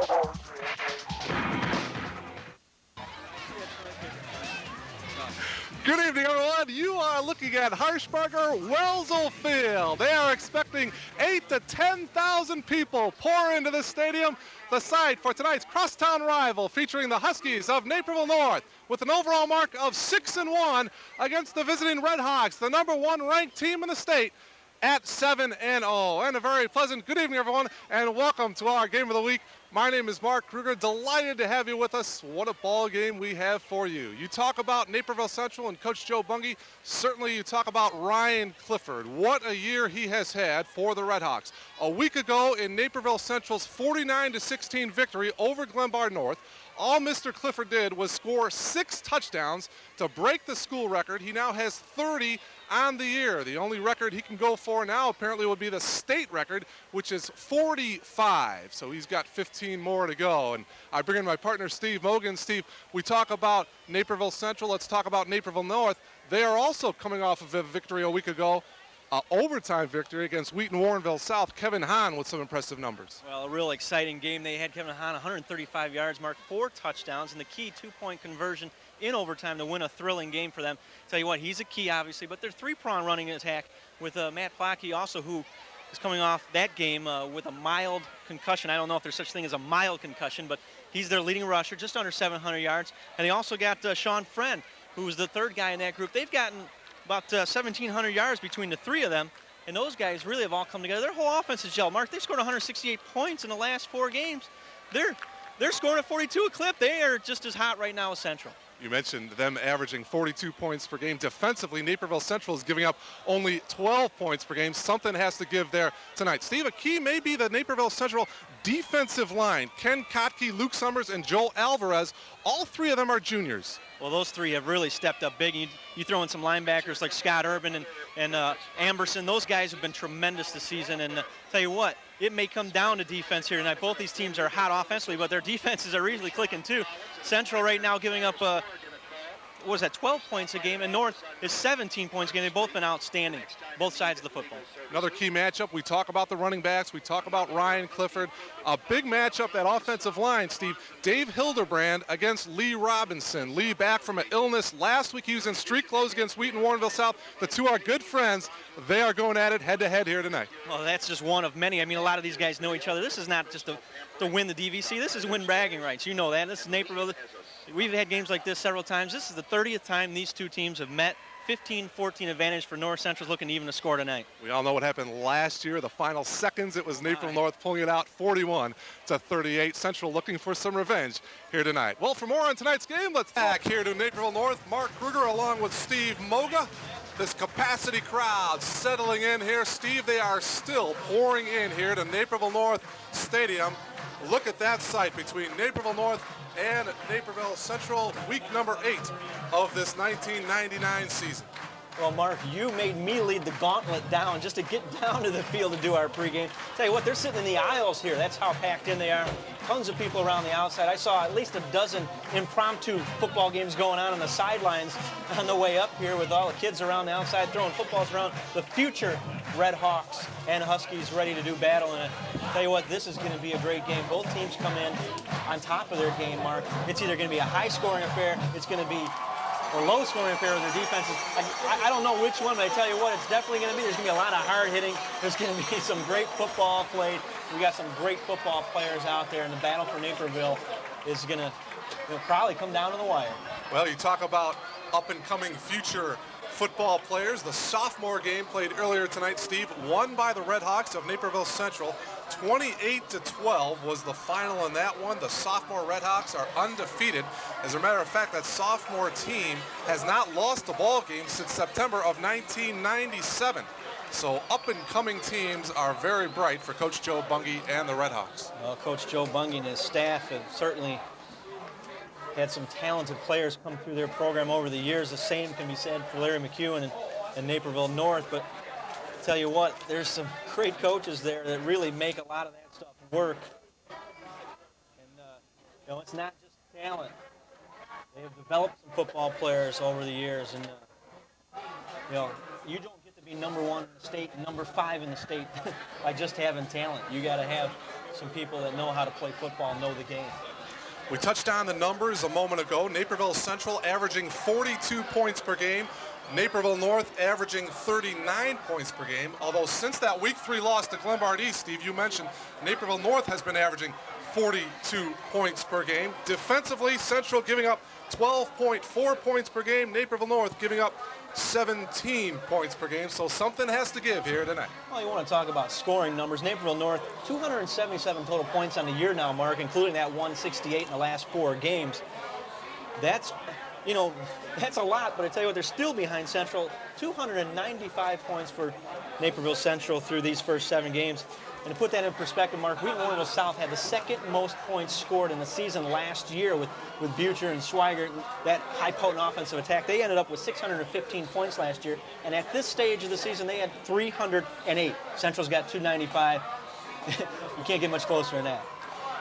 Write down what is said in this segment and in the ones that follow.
Good evening, everyone. You are looking at Harshbarger Welzel Field. They are expecting 8,000 to 10,000 people pour into the stadium. The site for tonight's crosstown rival featuring the Huskies of Naperville North with an overall mark of 6-1 against the visiting Red Hawks, the #1 ranked team in the state at 7-0. And a very pleasant good evening, everyone, and welcome to our game of the week. My name is Mark Kruger. Delighted to have you with us. What a ball game we have for you. You talk about Naperville Central and Coach Joe Bungie. Certainly you talk about Ryan Clifford. What a year he has had for the Red Hawks. A week ago in Naperville Central's 49-16 victory over Glenbard North, all Mr. Clifford did was score 6 touchdowns to break the school record. He now has 30 on the year. The only record he can go for now apparently would be the state record, which is 45. So he's got 15 more to go. And I bring in my partner, Steve Mogan. Steve, we talk about Naperville Central. Let's talk about Naperville North. They are also coming off of a victory a week ago. Overtime victory against Wheaton-Warrenville South. Kevin Hahn with some impressive numbers. Well, a real exciting game. They had Kevin Hahn 135 yards, marked 4 touchdowns, and the key 2-point conversion in overtime to win a thrilling game for them. Tell you what, he's a key, obviously, but their 3-prong running attack with Matt Flockey also, who is coming off that game with a mild concussion. I don't know if there's such thing as a mild concussion, but he's their leading rusher, just under 700 yards. And they also got Sean Friend, who was the third guy in that group. They've gotten about 1,700 yards between the 3 of them, and those guys really have all come together. Their whole offense is gelled. Mark, they've scored 168 points in the last 4 games. They're scoring at 42 a clip. They are just as hot right now as Central. You mentioned them averaging 42 points per game. Defensively, Naperville Central is giving up only 12 points per game. Something has to give there tonight. Steve, a key may be the Naperville Central defensive line. Ken Kotke, Luke Summers, and Joel Alvarez. All 3 of them are juniors. Well, those 3 have really stepped up big. You throw in some linebackers like Scott Urban and Amberson. Those guys have been tremendous this season. And tell you what, it may come down to defense here tonight. Both these teams are hot offensively, but their defenses are really clicking too. Central right now giving up, 12 points a game, and North is 17 points a game. They've both been outstanding, both sides of the football. Another key matchup. We talk about the running backs. We talk about Ryan Clifford. A big matchup, that offensive line, Steve. Dave Hildebrand against Lee Robinson. Lee back from an illness last week. He was in street clothes against Wheaton-Warrenville South. The 2 are good friends. They are going at it head-to-head here tonight. Well, that's just one of many. I mean, a lot of these guys know each other. This is not just to win the DVC. This is win bragging rights. You know that. This is Naperville. We've had games like this several times. This is the 30th time these 2 teams have met. 15-14 advantage for North. Central's looking even to score tonight. We all know what happened last year. The final seconds, it was Naperville North pulling it out 41-38. Central looking for some revenge here tonight. Well, for more on tonight's game, let's back here to Naperville North. Mark Kruger along with Steve Moga. This capacity crowd settling in here. Steve, they are still pouring in here to Naperville North Stadium. Look at that sight between Naperville North and Naperville Central, week number 8 of this 1999 season. Well, Mark, you made me lead the gauntlet down just to get down to the field to do our pregame. Tell you what, they're sitting in the aisles here. That's how packed in they are. Tons of people around the outside. I saw at least a dozen impromptu football games going on the sidelines on the way up here with all the kids around the outside throwing footballs around. The future Red Hawks and Huskies ready to do battle. And I tell you what, this is going to be a great game. Both teams come in on top of their game, Mark. It's either going to be a high-scoring affair, it's going to be or low-scoring affair with their defenses. I don't know which one, but I tell you what, it's definitely going to be. There's going to be a lot of hard hitting. There's going to be some great football played. We got some great football players out there, and the battle for Naperville is going to probably come down to the wire. Well, you talk about up-and-coming future football players. The sophomore game played earlier tonight, Steve, won by the Red Hawks of Naperville Central. 28-12 was the final in that one. The sophomore Red Hawks are undefeated. As a matter of fact, that sophomore team has not lost a ball game since September of 1997. So up-and-coming teams are very bright for Coach Joe Bungie and the Red Hawks. Well, Coach Joe Bungie and his staff have certainly had some talented players come through their program over the years. The same can be said for Larry McEwen and Naperville North. But I'll tell you what, there's some great coaches there that really make a lot of that stuff work. And it's not just talent. They have developed some football players over the years, and you don't get to be #1 in the state, #5 in the state by just having talent. You got to have some people that know how to play football, know the game. We touched on the numbers a moment ago. Naperville Central averaging 42 points per game. Naperville North averaging 39 points per game. Although since that Week 3 loss to Glenbard East, Steve, you mentioned Naperville North has been averaging 42 points per game. Defensively, Central giving up 12.4 points per game. Naperville North giving up 17 points per game. So something has to give here tonight. Well, you want to talk about scoring numbers. Naperville North, 277 total points on the year now, Mark, including that 168 in the last 4 games. That's, you know, that's a lot, but I tell you what, they're still behind Central. 295 points for Naperville Central through these first 7 games. And to put that in perspective, Mark, Wheaton-Warrenville South had the second most points scored in the season last year with Butcher and Swigert, that high potent offensive attack. They ended up with 615 points last year, and at this stage of the season, they had 308. Central's got 295. You can't get much closer than that.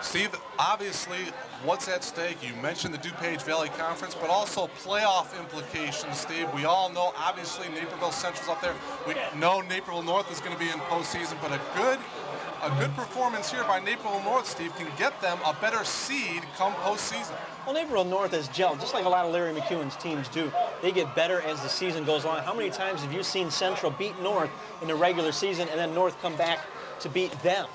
Steve, obviously, what's at stake? You mentioned the DuPage Valley Conference, but also playoff implications, Steve. We all know, obviously, Naperville Central's up there. We know Naperville North is going to be in postseason, but a good performance here by Naperville North, Steve, can get them a better seed come postseason. Well, Naperville North has gelled, just like a lot of Larry McEwen's teams do. They get better as the season goes on. How many times have you seen Central beat North in the regular season and then North come back to beat them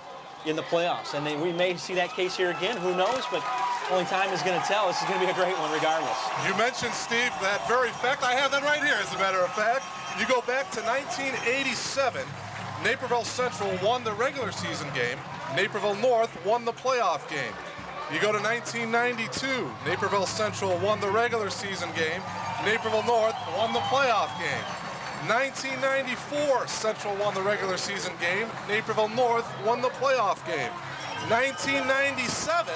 in the playoffs? And we may see that case here again, who knows, but only time is going to tell. This is going to be a great one regardless. You mentioned, Steve, that very fact. I have that right here, as a matter of fact. You go back to 1987, Naperville Central won the regular season game. Naperville North won the playoff game. You go to 1992, Naperville Central won the regular season game. Naperville North won the playoff game. 1994, Central won the regular season game. Naperville North won the playoff game. 1997,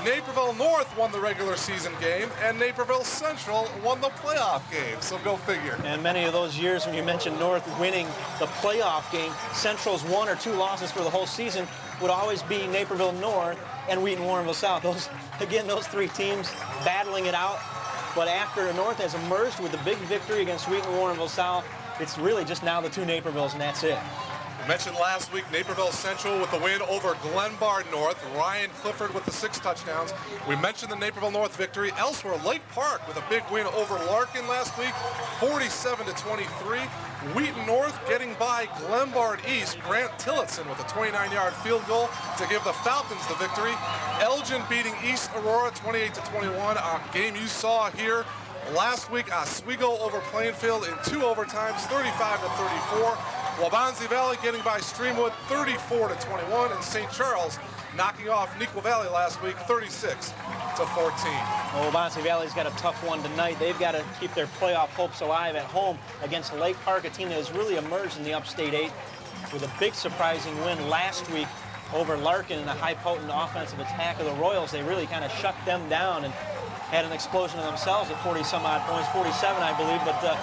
Naperville North won the regular season game, and Naperville Central won the playoff game. So go figure. And many of those years when you mentioned North winning the playoff game, Central's 1 or 2 losses for the whole season would always be Naperville North and Wheaton-Warrenville South. Those 3 teams battling it out. But after the North has emerged with a big victory against Wheaton-Warrenville South, it's really just now the 2 Napervilles, and that's it. We mentioned last week Naperville Central with the win over Glenbard North. Ryan Clifford with the 6 touchdowns. We mentioned the Naperville North victory. Elsewhere, Lake Park with a big win over Larkin last week, 47-23. Wheaton North getting by Glenbard East. Grant Tillotson with a 29-yard field goal to give the Falcons the victory. Elgin beating East Aurora 28-21. A game you saw here last week. Oswego over Plainfield in 2 overtimes, 35-34. Waubonsie Valley getting by Streamwood 34-21, and St. Charles knocking off Neuqua Valley last week 36-14. Well, Waubonsie Valley's got a tough one tonight. They've got to keep their playoff hopes alive at home against Lake Park, a team that has really emerged in the Upstate 8 with a big surprising win last week over Larkin in a high potent offensive attack of the Royals. They really kind of shut them down and had an explosion of themselves at 40-some-odd points, 47, I believe. But the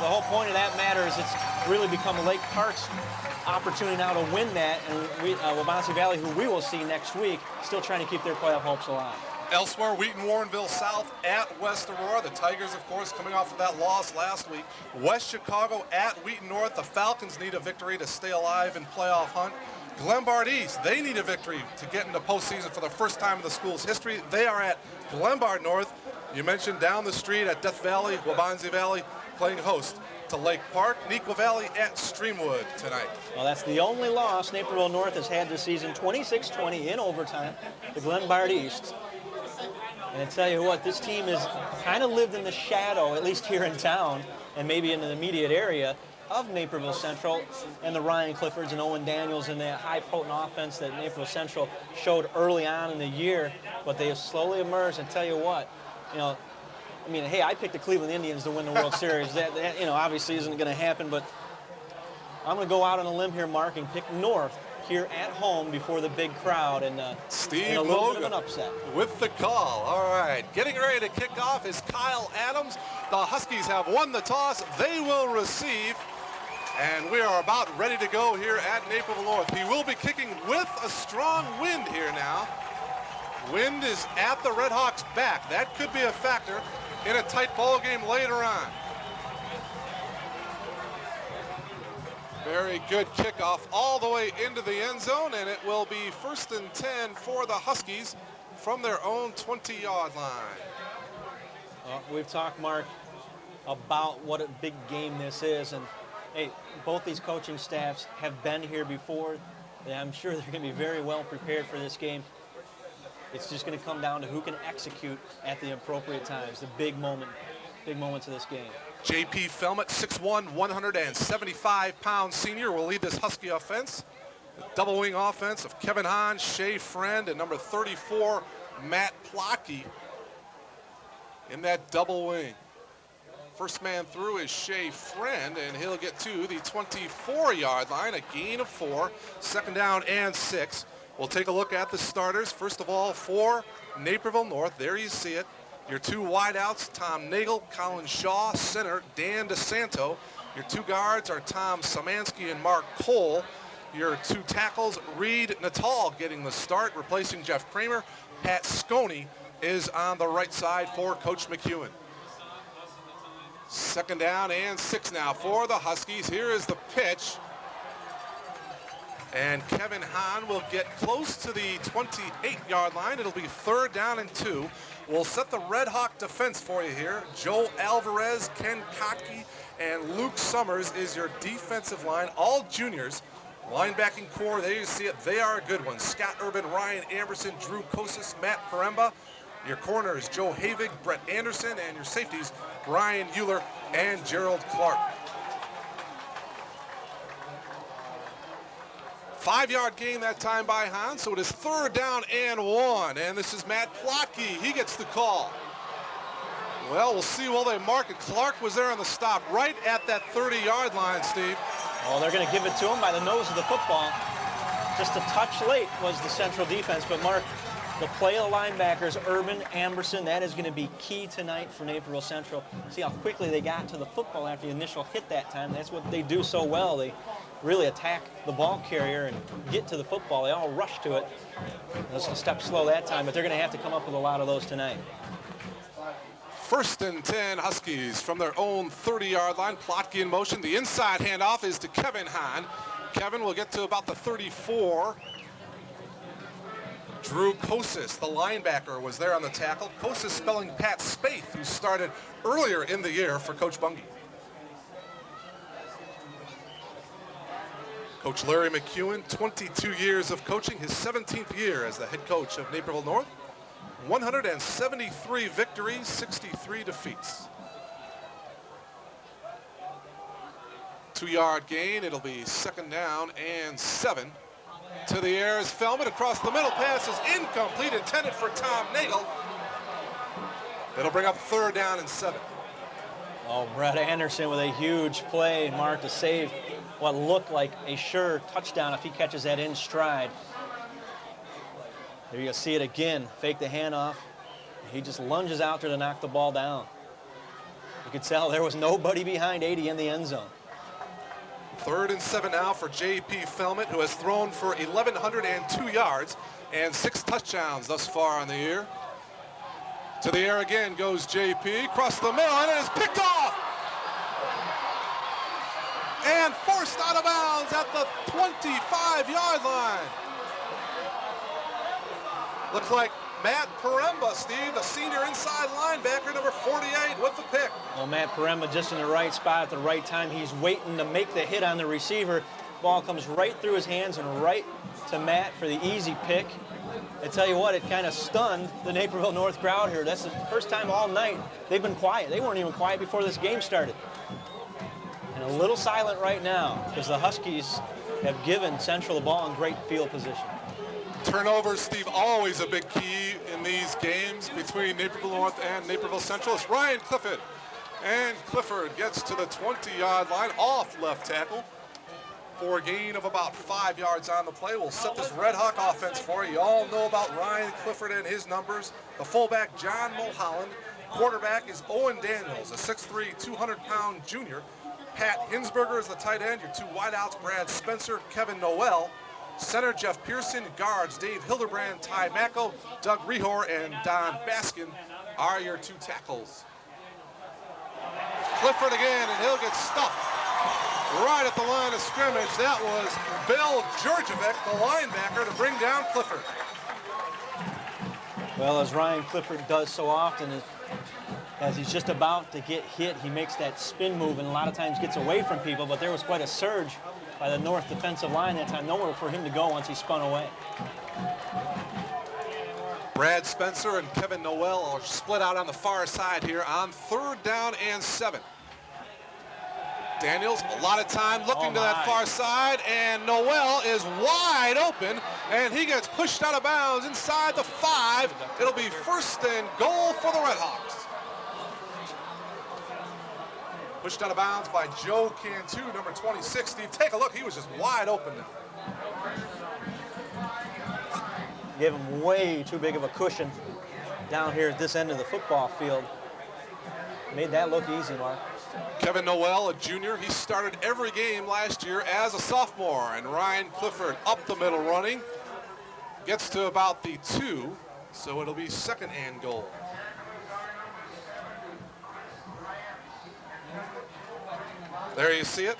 whole point of that matter is it's really become Lake Park's opportunity now to win that, and Waubonsie Valley, who we will see next week, still trying to keep their playoff hopes alive. Elsewhere, Wheaton-Warrenville South at West Aurora. The Tigers, of course, coming off of that loss last week. West Chicago at Wheaton North. The Falcons need a victory to stay alive in playoff hunt. Glenbard East, they need a victory to get into postseason for the first time in the school's history. They are at Glenbard North. You mentioned down the street at Death Valley, Waubonsie Valley playing host to Lake Park. Neuqua Valley at Streamwood tonight. Well, that's the only loss Naperville North has had this season, 26-20 in overtime to Glenbard East. And I tell you what, this team has kind of lived in the shadow, at least here in town, and maybe in the immediate area, of Naperville Central and the Ryan Cliffords and Owen Daniels and that high potent offense that Naperville Central showed early on in the year. But they have slowly emerged. And tell you what, hey, I picked the Cleveland Indians to win the World Series. That obviously isn't going to happen. But I'm going to go out on a limb here, Mark, and pick North here at home before the big crowd, and Steve a little Logan bit of an upset with the call. All right, getting ready to kick off is Kyle Adams. The Huskies have won the toss. They will receive. And we are about ready to go here at Naperville North. He will be kicking with a strong wind here now. Wind is at the Redhawks' back. That could be a factor in a tight ball game later on. Very good kickoff all the way into the end zone, and it will be 1st and 10 for the Huskies from their own 20-yard line. We've talked, Mark, about what a big game this is, and hey, both these coaching staffs have been here before. And I'm sure they're going to be very well prepared for this game. It's just going to come down to who can execute at the appropriate times, the big moments of this game. J.P. Felmet, 6'1", 175-pound senior, will lead this Husky offense. The double wing offense of Kevin Hahn, Shea Friend, and number 34, Matt Plocky in that double wing. First man through is Shea Friend, and he'll get to the 24-yard line, a gain of 4, 2nd down and 6. We'll take a look at the starters. First of all, for Naperville North, there you see it. Your 2 wideouts, Tom Nagel, Colin Shaw, center, Dan DeSanto. Your 2 guards are Tom Samansky and Mark Cole. Your 2 tackles, Reed Natal getting the start, replacing Jeff Kramer. Pat Sconey is on the right side for Coach McEwen. 2nd down and 6 now for the Huskies. Here is the pitch. And Kevin Hahn will get close to the 28-yard line. It'll be 3rd down and 2. We'll set the Red Hawk defense for you here. Joe Alvarez, Ken Kotke, and Luke Summers is your defensive line, all juniors. Linebacking core, there you see it, they are a good one. Scott Urban, Ryan Amberson, Drew Kosis, Matt Paremba. Your corners, Joe Havig, Brett Anderson, and your safeties, Brian Euler and Gerald Clark. 5-yard gain that time by Hahn, so it is 3rd down and 1. And this is Matt Plocky. He gets the call. Well, we'll see. Will they mark it? Clark was there on the stop right at that 30-yard line, Steve. Well, they're going to give it to him by the nose of the football. Just a touch late was the Central defense, but Mark, the play of the linebackers, Urban, Amberson, that is going to be key tonight for Naperville Central. See how quickly they got to the football after the initial hit that time. That's what they do so well. They really attack the ball carrier and get to the football. They all rush to it. It's a step slow that time, but they're going to have to come up with a lot of those tonight. 1st and 10 Huskies from their own 30-yard line. Plotke in motion. The inside handoff is to Kevin Hahn. Kevin will get to about the 34. Drew Kosis, the linebacker, was there on the tackle. Kosis spelling Pat Spaeth, who started earlier in the year for Coach Bungie. Coach Larry McEwen, 22 years of coaching, his 17th year as the head coach of Naperville North. 173 victories, 63 defeats. 2-yard gain, it'll be 2nd down and 7. To the air is Felmet across the middle. Pass is incomplete, intended for Tom Nagel. It'll bring up 3rd down and 7. Oh, Brett Anderson with a huge play, Mark, to save what looked like a sure touchdown if he catches that in stride. There you see it again, fake the handoff. He just lunges out there to knock the ball down. You could tell there was nobody behind 80 in the end zone. 3rd and 7 now for J.P. Felmet, who has thrown for 1,102 yards and 6 touchdowns thus far on the year. To the air again goes J.P. across the middle, and it is picked off. And forced out of bounds at the 25-yard line. Looks like Matt Paremba, Steve, the senior inside linebacker, number 48, with the pick. Well, Matt Paremba just in the right spot at the right time. He's waiting to make the hit on the receiver. Ball comes right through his hands and right to Matt for the easy pick. I tell you what, it kind of stunned the Naperville North crowd here. That's the first time all night they've been quiet. They weren't even quiet before this game started. And a little silent right now because the Huskies have given Central the ball in great field position. Turnovers, Steve, always a big key in these games between Naperville North and Naperville Central. It's Ryan Clifford. And Clifford gets to the 20-yard line off left tackle for a gain of about 5 yards on the play. We'll set this Red Hawk offense for you. You all know about Ryan Clifford and his numbers. The fullback, John Mulholland. Quarterback is Owen Daniels, a 6'3", 200-pound junior. Pat Hinsberger is the tight end. Your 2 wideouts, Brad Spencer, Kevin Noel. Center, Jeff Pearson. Guards, Dave Hildebrand, Ty Macko, Doug Rehor, and Don Baskin are your 2 tackles. Clifford again, and he'll get stuffed. right at the line of scrimmage. That was Bill Georgievic, the linebacker, to bring down Clifford. Well, as Ryan Clifford does so often, as he's just about to get hit, he makes that spin move and a lot of times gets away from people, but there was quite a surge by the North defensive line that time. Nowhere for him to go once he spun away. Brad Spencer and Kevin Noel are split out on the far side here on 3rd down and 7. Daniels, a lot of time looking to that far side, and Noel is wide open, and he gets pushed out of bounds inside the 5. It'll be 1st and goal for the Redhawks. Pushed out of bounds by Joe Cantu, number 26. Steve, take a look. He was just wide open now. Gave him way too big of a cushion down here at this end of the football field. Made that look easy, Mark. Kevin Noel, a junior, he started every game last year as a sophomore, and Ryan Clifford up the middle running. Gets to about the 2, so it'll be 2nd and goal. There you see it.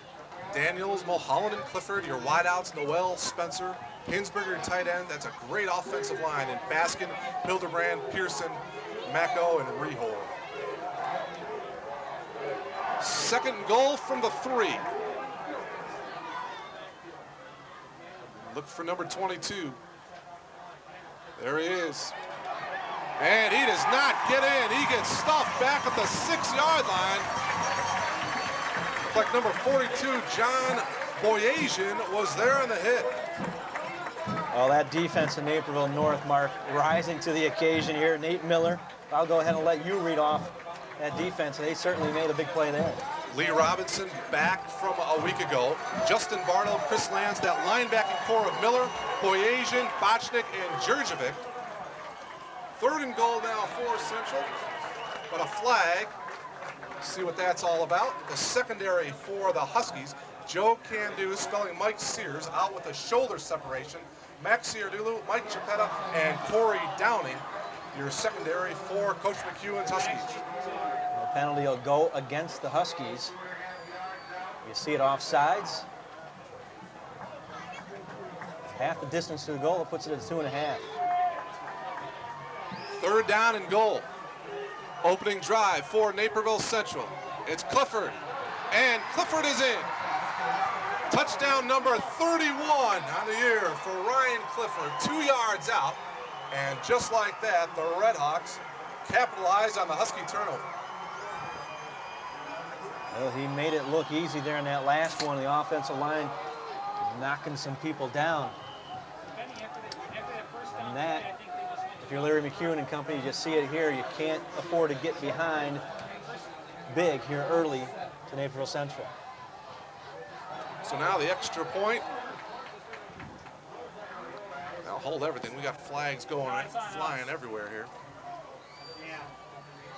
Daniels, Mulholland, and Clifford, your wideouts, Noel, Spencer, Hinsberger, your tight end. That's a great offensive line in Baskin, Hildebrand, Pearson, Macco, and Rehor. 2nd goal from the 3. Look for number 22. There he is. And he does not get in. He gets stuffed back at the 6-yard line. Looks like number 42, John Boyajian, was there in the hit. Well, that defense in Naperville North, Mark, rising to the occasion here. Nate Miller, I'll go ahead and let you read off that defense. They certainly made a big play there. Lee Robinson back from a week ago. Justin Barnell, Chris Lands, that linebacking core of Miller, Boyajian, Bochnik, and Georgievic. 3rd and goal now for Central, but a flag. See what that's all about. The secondary for the Huskies, Joe Candu, spelling Mike Sears, out with a shoulder separation. Max Ciardulu, Mike Chiapetta, and Corey Downing, your secondary for Coach McEwen's Huskies. The penalty will go against the Huskies. You see it offsides. Half the distance to the goal, it puts it at 2.5. 3rd down and goal. Opening drive for Naperville Central. It's Clifford, and Clifford is in. Touchdown number 31 on the year for Ryan Clifford, 2 yards out. And just like that, the Redhawks capitalized on the Husky turnover. Well, he made it look easy there in that last one. The offensive line knocking some people down. And that, if you're Larry McEwen and company, you just see it here. You can't afford to get behind big here early to Naperville Central. So now the extra point. Now hold everything. We got flags going, flying everywhere here.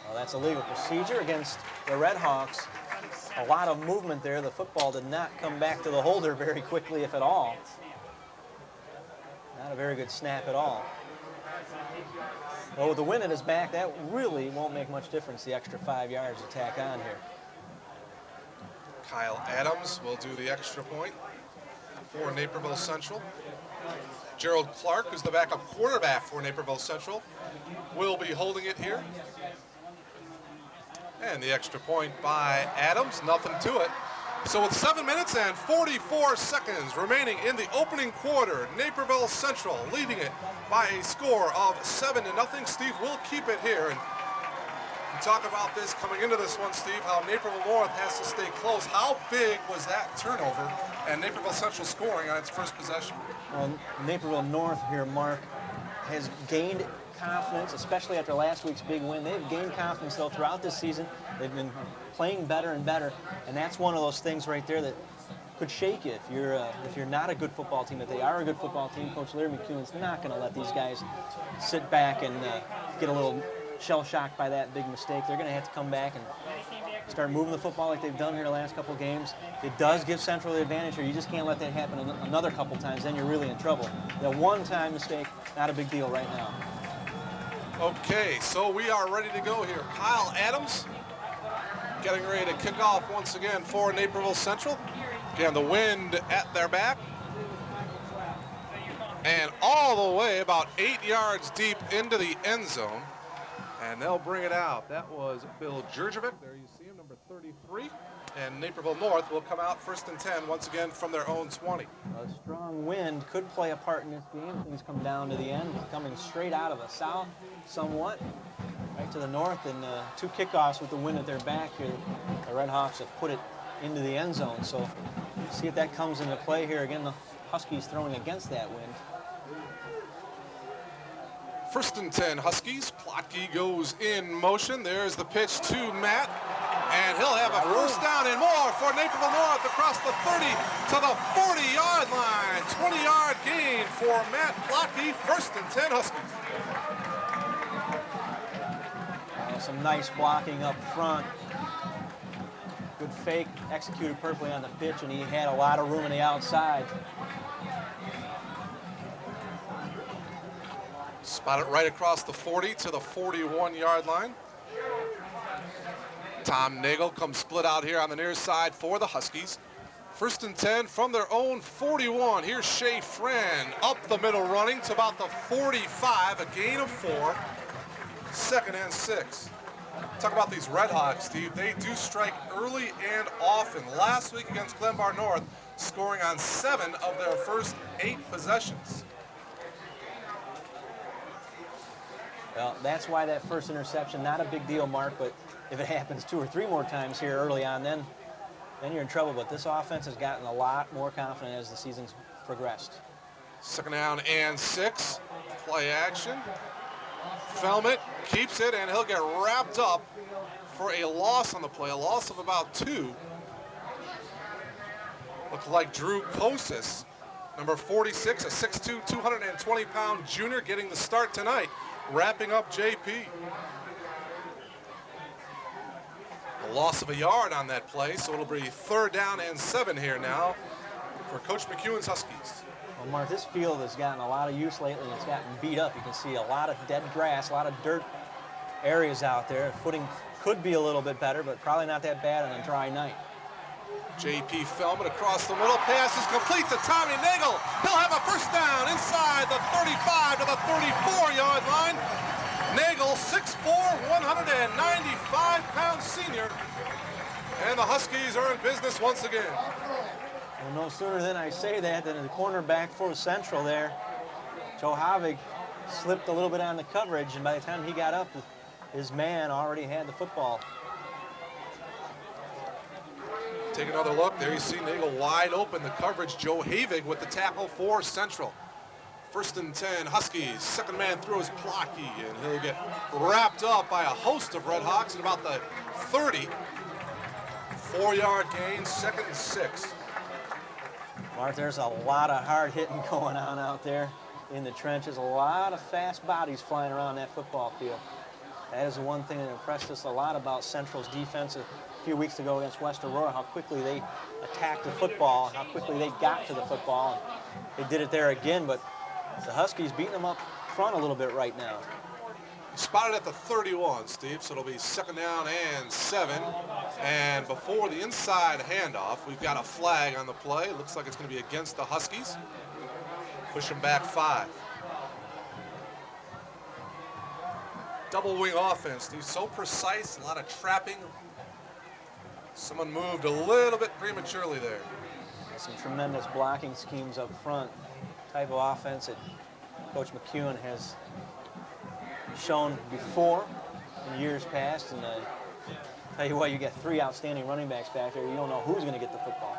Well, that's a legal procedure against the Redhawks. A lot of movement there. The football did not come back to the holder very quickly, if at all. Not a very good snap at all. Well, with the wind at his back, that really won't make much difference, the extra 5 yards to tack on here. Kyle Adams will do the extra point for Naperville Central. Gerald Clark, who's the backup quarterback for Naperville Central, will be holding it here. And the extra point by Adams, nothing to it. So with 7 minutes and 44 seconds remaining in the opening quarter, Naperville Central leading it by a score of 7-0. Steve, we'll keep it here. And we talk about this coming into this one, Steve, how Naperville North has to stay close. How big was that turnover and Naperville Central scoring on its first possession? Well, Naperville North here, Mark, has gained confidence, especially after last week's big win. They've gained confidence, though, throughout this season. They've been playing better and better, and that's one of those things right there that could shake you if you're not a good football team. If they are a good football team, Coach Larry McEwen's not going to let these guys sit back and get a little shell-shocked by that big mistake. They're going to have to come back and start moving the football like they've done here the last couple games. It does give Central the advantage here. You just can't let that happen another couple times, then you're really in trouble. That one-time mistake, not a big deal right now. Okay, so we are ready to go here. Kyle Adams getting ready to kick off once again for Naperville Central. Again, the wind at their back. And all the way about 8 yards deep into the end zone. And they'll bring it out. That was Bill Jurjevic. There you see him, number 33. And Naperville North will come out 1st and 10 once again from their own 20. A strong wind could play a part in this game. Things come down to the end, coming straight out of the south somewhat, right to the north, and 2 kickoffs with the wind at their back here. The Red Hawks have put it into the end zone, so see if that comes into play here. Again, the Huskies throwing against that wind. 1st and 10 Huskies. Plotke goes in motion. There's the pitch to Matt. And he'll have a first down and more for Naperville North across the 30 to the 40-yard line. 20-yard gain for Matt Plotke. 1st and 10 Huskies. Some nice blocking up front. Good fake, executed perfectly on the pitch, and he had a lot of room on the outside. Spotted right across the 40 to the 41-yard line. Tom Nagel comes split out here on the near side for the Huskies. 1st and 10 from their own 41. Here's Shea Friend up the middle running to about the 45, a gain of 4. 2nd and 6. Talk about these Red Hawks, Steve. They do strike early and often. Last week against Glenbar North, scoring on 7 of their first 8 possessions. Well, that's why that first interception, not a big deal, Mark, but if it happens 2 or 3 more times here early on, then you're in trouble. But this offense has gotten a lot more confident as the season's progressed. 2nd down and 6. Play action. Felmet keeps it, and he'll get wrapped up for a loss on the play, a loss of about 2. Looks like Drew Kosis, number 46, a 6'2", 220-pound junior, getting the start tonight, wrapping up JP. A loss of a yard on that play, so it'll be 3rd down and 7 here now for Coach McEwen's Huskies. Well, Mark, this field has gotten a lot of use lately. It's gotten beat up. You can see a lot of dead grass, a lot of dirt areas out there. Footing could be a little bit better, but probably not that bad on a dry night. JP Felmet across the middle. Pass is complete to Tommy Nagel. He'll have a first down inside the 35 to the 34-yard line. Nagel, 6'4", 195-pound senior. And the Huskies are in business once again. Well, no sooner than I say that than the cornerback for Central there, Joe Havig, slipped a little bit on the coverage, and by the time he got up, his man already had the football. Take another look. There you see Nagel wide open. The coverage, Joe Havig with the tackle for Central. 1st and 10 Huskies. 2nd man throws Plotke, and he'll get wrapped up by a host of Red Hawks at about the 30. 4-yard gain, 2nd and 6. Mark, there's a lot of hard hitting going on out there in the trenches. A lot of fast bodies flying around that football field. That is the one thing that impressed us a lot about Central's defense a few weeks ago against West Aurora, how quickly they attacked the football, how quickly they got to the football. They did it there again, but the Huskies beating them up front a little bit right now. Spotted at the 31, Steve, so it'll be 2nd down and 7. And before the inside handoff, we've got a flag on the play. Looks like it's going to be against the Huskies. Push them back 5. Double wing offense, Steve, so precise, a lot of trapping. Someone moved a little bit prematurely there. Some tremendous blocking schemes up front. Type of offense that Coach McEwen has shown before in years past, and tell you what, you get 3 outstanding running backs back there. You don't know who's going to get the football.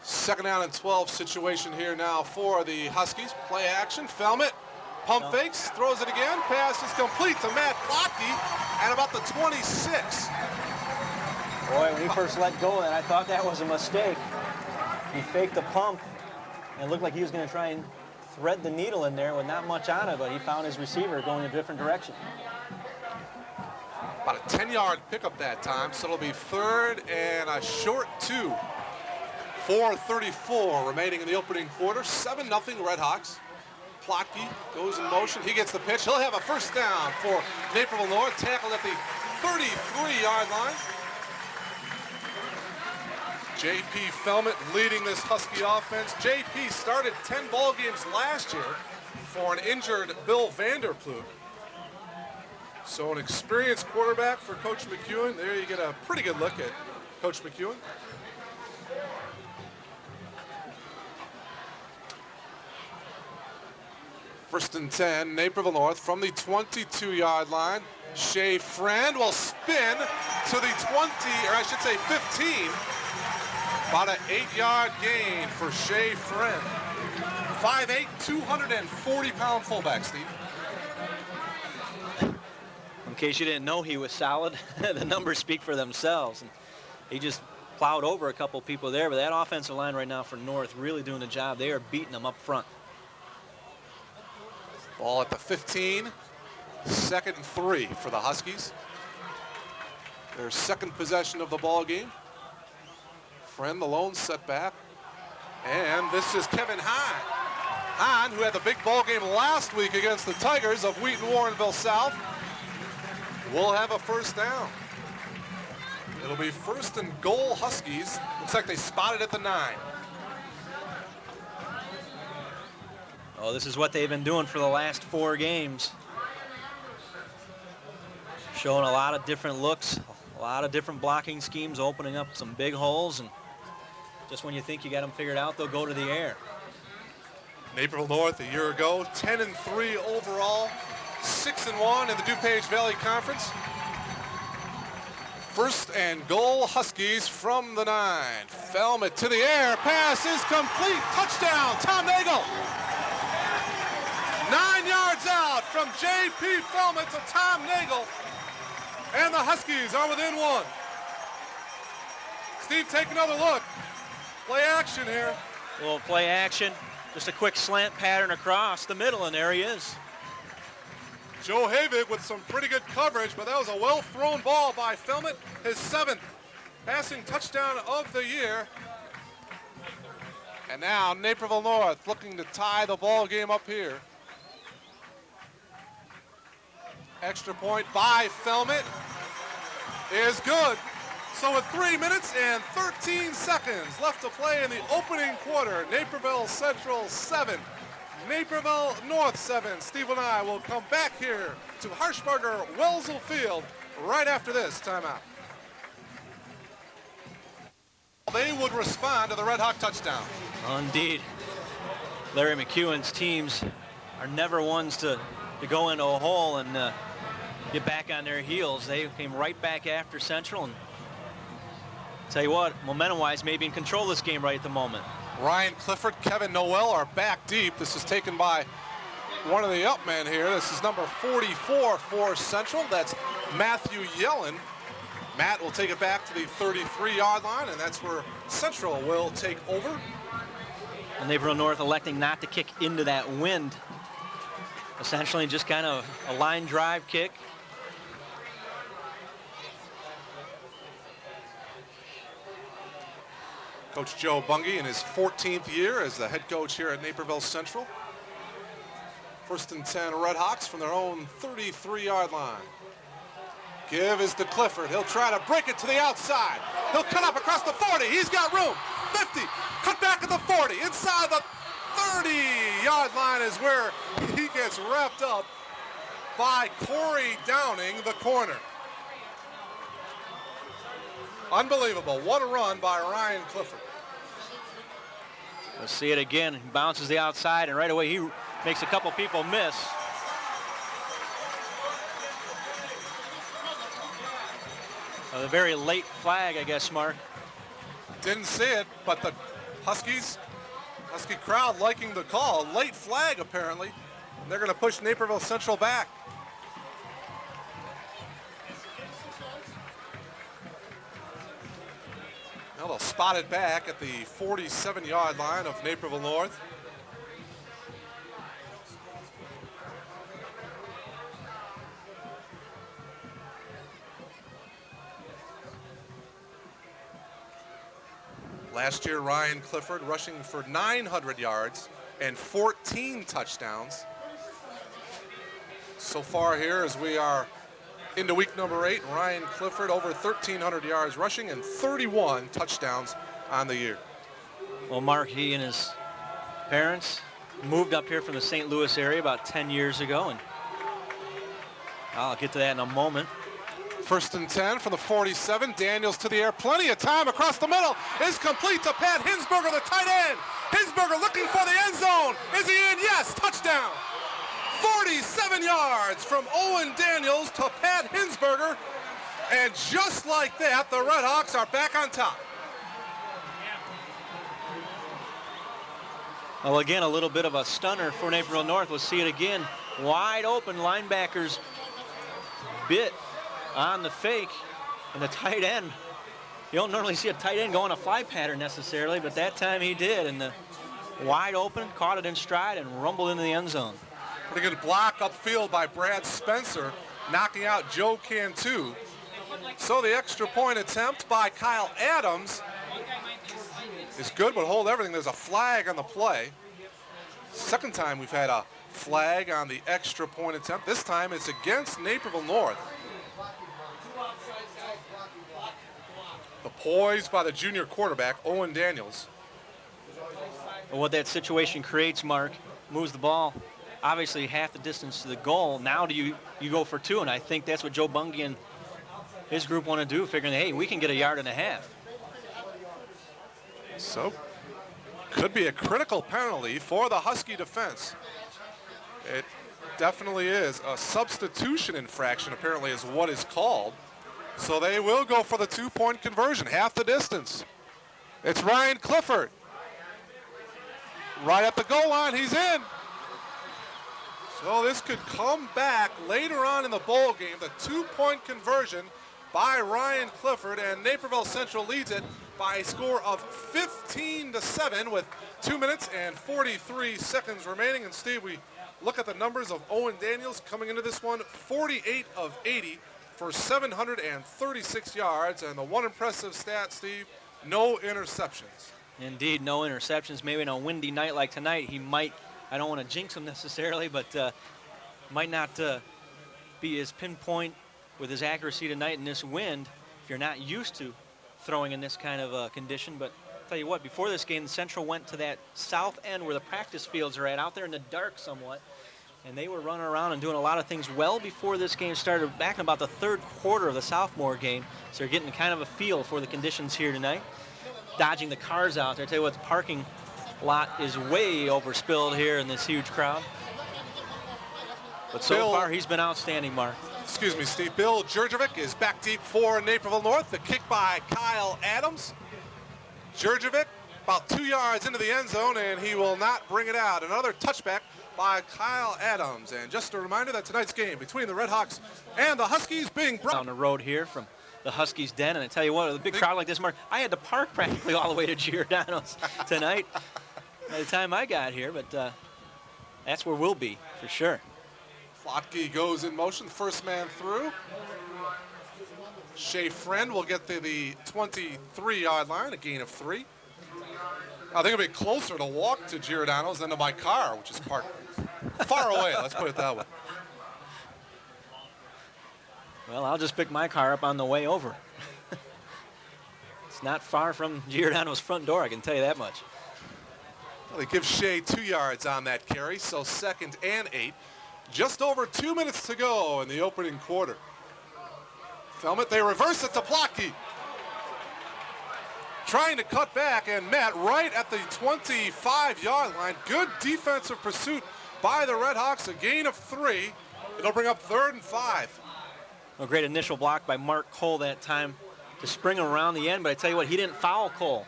2nd down and 12 situation here now for the Huskies. Play action, Felmet, pump fakes, throws it again. Pass is complete to Matt Plotke at about the 26. Boy, when he first let go of that, I thought that was a mistake. He faked the pump and it looked like he was going to try and thread the needle in there with not much on it, but he found his receiver going a different direction. About a 10-yard pickup that time, so it'll be 3rd and a short 2. 4:34 remaining in the opening quarter. 7-0 Red Hawks. Plotke goes in motion. He gets the pitch. He'll have a first down for Naperville North, tackled at the 33-yard line. J.P. Felmet leading this Husky offense. J.P. started 10 ball games last year for an injured Bill Vanderploot. So an experienced quarterback for Coach McEwen. There you get a pretty good look at Coach McEwen. First and 10, Naperville North from the 22-yard line. Shea Friend will spin to the 20, or I should say 15. About an 8-yard gain for Shea Friend. 5'8", 240-pound fullback, Steve. In case you didn't know he was solid, the numbers speak for themselves. And he just plowed over a couple people there, but that offensive line right now for North really doing the job. They are beating them up front. Ball at the 15, 2nd and 3 for the Huskies. Their second possession of the ball game. Friend, the lone setback. And this is Kevin Hahn. Hahn, who had the big ball game last week against the Tigers of Wheaton-Warrenville South, will have a first down. It'll be 1st and goal Huskies. Looks like they spotted at the 9. Oh, this is what they've been doing for the last 4 games. Showing a lot of different looks, a lot of different blocking schemes, opening up some big holes, and just when you think you got them figured out, they'll go to the air. Naperville North a year ago, 10 and 3 overall, 6 and 1 in the DuPage Valley Conference. 1st and goal Huskies from the 9. Felmet to the air, pass is complete, touchdown, Tom Nagel. 9 yards out from J.P. Felmet to Tom Nagel. And the Huskies are within 1. Steve, take another look. Play action here. A little play action. Just a quick slant pattern across the middle, and there he is. Joe Havig with some pretty good coverage, but that was a well-thrown ball by Felmet. His 7th passing touchdown of the year. And now Naperville North looking to tie the ball game up here. Extra point by Felmet is good. So with 3 minutes and 13 seconds left to play in the opening quarter, Naperville Central 7, Naperville North 7. Steve and I will come back here to Harshbarger Wellesley Field right after this timeout. They would respond to the Red Hawk touchdown. Indeed. Larry McEwen's teams are never ones to go into a hole and get back on their heels. They came right back after Central, and tell you what, momentum-wise, maybe in control of this game right at the moment. Ryan Clifford, Kevin Noel are back deep. This is taken by one of the up men here. This is number 44 for Central. That's Matthew Yellen. Matt will take it back to the 33-yard line, and that's where Central will take over. And Naperville North electing not to kick into that wind. Essentially just kind of a line drive kick. Coach Joe Bungie in his 14th year as the head coach here at Naperville Central. 1st and 10 Red Hawks from their own 33-yard line. Give is to Clifford. He'll try to break it to the outside. He'll cut up across the 40. He's got room. 50. Cut back at the 40. Inside the 30-yard line is where he gets wrapped up by Corey Downing, the corner. Unbelievable. What a run by Ryan Clifford. Let's see it again. He bounces the outside, and right away he makes a couple people miss. A very late flag, I guess, Mark. Didn't see it, but the Husky crowd liking the call. Late flag, apparently. They're going to push Naperville Central back. Now they'll spot it back at the 47-yard line of Naperville North. Last year, Ryan Clifford rushing for 900 yards and 14 touchdowns. So far here, as we are into week number 8, Ryan Clifford over 1,300 yards rushing and 31 touchdowns on the year. Well, Mark, he and his parents moved up here from the St. Louis area about 10 years ago, and I'll get to that in a moment. 1st and 10 from the 47. Daniels to the air. Plenty of time across the middle. Is complete to Pat Hinsberger, the tight end. Hinsberger looking for the end zone. Is he in? Yes. Touchdown. 47 yards from Owen Daniels to Pat Hinsberger. And just like that, the Redhawks are back on top. Well, again, a little bit of a stunner for Naperville North. We'll see it again. Wide open, linebackers bit on the fake, and the tight end. You don't normally see a tight end go on a fly pattern necessarily, but that time he did, and the wide open, caught it in stride and rumbled into the end zone. Pretty good block upfield by Brad Spencer, knocking out Joe Cantu. So the extra point attempt by Kyle Adams is good, but hold everything. There's a flag on the play. Second time we've had a flag on the extra point attempt. This time it's against Naperville North. The poise by the junior quarterback, Owen Daniels. Well, what that situation creates, Mark, moves the ball obviously half the distance to the goal. Now do you go for two, and I think that's what Joe Bungie and his group want to do, figuring, hey, we can get a yard and a half. So, could be a critical penalty for the Husky defense. It definitely is. A substitution infraction, apparently, is what is called. So they will go for the two-point conversion, half the distance. It's Ryan Clifford. Right at the goal line, he's in. So this could come back later on in the bowl game. The two-point conversion by Ryan Clifford, and Naperville Central leads it by a score of 15-7 with 2 minutes and 43 seconds remaining. And Steve, we look at the numbers of Owen Daniels coming into this one, 48 of 80 for 736 yards, and the one impressive stat, Steve, no interceptions. Indeed, no interceptions. Maybe on a windy night like tonight, he might, I don't want to jinx him necessarily, but might not be as pinpoint with his accuracy tonight in this wind if you're not used to throwing in this kind of condition. But I'll tell you what, before this game, the Central went to that south end where the practice fields are at, out there in the dark somewhat, and they were running around and doing a lot of things well before this game started, back in about the third quarter of the sophomore game. So they're getting kind of a feel for the conditions here tonight. Dodging the cars out there. I tell you what, the parking lot is way overspilled here in this huge crowd. But so far, he's been outstanding, Mark. Excuse me, Steve. Bill Jurjevic is back deep for Naperville North. The kick by Kyle Adams. Jurjevic about 2 yards into the end zone, and he will not bring it out. Another touchback by Kyle Adams. And just a reminder that tonight's game between the Redhawks and the Huskies being brought on the road here from the Huskies' den. And I tell you what, with a big crowd like this, Mark, I had to park practically all the way to Giordano's tonight by the time I got here, but that's where we'll be for sure. Plotke goes in motion, first man through. Shea Friend will get to the 23-yard line, a gain of 3. I think it'll be closer to walk to Giordano's than to my car, which is parked far away, let's put it that way. Well, I'll just pick my car up on the way over. It's not far from Giordano's front door, I can tell you that much. Well, they give Shea 2 yards on that carry, so 2nd and 8. Just over 2 minutes to go in the opening quarter. Felmet, they reverse it to Plotke. Trying to cut back, and Matt right at the 25-yard line. Good defensive pursuit by the Redhawks, a gain of 3. It'll bring up 3rd and 5. A great initial block by Mark Cole that time to spring him around the end, but I tell you what, he didn't foul Cole.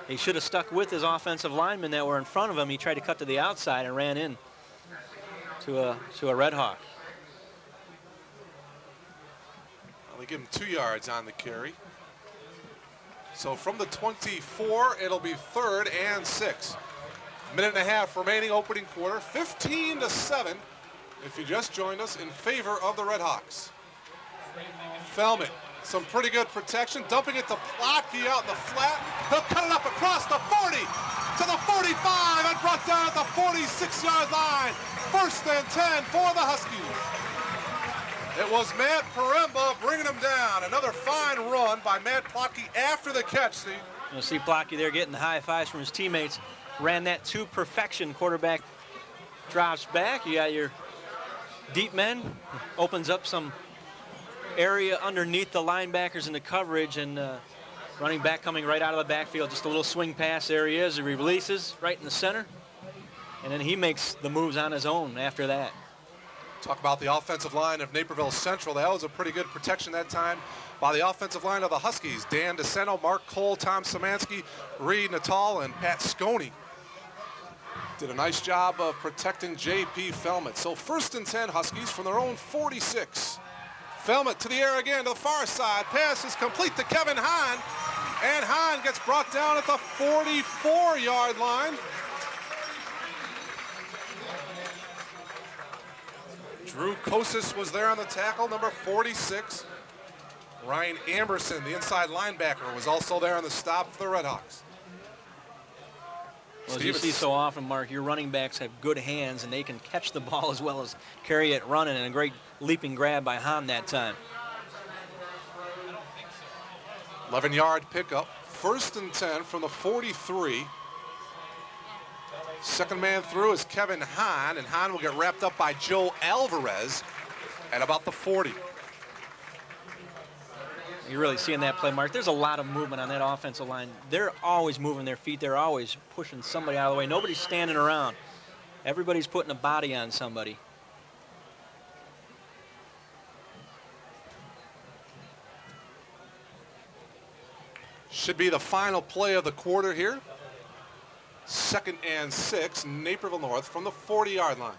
He should have stuck with his offensive linemen that were in front of him. He tried to cut to the outside and ran in to a Red Hawk. Well, they give him 2 yards on the carry. So from the 24, it'll be 3rd and 6. Minute and a half remaining opening quarter. 15-7 if you just joined us, in favor of the Redhawks. Felmet, some pretty good protection, dumping it to Plotke out in the flat. He'll cut it up across the 40 to the 45 and brought down at the 46-yard line. 1st and 10 for the Huskies. It was Matt Poremba bringing him down. Another fine run by Matt Plotke after the catch, Steve. You'll see Plocky there getting the high fives from his teammates. Ran that to perfection. Quarterback drops back. You got your deep men. Opens up some area underneath the linebackers in the coverage, and running back coming right out of the backfield. Just a little swing pass. There he is. He releases right in the center. And then he makes the moves on his own after that. Talk about the offensive line of Naperville Central. That was a pretty good protection that time by the offensive line of the Huskies. Dan DeSeno, Mark Cole, Tom Szymanski, Reed Natal, and Pat Sconey did a nice job of protecting J.P. Felmet. So 1st and 10 Huskies from their own 46. Felmet to the air again to the far side. Pass is complete to Kevin Hahn. And Hahn gets brought down at the 44-yard line. Drew Kosis was there on the tackle, number 46. Ryan Amberson, the inside linebacker, was also there on the stop for the Redhawks. Well, as you see so often, Mark, your running backs have good hands, and they can catch the ball as well as carry it running, and a great leaping grab by Hahn that time. 11-yard pickup, 1st and 10 from the 43. Second man through is Kevin Hahn, and Hahn will get wrapped up by Joe Alvarez at about the 40. You're really seeing that play, Mark. There's a lot of movement on that offensive line. They're always moving their feet. They're always pushing somebody out of the way. Nobody's standing around. Everybody's putting a body on somebody. Should be the final play of the quarter here. 2nd and 6, Naperville North from the 40-yard line.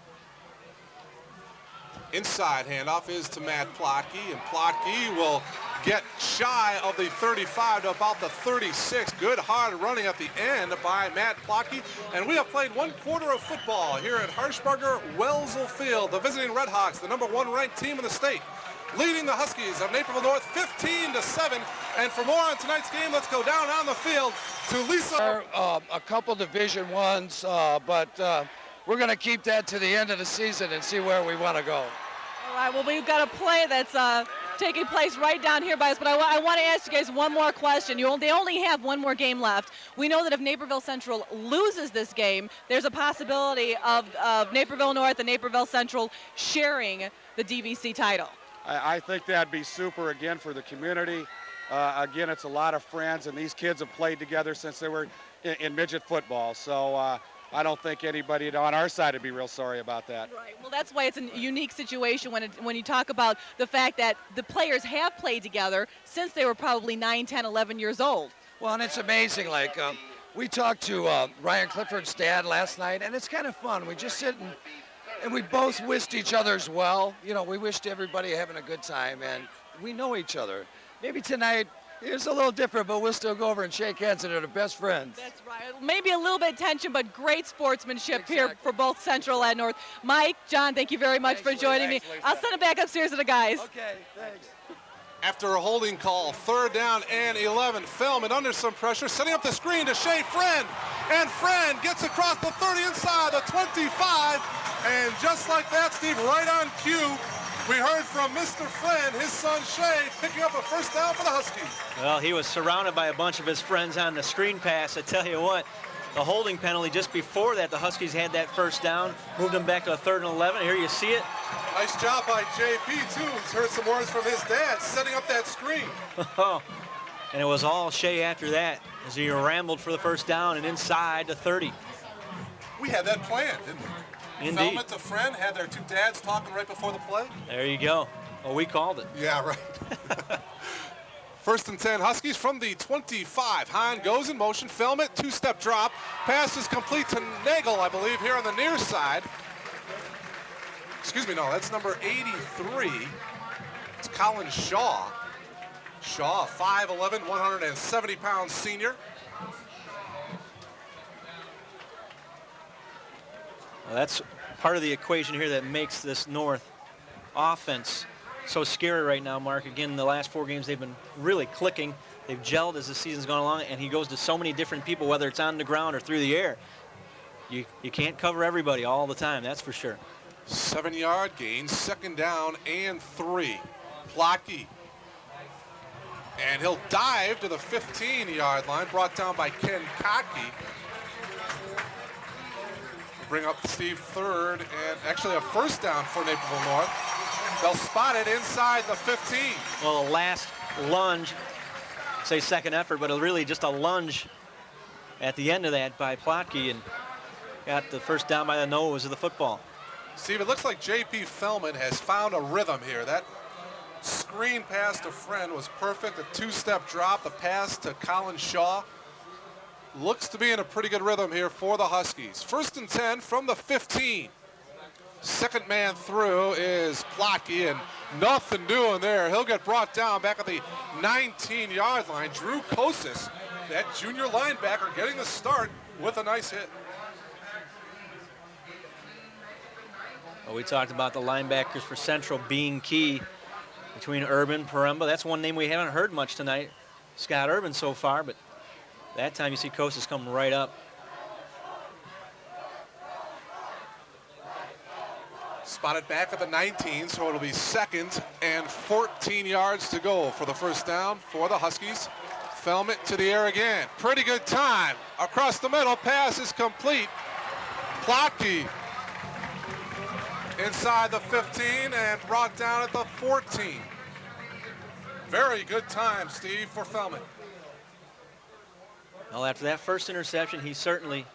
Inside handoff is to Matt Plotke, and Plotke will get shy of the 35 to about the 36. Good hard running at the end by Matt Plotke. And we have played 1 quarter of football here at Harshbarger Wellsville Field. The visiting Redhawks, the #1 ranked team in the state, leading the Huskies of Naperville North 15-7. And for more on tonight's game, let's go down on the field to Lisa. A couple Division I's, but we're going to keep that to the end of the season and see where we want to go. All right, well, we've got a play that's taking place right down here by us, but I want to ask you guys one more question. They only have one more game left. We know that if Naperville Central loses this game, there's a possibility of Naperville North and Naperville Central sharing the DVC title. I think that'd be super again for the community. Again, it's a lot of friends, and these kids have played together since they were in midget football. So I don't think anybody on our side would be real sorry about that. Right. Well, that's why it's a unique situation when you talk about the fact that the players have played together since they were probably 9, 10, 11 years old. Well, and it's amazing. Like, we talked to Ryan Clifford's dad last night, and it's kind of fun. We just sit and we both wished each other's well. You know, we wished everybody having a good time, and we know each other. Maybe tonight it's a little different, but we'll still go over and shake hands and are the best friends. That's right. Maybe a little bit of tension, but great sportsmanship here for both Central and North. Mike, John, thank you very much for joining me. I'll send it back upstairs to the guys. Okay, thanks. After a holding call, 3rd down and 11. Felmet under some pressure, setting up the screen to Shea Friend. And Friend gets across the 30 inside the 25. And just like that, Steve, right on cue, we heard from Mr. Friend, his son Shea, picking up a 1st down for the Huskies. Well, he was surrounded by a bunch of his friends on the screen pass. I tell you what, the holding penalty just before that, the Huskies had that 1st down, moved them back to a 3rd and 11. Here you see it. Nice job by JP, too. He's heard some words from his dad, setting up that screen. And it was all Shea after that as he rambled for the 1st down and inside the 30. We had that planned, didn't we? Indeed. Felmet to Friend had their 2 dads talking right before the play. There you go. Well, we called it. Yeah, right. 1st and 10 Huskies from the 25. Hahn goes in motion. Felmet, 2-step drop. Pass is complete to Nagel, I believe, here on the near side. Excuse me, no, that's number 83. It's Colin Shaw. Shaw, 5'11", 170-pound senior. Well, that's part of the equation here that makes this North offense so scary right now, Mark. Again, the last 4 games, they've been really clicking. They've gelled as the season's gone along, and he goes to so many different people, whether it's on the ground or through the air. You can't cover everybody all the time, that's for sure. 7-yard gain, 2nd down and 3. Plotke And he'll dive to the 15-yard line, brought down by Ken Cockey. Bring up Steve third, and actually a first down for Naperville North. They'll spot it inside the 15. Well, a last lunge, say second effort, but really just a lunge at the end of that by Plotke, and got the first down by the nose of the football. Steve, it looks like J.P. Fellman has found a rhythm here. That screen pass to Friend was perfect. A two-step drop, the pass to Colin Shaw. Looks to be in a pretty good rhythm here for the Huskies. 1st and 10 from the 15. Second man through is Plotke, and nothing doing there. He'll get brought down back at the 19-yard line. Drew Kosis, that junior linebacker, getting the start with a nice hit. Well, we talked about the linebackers for Central being key between Urban, Paremba. That's one name we haven't heard much tonight, Scott Urban so far, but that time you see Kosis come right up. Spotted back at the 19, so it'll be 2nd and 14 yards to go for the first down for the Huskies. Fellman to the air again. Pretty good time. Across the middle, pass is complete. Plotke inside the 15 and brought down at the 14. Very good time, Steve, for Fellman. Well, after that first interception, he certainly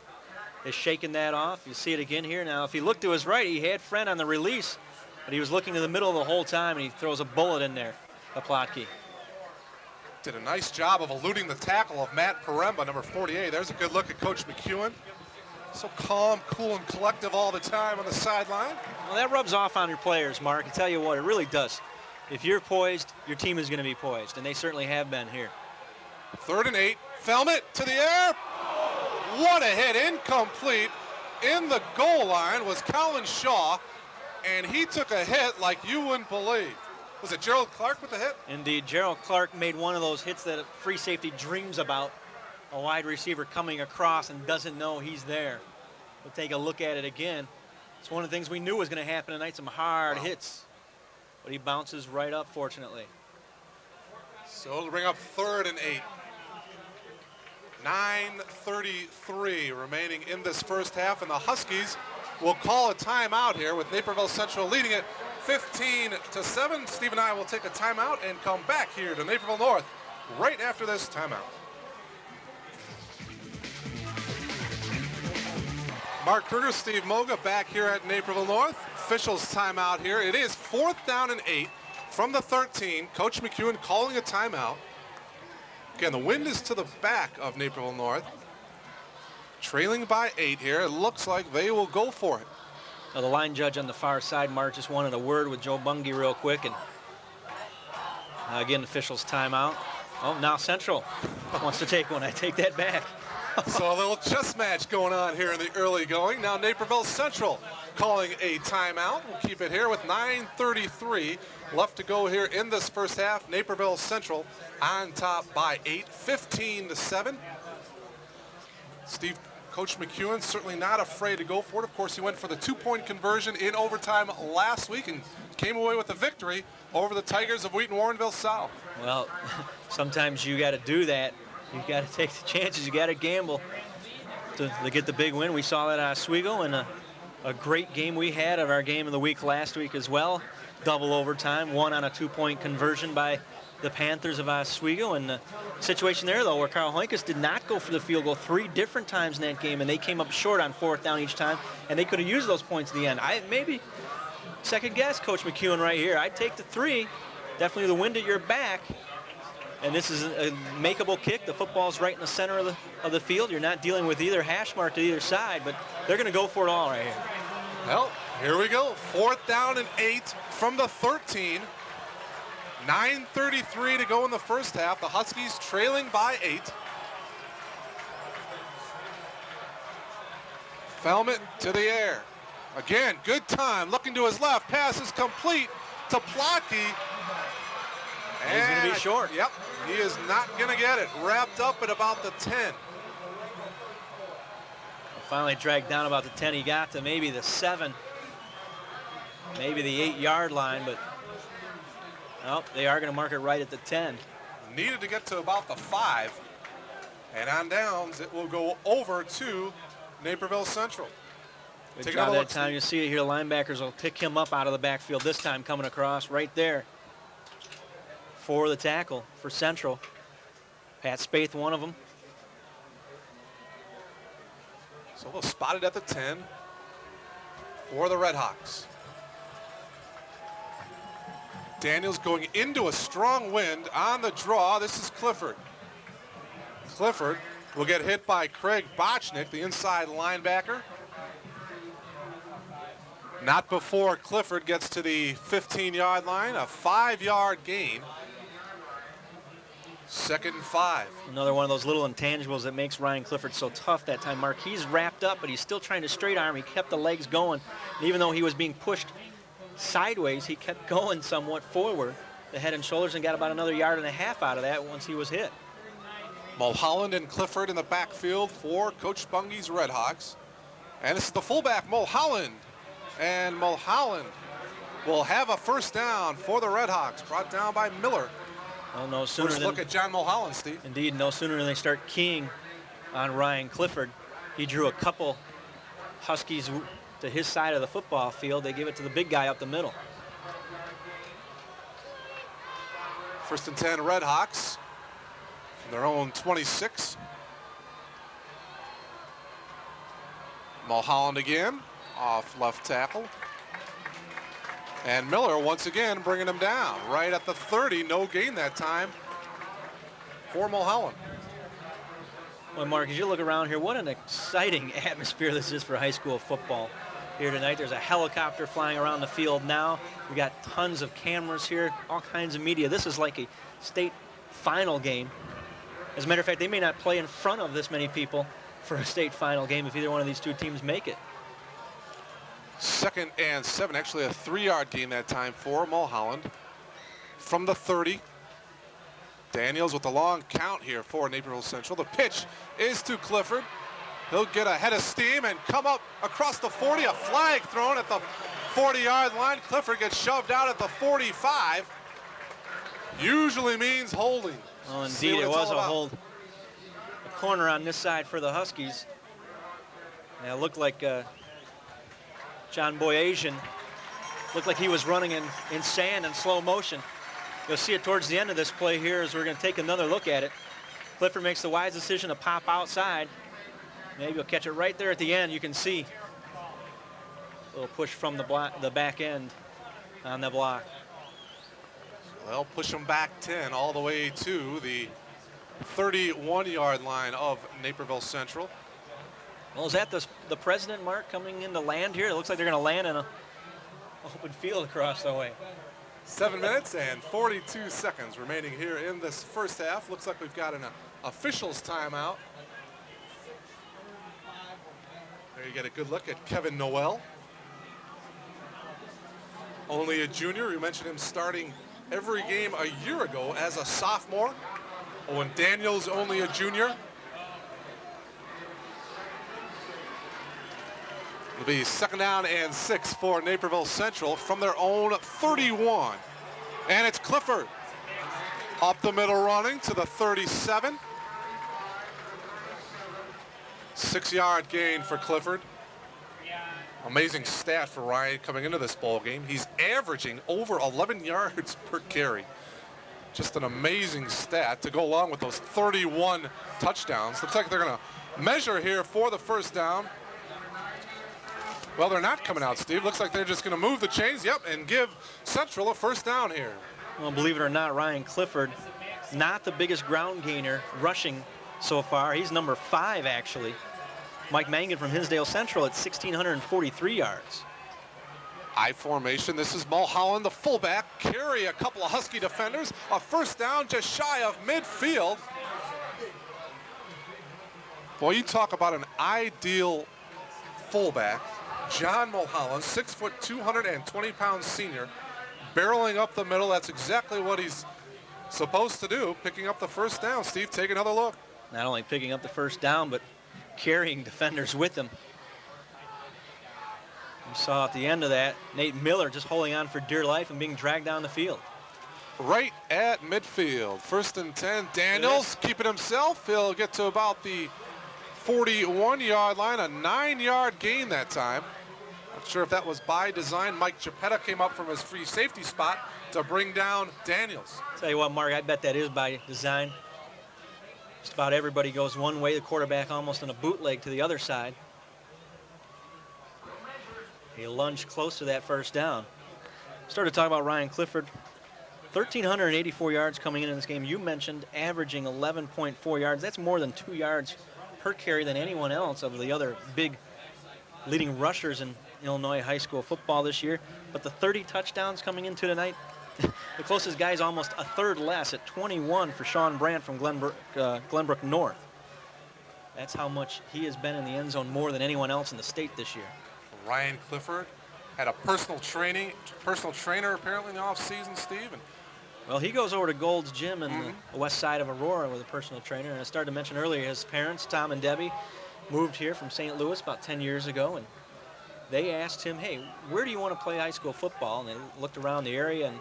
is shaking that off. You see it again here now. If he looked to his right, he had Friend on the release, but he was looking to the middle the whole time, and he throws a bullet in there, the Plotke. Did a nice job of eluding the tackle of Matt Paremba, number 48. There's a good look at Coach McEwen. So calm, cool, and collective all the time on the sideline. Well, that rubs off on your players, Mark. I tell you what, it really does. If you're poised, your team is going to be poised, and they certainly have been here. 3rd and 8. Fellman to the air. What a hit, incomplete. In the goal line was Colin Shaw, and he took a hit like you wouldn't believe. Was it Gerald Clark with the hit? Indeed, Gerald Clark made one of those hits that a free safety dreams about. A wide receiver coming across and doesn't know he's there. We'll take a look at it again. It's one of the things we knew was going to happen tonight, some hard hits. But he bounces right up, fortunately. So it'll bring up 3rd and 8. 9:33 remaining in this first half, and the Huskies will call a timeout here with Naperville Central leading it 15-7. Steve and I will take a timeout and come back here to Naperville North right after this timeout. Mark Kruger, Steve Moga back here at Naperville North. Officials timeout here. It is 4th down and 8 from the 13. Coach McEwen calling a timeout. Again, the wind is to the back of Naperville North. Trailing by 8 here. It looks like they will go for it. Now, the line judge on the far side, Mark, just wanted a word with Joe Bungie real quick. And again, officials timeout. Oh, now Central wants to take one. I take that back. So a little chess match going on here in the early going. Now Naperville Central calling a timeout. We'll keep it here with 9:33 left to go here in this first half. Naperville Central on top by 8, 15-7. Steve, Coach McEwen certainly not afraid to go for it. Of course, he went for the 2-point conversion in overtime last week and came away with a victory over the Tigers of Wheaton Warrenville South. Well, sometimes you got to do that. You got to take the chances. You got to gamble to get the big win. We saw that at Oswego, and a great game we had of our game of the week last week as well. Double overtime, one on a 2-point conversion by the Panthers of Oswego. And the situation there, though, where Carl Hoinkus did not go for the field goal 3 different times in that game, and they came up short on 4th down each time, and they could have used those points at the end. I maybe second guess Coach McEwen right here. I'd take the 3. Definitely the wind at your back. And this is a makeable kick. The football's right in the center of the field. You're not dealing with either hash mark to either side, but they're going to go for it all right here. Well, here we go. 4th down and 8 from the 13. 9:33 to go in the first half. The Huskies trailing by 8. Fellman to the air. Again, good time. Looking to his left. Pass is complete to Plotke. And he's going to be short. Yep, he is not going to get it. Wrapped up at about the 10. Finally dragged down about the 10. He got to maybe the 7, maybe the 8-yard line, but oh, they are going to mark it right at the 10. Needed to get to about the 5. And on downs, it will go over to Naperville Central. Good Take job another that look, time. Steve. You see it here. Linebackers will pick him up out of the backfield this time, coming across right there for the tackle for Central. Pat Spaeth, one of them. So they'll spot it at the 10 for the Redhawks. Daniels going into a strong wind on the draw. This is Clifford. Clifford will get hit by Craig Bochnick, the inside linebacker. Not before Clifford gets to the 15-yard line, a 5-yard gain. 2nd and 5. Another one of those little intangibles that makes Ryan Clifford so tough that time. Marquis wrapped up, but he's still trying to straight arm. He kept the legs going. And even though he was being pushed sideways, he kept going somewhat forward, the head and shoulders, and got about another 1.5 yards out of that once he was hit. Mulholland and Clifford in the backfield for Coach Bunge's Redhawks. And this is the fullback, Mulholland. And Mulholland will have a first down for the Redhawks, brought down by Miller. Well, no sooner First than, look at John Mulholland, Steve. indeed, no sooner than they start keying on Ryan Clifford. He drew a couple Huskies to his side of the football field. They give it to the big guy up the middle. 1st and 10 Redhawks from their own 26. Mulholland again off left tackle. And Miller once again bringing him down right at the 30. No gain that time for Mulholland. Well, Mark, as you look around here, what an exciting atmosphere this is for high school football here tonight. There's a helicopter flying around the field now. We got tons of cameras here, all kinds of media. This is like a state final game. As a matter of fact, they may not play in front of this many people for a state final game if either one of these two teams make it. 2nd and 7, actually a 3-yard gain that time for Mulholland. From the 30. Daniels with the long count here for Naperville Central. The pitch is to Clifford. He'll get a head of steam and come up across the 40. A flag thrown at the 40-yard line. Clifford gets shoved out at the 45. Usually means holding. Oh, See indeed, what it it's was all a about. hold. A corner on this side for the Huskies. And it looked like John Boyasian looked like he was running in sand in slow motion. You'll see it towards the end of this play here as we're going to take another look at it. Clifford makes the wise decision to pop outside. Maybe he'll catch it right there at the end. You can see a little push from the back end on the block. They'll push him back 10 all the way to the 31-yard line of Naperville Central. Well, is that the president, Mark, coming in to land here? It looks like they're going to land in an open field across the way. 7 minutes and 42 seconds remaining here in this first half. Looks like we've got an officials timeout. There you get a good look at Kevin Noel. Only a junior. You mentioned him starting every game a year ago as a sophomore. Owen Daniels, only a junior. It'll be 2nd down and 6 for Naperville Central from their own 31. And it's Clifford up the middle running to the 37. 6-yard gain for Clifford. Amazing stat for Ryan coming into this ball game. He's averaging over 11 yards per carry. Just an amazing stat to go along with those 31 touchdowns. Looks like they're going to measure here for the first down. Well, they're not coming out, Steve. Looks like they're just going to move the chains, yep, and give Central a first down here. Well, believe it or not, Ryan Clifford, not the biggest ground gainer rushing so far. He's number 5, actually. Mike Mangan from Hinsdale Central at 1,643 yards. I formation. This is Mulholland, the fullback. Carry a couple of Husky defenders. A first down just shy of midfield. Boy, you talk about an ideal fullback. John Mulholland, 6 foot, 220-pound senior, barreling up the middle. That's exactly what he's supposed to do, picking up the first down. Steve, take another look. Not only picking up the first down, but carrying defenders with him. You saw at the end of that, Nate Miller just holding on for dear life and being dragged down the field. right at midfield. 1st and 10. Daniels keeping himself. He'll get to about the 41-yard line, a 9-yard gain that time. Not sure if that was by design. Mike Geppetta came up from his free safety spot to bring down Daniels. Tell you what, Mark, I bet that is by design. Just about everybody goes one way, the quarterback almost on a bootleg to the other side. He lunged close to that first down. Started talking about Ryan Clifford. 1,384 yards coming in this game. You mentioned averaging 11.4 yards. That's more than 2 yards per carry than anyone else of the other big leading rushers in Illinois high school football this year. But the 30 touchdowns coming into tonight, the closest guy is almost a third less at 21 for Sean Brandt from Glenbrook North. That's how much he has been in the end zone more than anyone else in the state this year. Ryan Clifford had a personal trainer apparently in the offseason, Steve. And well, he goes over to Gold's Gym in the west side of Aurora with a personal trainer. And I started to mention earlier, his parents, Tom and Debbie, moved here from St. Louis about 10 years ago. And they asked him, hey, where do you want to play high school football? And they looked around the area and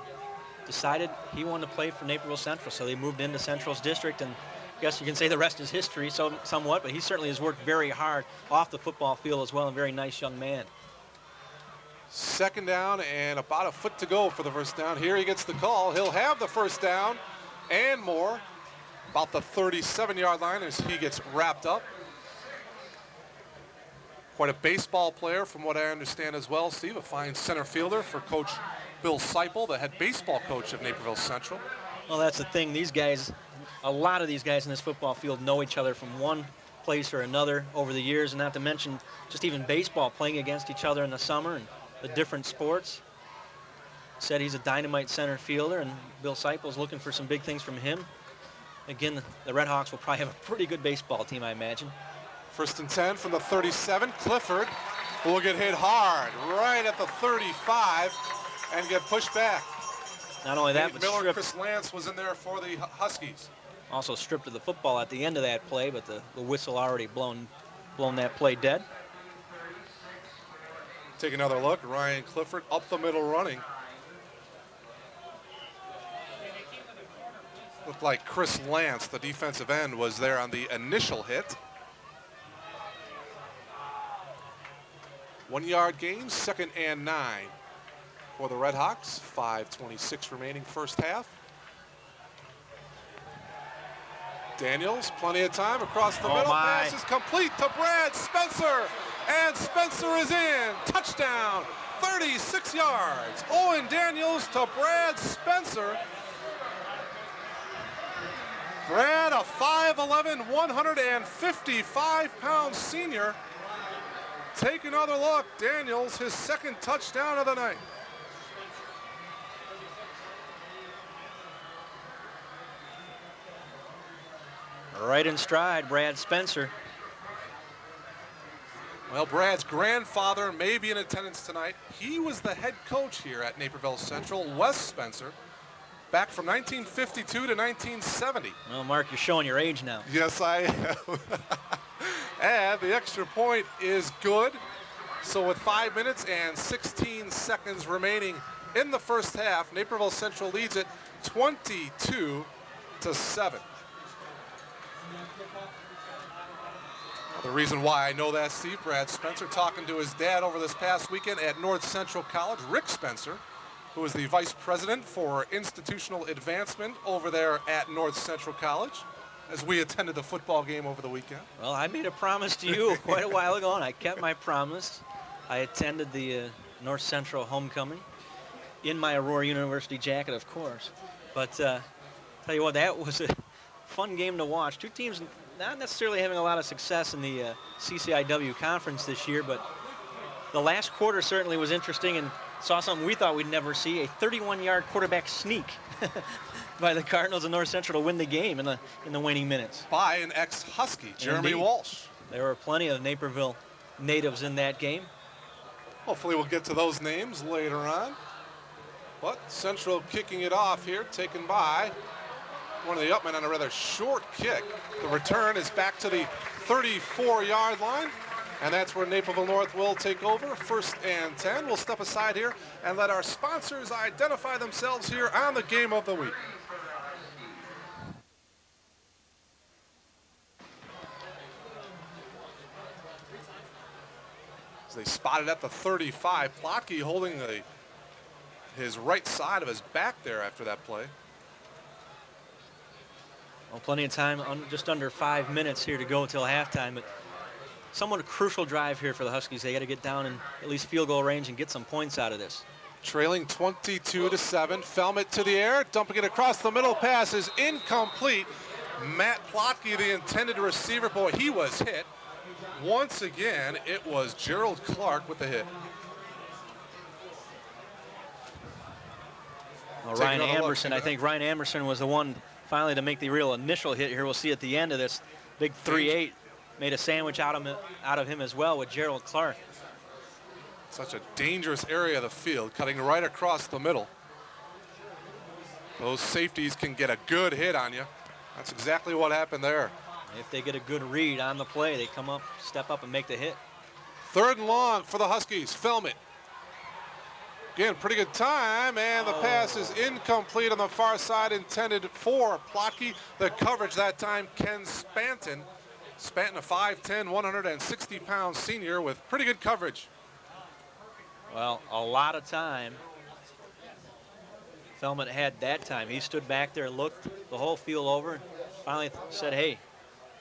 decided he wanted to play for Naperville Central. So they moved into Central's district. And I guess you can say the rest is history somewhat. But he certainly has worked very hard off the football field as well. A very nice young man. 2nd down and about a foot to go for the first down. Here he gets the call. He'll have the first down and more. About the 37-yard line as he gets wrapped up. Quite a baseball player from what I understand as well, Steve. A fine center fielder for Coach Bill Seipel, the head baseball coach of Naperville Central. Well, that's the thing. These guys, a lot of these guys in this football field know each other from one place or another over the years, and not to mention just even baseball, playing against each other in the summer and the different sports. Said he's a dynamite center fielder, and Bill Seipel's looking for some big things from him. Again, the Red Hawks will probably have a pretty good baseball team, I imagine. 1st and 10 from the 37. Clifford will get hit hard right at the 35 and get pushed back. Not only that, but Miller, stripped. Chris Lance was in there for the Huskies. Also stripped of the football at the end of that play, but the whistle already blown that play dead. Take another look. Ryan Clifford up the middle running. Looked like Chris Lance, the defensive end, was there on the initial hit. 1-yard gain, 2nd and 9 for the Red Hawks. 5:26 remaining first half. Daniels, plenty of time across the middle. Pass is complete to Brad Spencer. And Spencer is in. Touchdown, 36 yards. Owen Daniels to Brad Spencer. Brad, a 5'11", 155-pound senior. Take another look. Daniels, his 2nd touchdown of the night. Right in stride, Brad Spencer. Well, Brad's grandfather may be in attendance tonight. He was the head coach here at Naperville Central, Wes Spencer, back from 1952 to 1970. Well, Mark, you're showing your age now. Yes, I am. And the extra point is good. So with 5 minutes and 16 seconds remaining in the first half, Naperville Central leads it 22-7. The reason why I know that, Steve, Brad Spencer talking to his dad over this past weekend at North Central College, Rick Spencer, who is the vice president for institutional advancement over there at North Central College, as we attended the football game over the weekend. Well, I made a promise to you quite a while ago, and I kept my promise. I attended the North Central homecoming in my Aurora University jacket, of course. But tell you what, that was a fun game to watch. Two teams not necessarily having a lot of success in the CCIW conference this year, but the last quarter certainly was interesting and saw something we thought we'd never see, a 31-yard quarterback sneak by the Cardinals of North Central to win the game in the waning minutes. By an ex-Husky, Jeremy Indeed. Walsh. There were plenty of Naperville natives in that game. Hopefully we'll get to those names later on. But Central kicking it off here, taken by one of the Upmen on a rather short kick. The return is back to the 34-yard line. And that's where Naperville North will take over. 1st and 10. We'll step aside here and let our sponsors identify themselves here on the game of the week. As they spotted at the 35, Plotke holding his right side of his back there after that play. Well, plenty of time, just under 5 minutes here to go until halftime, but somewhat a crucial drive here for the Huskies. They got to get down in at least field goal range and get some points out of this. Trailing 22-7, Felmet to the air, dumping it across the middle, pass is incomplete. Matt Plotke, the intended receiver, boy, he was hit. Once again, it was Gerald Clark with the hit. Well, Ryan Amberson, I think Ryan Amberson was the one finally to make the real initial hit here. We'll see at the end of this big 3-8. Made a sandwich out of him as well with Gerald Clark. Such a dangerous area of the field, cutting right across the middle. Those safeties can get a good hit on you. That's exactly what happened there. If they get a good read on the play, they come up, step up, and make the hit. 3rd and long for the Huskies. Felmet. Again, pretty good time, and the pass is incomplete on the far side, intended for Plotke. The coverage that time, Ken Spanton. Spanton, a 5'10", 160-pound senior with pretty good coverage. Well, a lot of time Felmet had that time. He stood back there, looked the whole field over, and finally said, hey,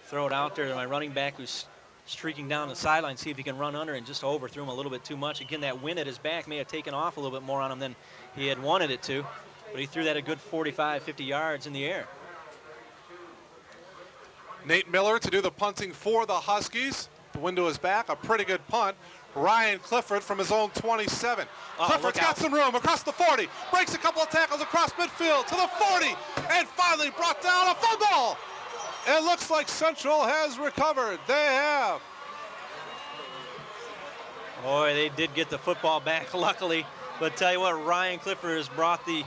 throw it out there to my running back who's streaking down the sideline, see if he can run under, and just overthrew him a little bit too much. Again, that wind at his back may have taken off a little bit more on him than he had wanted it to, but he threw that a good 45, 50 yards in the air. Nate Miller to do the punting for the Huskies. The wind to his back, a pretty good punt. Ryan Clifford from his own 27. Clifford's got some room across the 40, breaks a couple of tackles across midfield to the 40, and finally brought down a fumble. It looks like Central has recovered. They have. Boy, they did get the football back, luckily. But tell you what, Ryan Clifford has brought the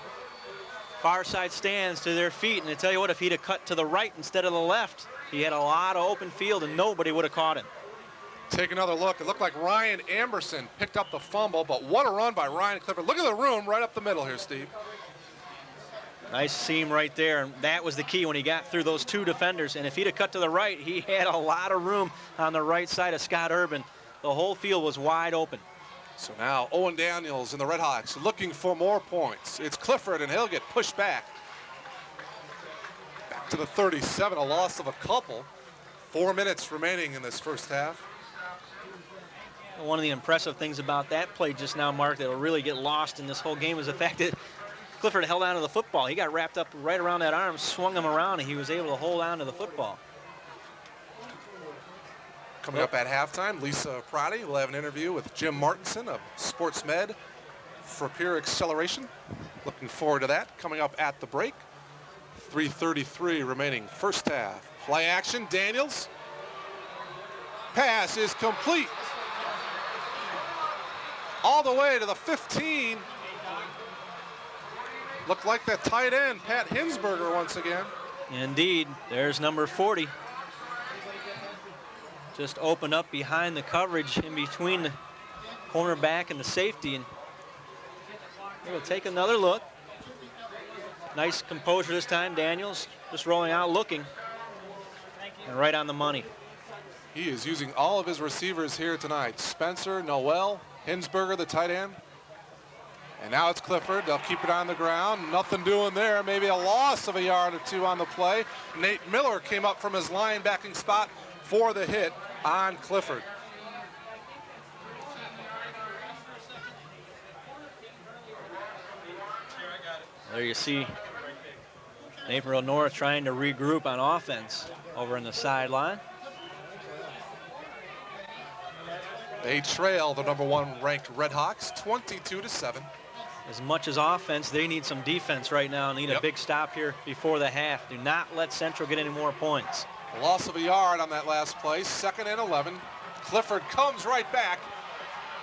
far side stands to their feet. And I tell you what, if he'd have cut to the right instead of the left, he had a lot of open field and nobody would have caught him. Take another look. It looked like Ryan Amberson picked up the fumble, but what a run by Ryan Clifford. Look at the room right up the middle here, Steve. Nice seam right there, and that was the key when he got through those 2 defenders. And if he'd have cut to the right, he had a lot of room on the right side of Scott Urban. The whole field was wide open. So now Owen Daniels and the Redhawks looking for more points. It's Clifford, and he'll get pushed back. Back to the 37, a loss of a couple. 4 minutes remaining in this first half. One of the impressive things about that play just now, Mark, that will really get lost in this whole game is the fact that Clifford held on to the football. He got wrapped up right around that arm, swung him around, and he was able to hold on to the football. Coming up at halftime, Lisa Prati will have an interview with Jim Martinson of Sports Med for Pure Acceleration. Looking forward to that. Coming up at the break. 3:33 remaining first half. Play action, Daniels. Pass is complete. All the way to the 15. Looked like that tight end, Pat Hinsberger, once again. Indeed, there's number 40. Just opened up behind the coverage in between the cornerback and the safety. And we'll take another look. Nice composure this time. Daniels just rolling out, looking, and right on the money. He is using all of his receivers here tonight. Spencer, Noel, Hinsberger, the tight end. And now it's Clifford. They'll keep it on the ground. Nothing doing there. Maybe a loss of a yard or 2 on the play. Nate Miller came up from his linebacking spot for the hit on Clifford. There you see Naperville North trying to regroup on offense over in the sideline. They trail the number 1 ranked Redhawks 22-7. As much as offense, they need some defense right now. Need a big stop here before the half. Do not let Central get any more points. A loss of a yard on that last play. 2nd and 11. Clifford comes right back.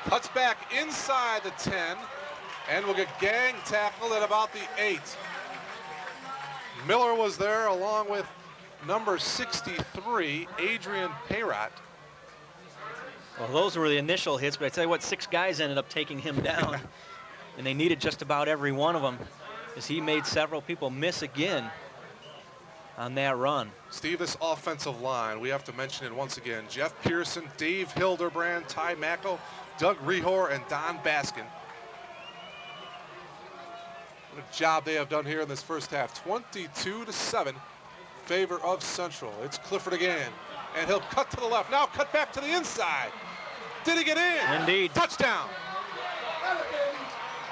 Cuts back inside the 10. And will get gang tackled at about the 8. Miller was there along with number 63, Adrian Payrat. Well, those were the initial hits, but I tell you what, 6 guys ended up taking him down, and they needed just about every one of them, as he made several people miss again on that run. Steve, this offensive line, we have to mention it once again. Jeff Pearson, Dave Hildebrand, Ty Macko, Doug Rehor, and Don Baskin. What a job they have done here in this first half. 22-7, favor of Central. It's Clifford again, and he'll cut to the left. Now cut back to the inside. Did he get in? Indeed. Touchdown.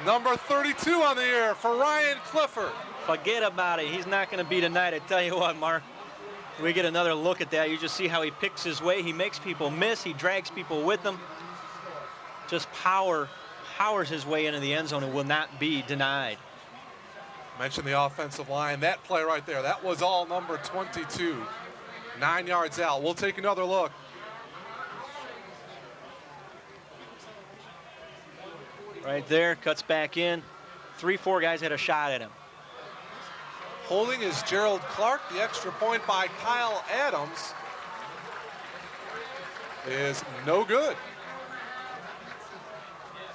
Number 32 on the air for Ryan Clifford. Forget about it. He's not going to be tonight. I tell you what, Mark. We get another look at that. You just see how he picks his way. He makes people miss. He drags people with him. Just powers his way into the end zone and will not be denied. Mentioned the offensive line. That play right there, that was all number 22. 9 yards out. We'll take another look. Right there, cuts back in. 3-4 guys had a shot at him. Holding is Gerald Clark. The extra point by Kyle Adams is no good.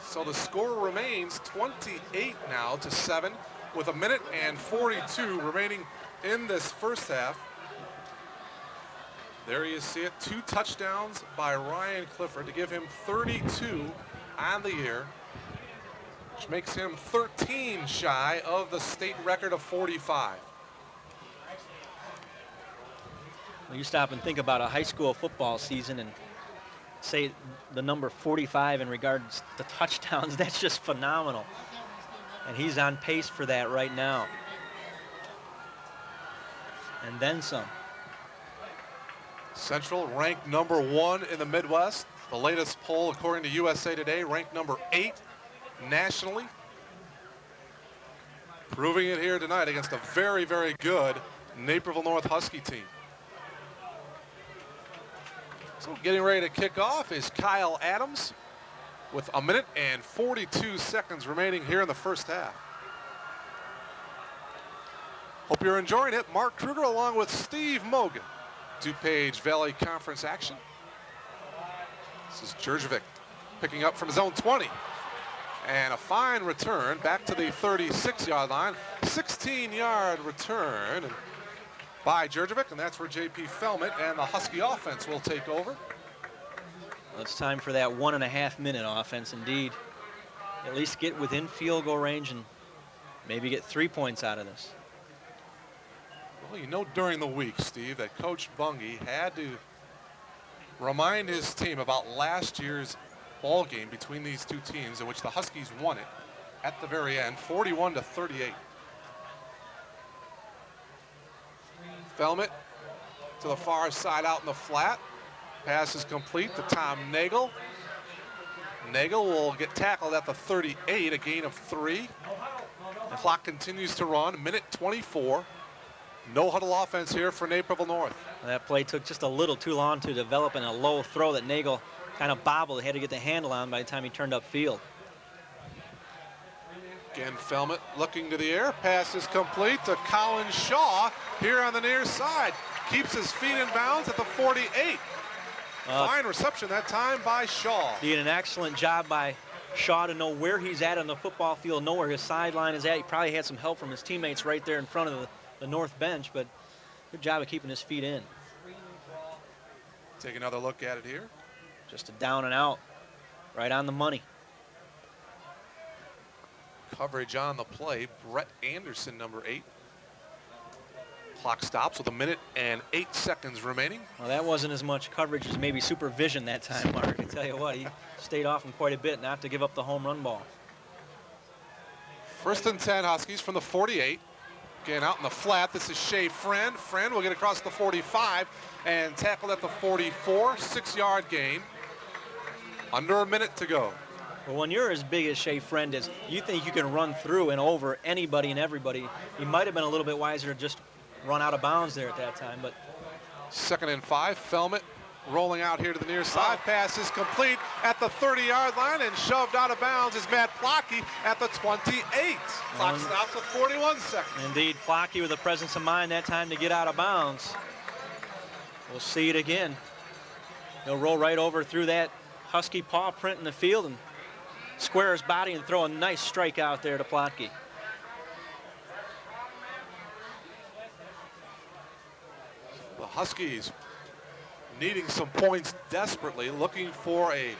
So the score remains 28 now to 7 with 1:42 remaining in this first half. There you see it, 2 touchdowns by Ryan Clifford to give him 32 on the year, which makes him 13 shy of the state record of 45. Well, you stop and think about a high school football season and say the number 45 in regards to touchdowns. That's just phenomenal. And he's on pace for that right now. And then some. Central ranked number 1 in the Midwest. The latest poll, according to USA Today, ranked number 8 nationally. Proving it here tonight against a very, very good Naperville North Husky team. So getting ready to kick off is Kyle Adams with 1:42 remaining here in the first half. Hope you're enjoying it. Mark Kruger along with Steve Mogan. DuPage Valley Conference action. This is Jurjevic picking up from zone 20. And a fine return back to the 36-yard line. 16-yard return by Jurjevic, and that's where J.P. Felmet and the Husky offense will take over. Well, it's time for that 1.5-minute offense, indeed. At least get within field goal range and maybe get 3 points out of this. Well, you know, during the week, Steve, that Coach Bungie had to remind his team about last year's ball game between these two teams in which the Huskies won it at the very end, 41-38. Felmet to the far side out in the flat. Pass is complete to Tom Nagel. Nagel will get tackled at the 38, a gain of 3. The clock continues to run, 1:24. No huddle offense here for Naperville North. That play took just a little too long to develop in a low throw that Nagel kind of bobbled. He had to get the handle on by the time he turned upfield. Again, Felmet looking to the air. Pass is complete to Colin Shaw here on the near side. Keeps his feet in bounds at the 48. Fine reception that time by Shaw. Did an excellent job by Shaw to know where he's at on the football field, know where his sideline is at. He probably had some help from his teammates right there in front of the north bench, but good job of keeping his feet in. Take another look at it here. Just a down and out, right on the money. Coverage on the play. Brett Anderson, number 8. Clock stops with 1:08 remaining. Well, that wasn't as much coverage as maybe supervision that time, Mark. I tell you what, he stayed off him quite a bit not to give up the home run ball. 1st and 10 Huskies from the 48. Again, out in the flat, this is Shea Friend. Friend will get across the 45 and tackled at the 44. 6-yard gain. Under a minute to go. Well, when you're as big as Shea Friend is, you think you can run through and over anybody and everybody. He might have been a little bit wiser to just run out of bounds there at that time, but 2nd and 5. Felmet rolling out here to the near side. Pass is complete at the 30-yard line, and shoved out of bounds is Matt Plocky at the 28. Clock stops with 41 seconds. Indeed, Plocky with the presence of mind that time to get out of bounds. We'll see it again. He'll roll right over through that Husky paw print in the field and square his body and throw a nice strike out there to Plotke. The Huskies needing some points desperately, looking for a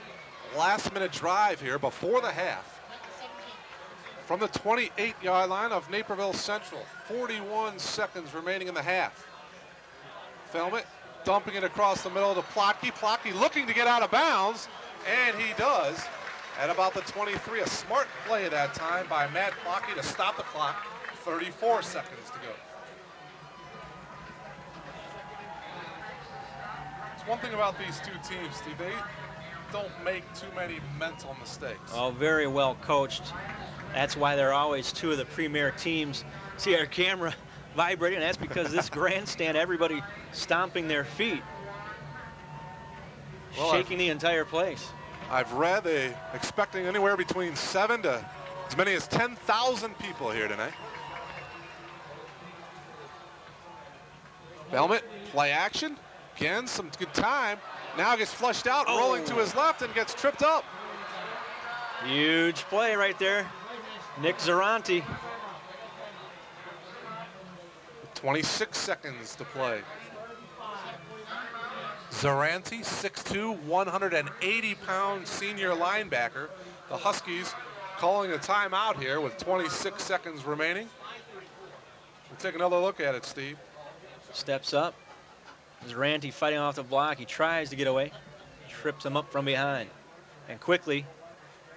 last-minute drive here before the half. From the 28-yard line of Naperville Central, 41 seconds remaining in the half. Film it, dumping it across the middle to Plotke. Plotke looking to get out of bounds, and he does at about the 23. A smart play that time by Matt Plotke to stop the clock. 34 seconds to go. It's one thing about these two teams, Steve. They don't make too many mental mistakes. Oh, very well coached. That's why they're always two of the premier teams. See our camera vibrating, and that's because this grandstand, everybody stomping their feet, shaking the entire place. I've read they expecting anywhere between 7 to as many as 10,000 people here tonight. Helmet, play action. Again, some good time. Now gets flushed out, rolling to his left and gets tripped up. Huge play right there. Nick Zaranti. 26 seconds to play. Zaranti, 6'2", 180-pound senior linebacker. The Huskies calling a timeout here with 26 seconds remaining. We'll take another look at it, Steve. Steps up. Zaranti fighting off the block. He tries to get away. Trips him up from behind. And quickly,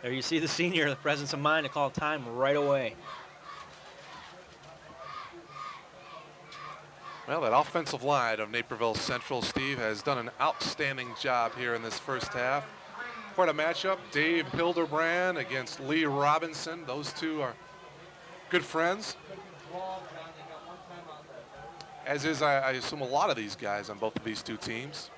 there you see the senior, the presence of mind to call time right away. Well, that offensive line of Naperville Central, Steve, has done an outstanding job here in this first half. Quite a matchup. Dave Hildebrand against Lee Robinson. Those two are good friends. As is, I assume, a lot of these guys on both of these two teams.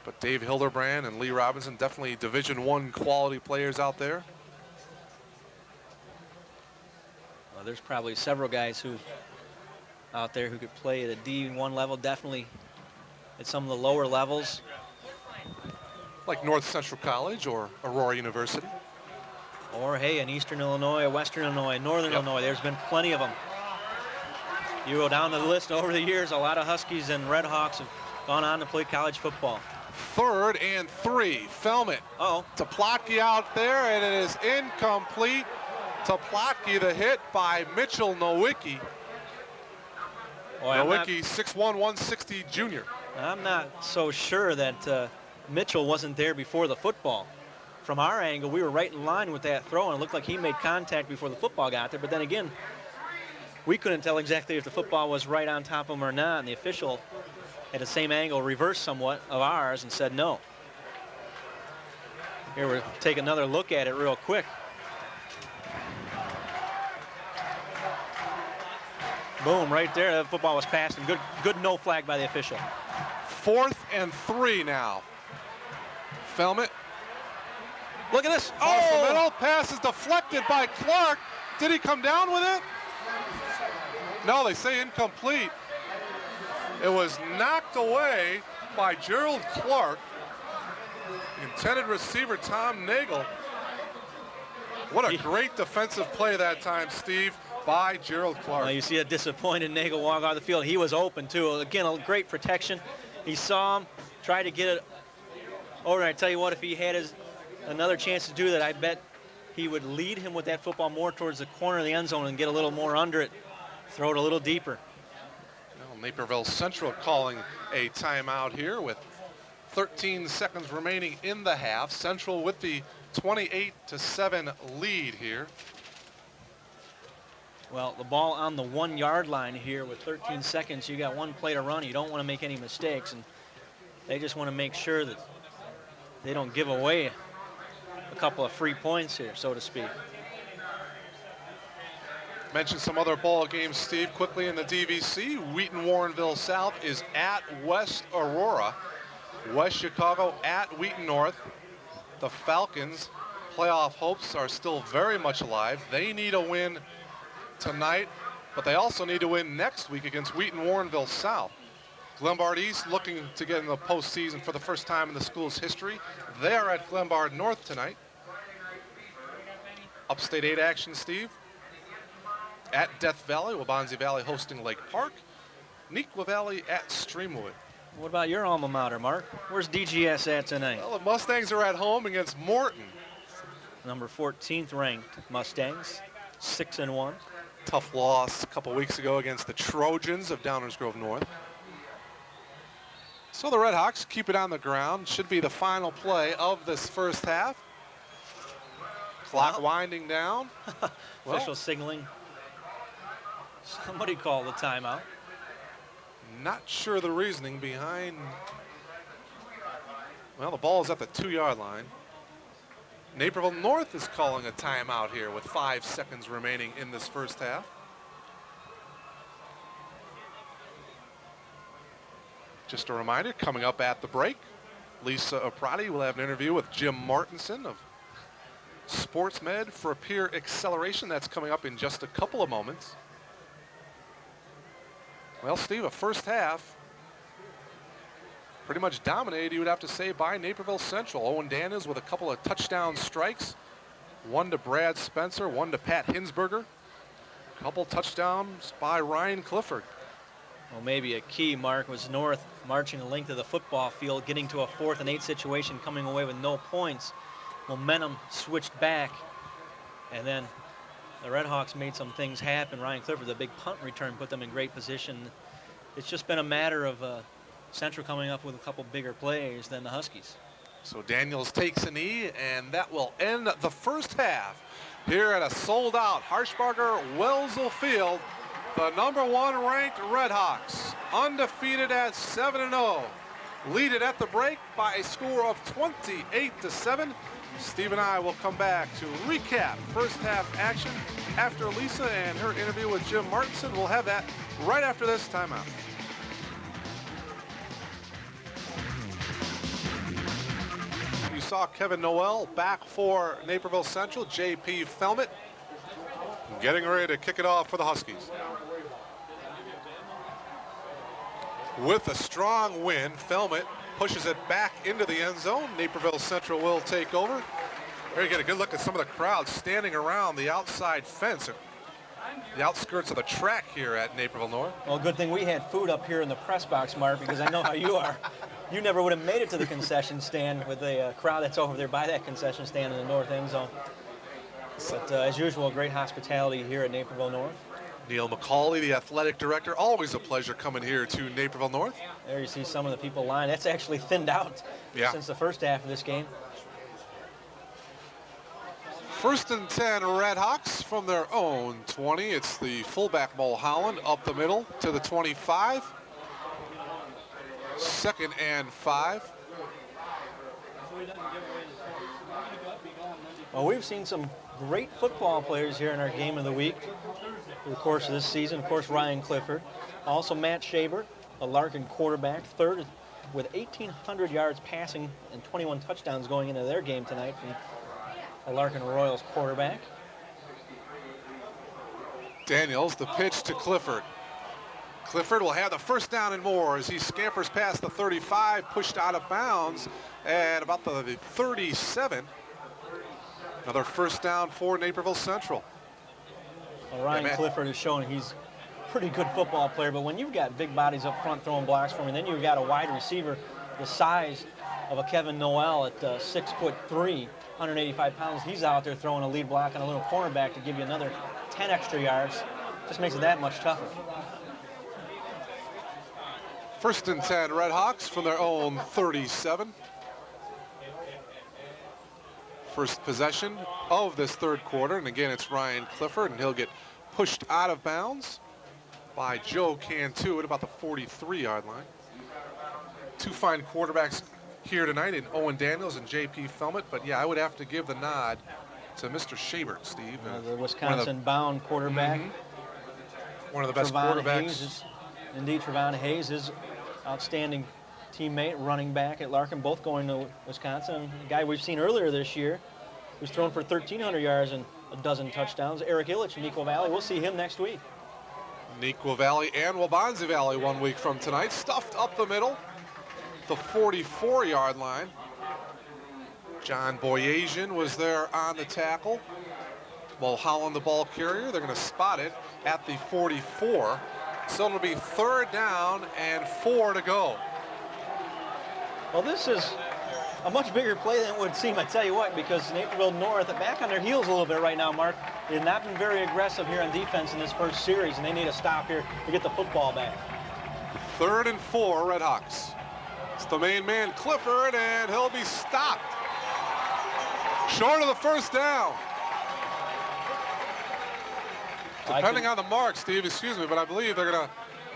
But Dave Hildebrand and Lee Robinson, definitely Division I quality players out there. Well, there's probably several guys out there who could play at a D1 level, definitely at some of the lower levels. Like North Central College or Aurora University. Or, hey, in Eastern Illinois, Western Illinois, Northern Illinois, there's been plenty of them. You go down the list over the years, a lot of Huskies and Red Hawks have gone on to play college football. 3rd and 3. Felmet to Plotke out there, and it is incomplete to Plotke. The hit by Mitchell Nowicki. Nowicki, 6'1", 160 junior. I'm not so sure that Mitchell wasn't there before the football. From our angle, we were right in line with that throw, and it looked like he made contact before the football got there. But then again, we couldn't tell exactly if the football was right on top of him or not, and the official at the same angle reversed somewhat of ours and said no. Here we'll take another look at it real quick. Boom, right there, that football was passed, and good no flag by the official. 4th and 3 now. Felmet. Look at this. Across the middle, pass is deflected by Clark. Did he come down with it? No, they say incomplete. It was knocked away by Gerald Clark. Intended receiver Tom Nagel. What a great defensive play that time, Steve, by Gerald Clark. Well, you see a disappointed Nagel walk out of the field. He was open too. Again, a great protection. He saw him, tried to get it over. I tell you what, if he had another chance to do that, I bet he would lead him with that football more towards the corner of the end zone and get a little more under it. Throw it a little deeper. Well, Naperville Central calling a timeout here with 13 seconds remaining in the half. Central with the 28-7 lead here. Well, the ball on the 1 yard line here with 13 seconds. You got one play to run. You don't want to make any mistakes, and they just want to make sure that they don't give away a couple of free points here, so to speak. Mention some other ball games, Steve, quickly in the DVC. Wheaton Warrenville South is at West Aurora. West Chicago at Wheaton North. The Falcons' playoff hopes are still very much alive. They need a win tonight, but they also need to win next week against Wheaton Warrenville South. Glenbard East looking to get in the postseason for the first time in the school's history. They are at Glenbard North tonight. Upstate 8 action, Steve. At Death Valley, Wabansie Valley hosting Lake Park. Neuqua Valley at Streamwood. What about your alma mater, Mark? Where's DGS at tonight? Well, the Mustangs are at home against Morton. Number 14th ranked Mustangs, 6-1. Tough loss a couple weeks ago against the Trojans of Downers Grove North. So the Red Hawks keep it on the ground. Should be the final play of this first half. Clock winding down. Official signaling. Somebody called the timeout. Not sure the reasoning behind. Well, the ball is at the 2-yard line. Naperville North is calling a timeout here with 5 seconds remaining in this first half. Just a reminder, coming up at the break, Lisa Aprati will have an interview with Jim Martinson of SportsMed for a peer acceleration. That's coming up in just a couple of moments. Well, Steve, a first half pretty much dominated, you would have to say, by Naperville Central. Owen Daniels with a couple of touchdown strikes. One to Brad Spencer, one to Pat Hinsberger. A couple touchdowns by Ryan Clifford. Well, maybe a key, Mark, was North marching the length of the football field, getting to a 4th and 8 situation, coming away with no points. Momentum switched back, and then the Red Hawks made some things happen. Ryan Clifford, the big punt return, put them in great position. It's just been a matter of Central coming up with a couple bigger plays than the Huskies. So Daniels takes a knee, and that will end the first half here at a sold-out Harshbarger-Welzel Field. The number 1 ranked Red Hawks, undefeated at 7-0, lead it at the break by a score of 28-7. Steve and I will come back to recap first half action after Lisa and her interview with Jim Martinson. We'll have that right after this timeout. You saw Kevin Noel back for Naperville Central, J.P. Felmet getting ready to kick it off for the Huskies. With a strong win, Felmet pushes it back into the end zone. Naperville Central will take over. There you get a good look at some of the crowd standing around the outside fence, the outskirts of the track here at Naperville North. Well, good thing we had food up here in the press box, Mark, because I know how you are. You never would have made it to the concession stand with the crowd that's over there by that concession stand in the north end zone. But as usual, great hospitality here at Naperville North. Neil McCauley, the athletic director, always a pleasure coming here to Naperville North. There you see some of the people lined. That's actually thinned out since the first half of this game. 1st and 10 Red Hawks from their own 20. It's the fullback Mulholland up the middle to the 25. 2nd and 5. Well, we've seen some great football players here in our game of the week through the course of this season. Of course, Ryan Clifford. Also Matt Shaber, a Larkin quarterback, 3rd with 1,800 yards passing and 21 touchdowns going into their game tonight from the Larkin Royals quarterback. Daniels, the pitch to Clifford. Clifford will have the first down and more as he scampers past the 35, pushed out of bounds at about the 37. Another first down for Naperville Central. Well, Ryan Clifford has shown he's a pretty good football player, but when you've got big bodies up front throwing blocks for him, and then you've got a wide receiver the size of a Kevin Noel at 6'3", 185 pounds, he's out there throwing a lead block on a little cornerback to give you another 10 extra yards. Just makes it that much tougher. 1st and 10 Red Hawks from their own 37. First possession of this 3rd quarter, and again it's Ryan Clifford, and he'll get pushed out of bounds by Joe Cantu at about the 43-yard line. 2 fine quarterbacks here tonight in Owen Daniels and J.P. Felmet, but yeah, I would have to give the nod to Mr. Shabert, Steve. The Wisconsin-bound quarterback. One of the best Trevon quarterbacks. Hayes indeed, Trevon Hayes is outstanding teammate, running back at Larkin, both going to Wisconsin. A guy we've seen earlier this year who's thrown for 1,300 yards and a dozen touchdowns, Eric Illich in Neuqua Valley. We'll see him next week. Neuqua Valley and Waubonsie Valley 1 week from tonight. Stuffed up the middle, the 44-yard line. John Boyasian was there on the tackle. Mulholland, the ball carrier. They're going to spot it at the 44. So it'll be 3rd down and 4 to go. Well, this is a much bigger play than it would seem, I tell you what, because Naperville North are back on their heels a little bit right now, Mark. They've not been very aggressive here on defense in this first series, and they need a stop here to get the football back. 3rd and 4, Redhawks. It's the main man, Clifford, and he'll be stopped. Short of the 1st down. Depending on the mark, Steve, excuse me, but I believe they're going to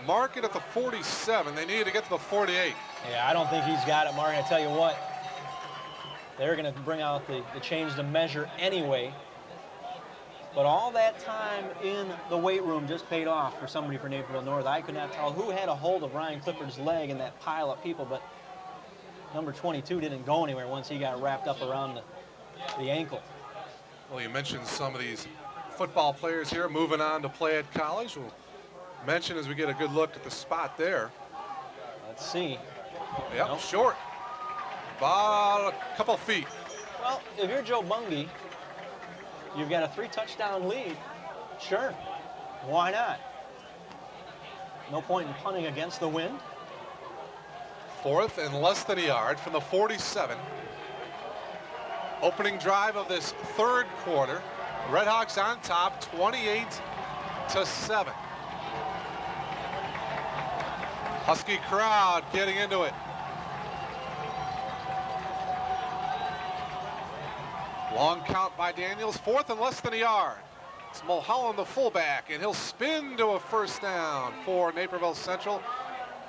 mark it at the 47. They need to get to the 48. Yeah, I don't think he's got it, Mark. I tell you what, they're going to bring out the change to measure anyway. But all that time in the weight room just paid off for somebody for Naperville North. I could not tell who had a hold of Ryan Clifford's leg in that pile of people, but number 22 didn't go anywhere once he got wrapped up around the ankle. Well, you mentioned some of these football players here moving on to play at college. We'll mention as we get a good look at the spot there. Let's see. Yep, Nope. Short. About a couple feet. Well, if you're Joe Bungie, you've got a 3-touchdown lead. Sure, why not? No point in punting against the wind. 4th and less than a yard from the 47. Opening drive of this 3rd quarter. Redhawks on top, 28-7. Husky crowd getting into it. Long count by Daniels, 4th and less than a yard. It's Mulholland, the fullback, and he'll spin to a 1st down for Naperville Central.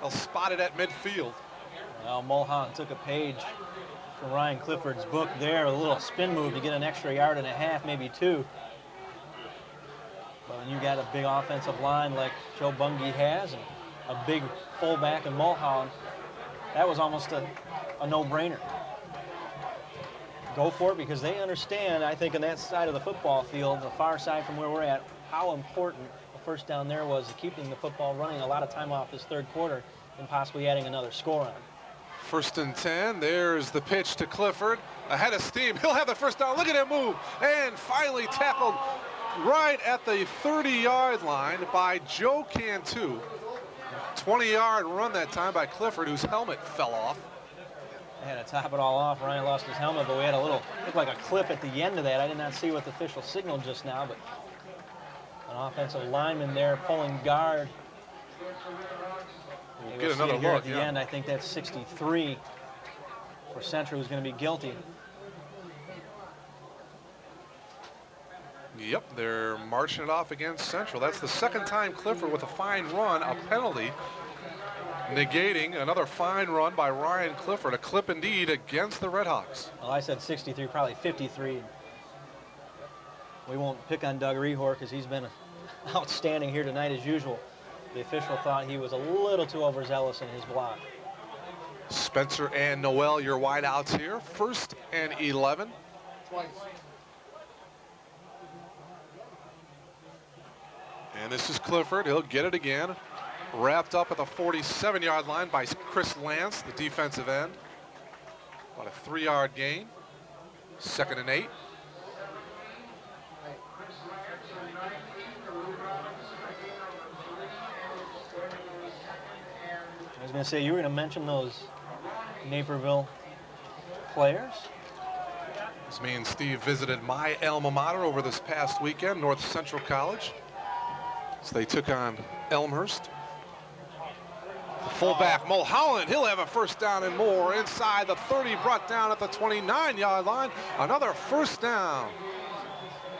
They'll spot it at midfield. Well, Mulholland took a page from Ryan Clifford's book there, a little spin move to get an extra 1.5 yards, maybe 2. But when you got a big offensive line like Joe Bungie has and a big fullback in Mulholland, that was almost a no-brainer. Go for it because they understand, I think, on that side of the football field, the far side from where we're at, how important the 1st down there was, keeping the football running a lot of time off this 3rd quarter and possibly adding another score on. 1st and 10. There's the pitch to Clifford. Ahead of steam. He'll have the 1st down. Look at him move. And finally tackled right at the 30-yard line by Joe Cantu. 20-yard run that time by Clifford, whose helmet fell off. They had to top it all off. Ryan lost his helmet, but we had a little, looked like a clip at the end of that. I did not see what the official signaled just now, but an offensive lineman there pulling guard. We'll get another here look at the end. I think that's 63 for Central, who's going to be guilty. Yep, they're marching it off against Central. That's the 2nd time Clifford with a fine run, a penalty, negating another fine run by Ryan Clifford. A clip indeed against the Redhawks. Well, I said 63, probably 53. We won't pick on Doug Rehor because he's been outstanding here tonight as usual. The official thought he was a little too overzealous in his block. Spencer and Noel, your wideouts here. 1st and 11. And this is Clifford. He'll get it again. Wrapped up at the 47-yard line by Chris Lance, the defensive end. About a 3-yard gain. 2nd and 8. I was going to say, you were going to mention those Naperville players. This means Steve visited my alma mater over this past weekend, North Central College. So they took on Elmhurst. The fullback, Mulholland, he'll have a 1st down and more inside the 30, brought down at the 29-yard line. Another 1st down.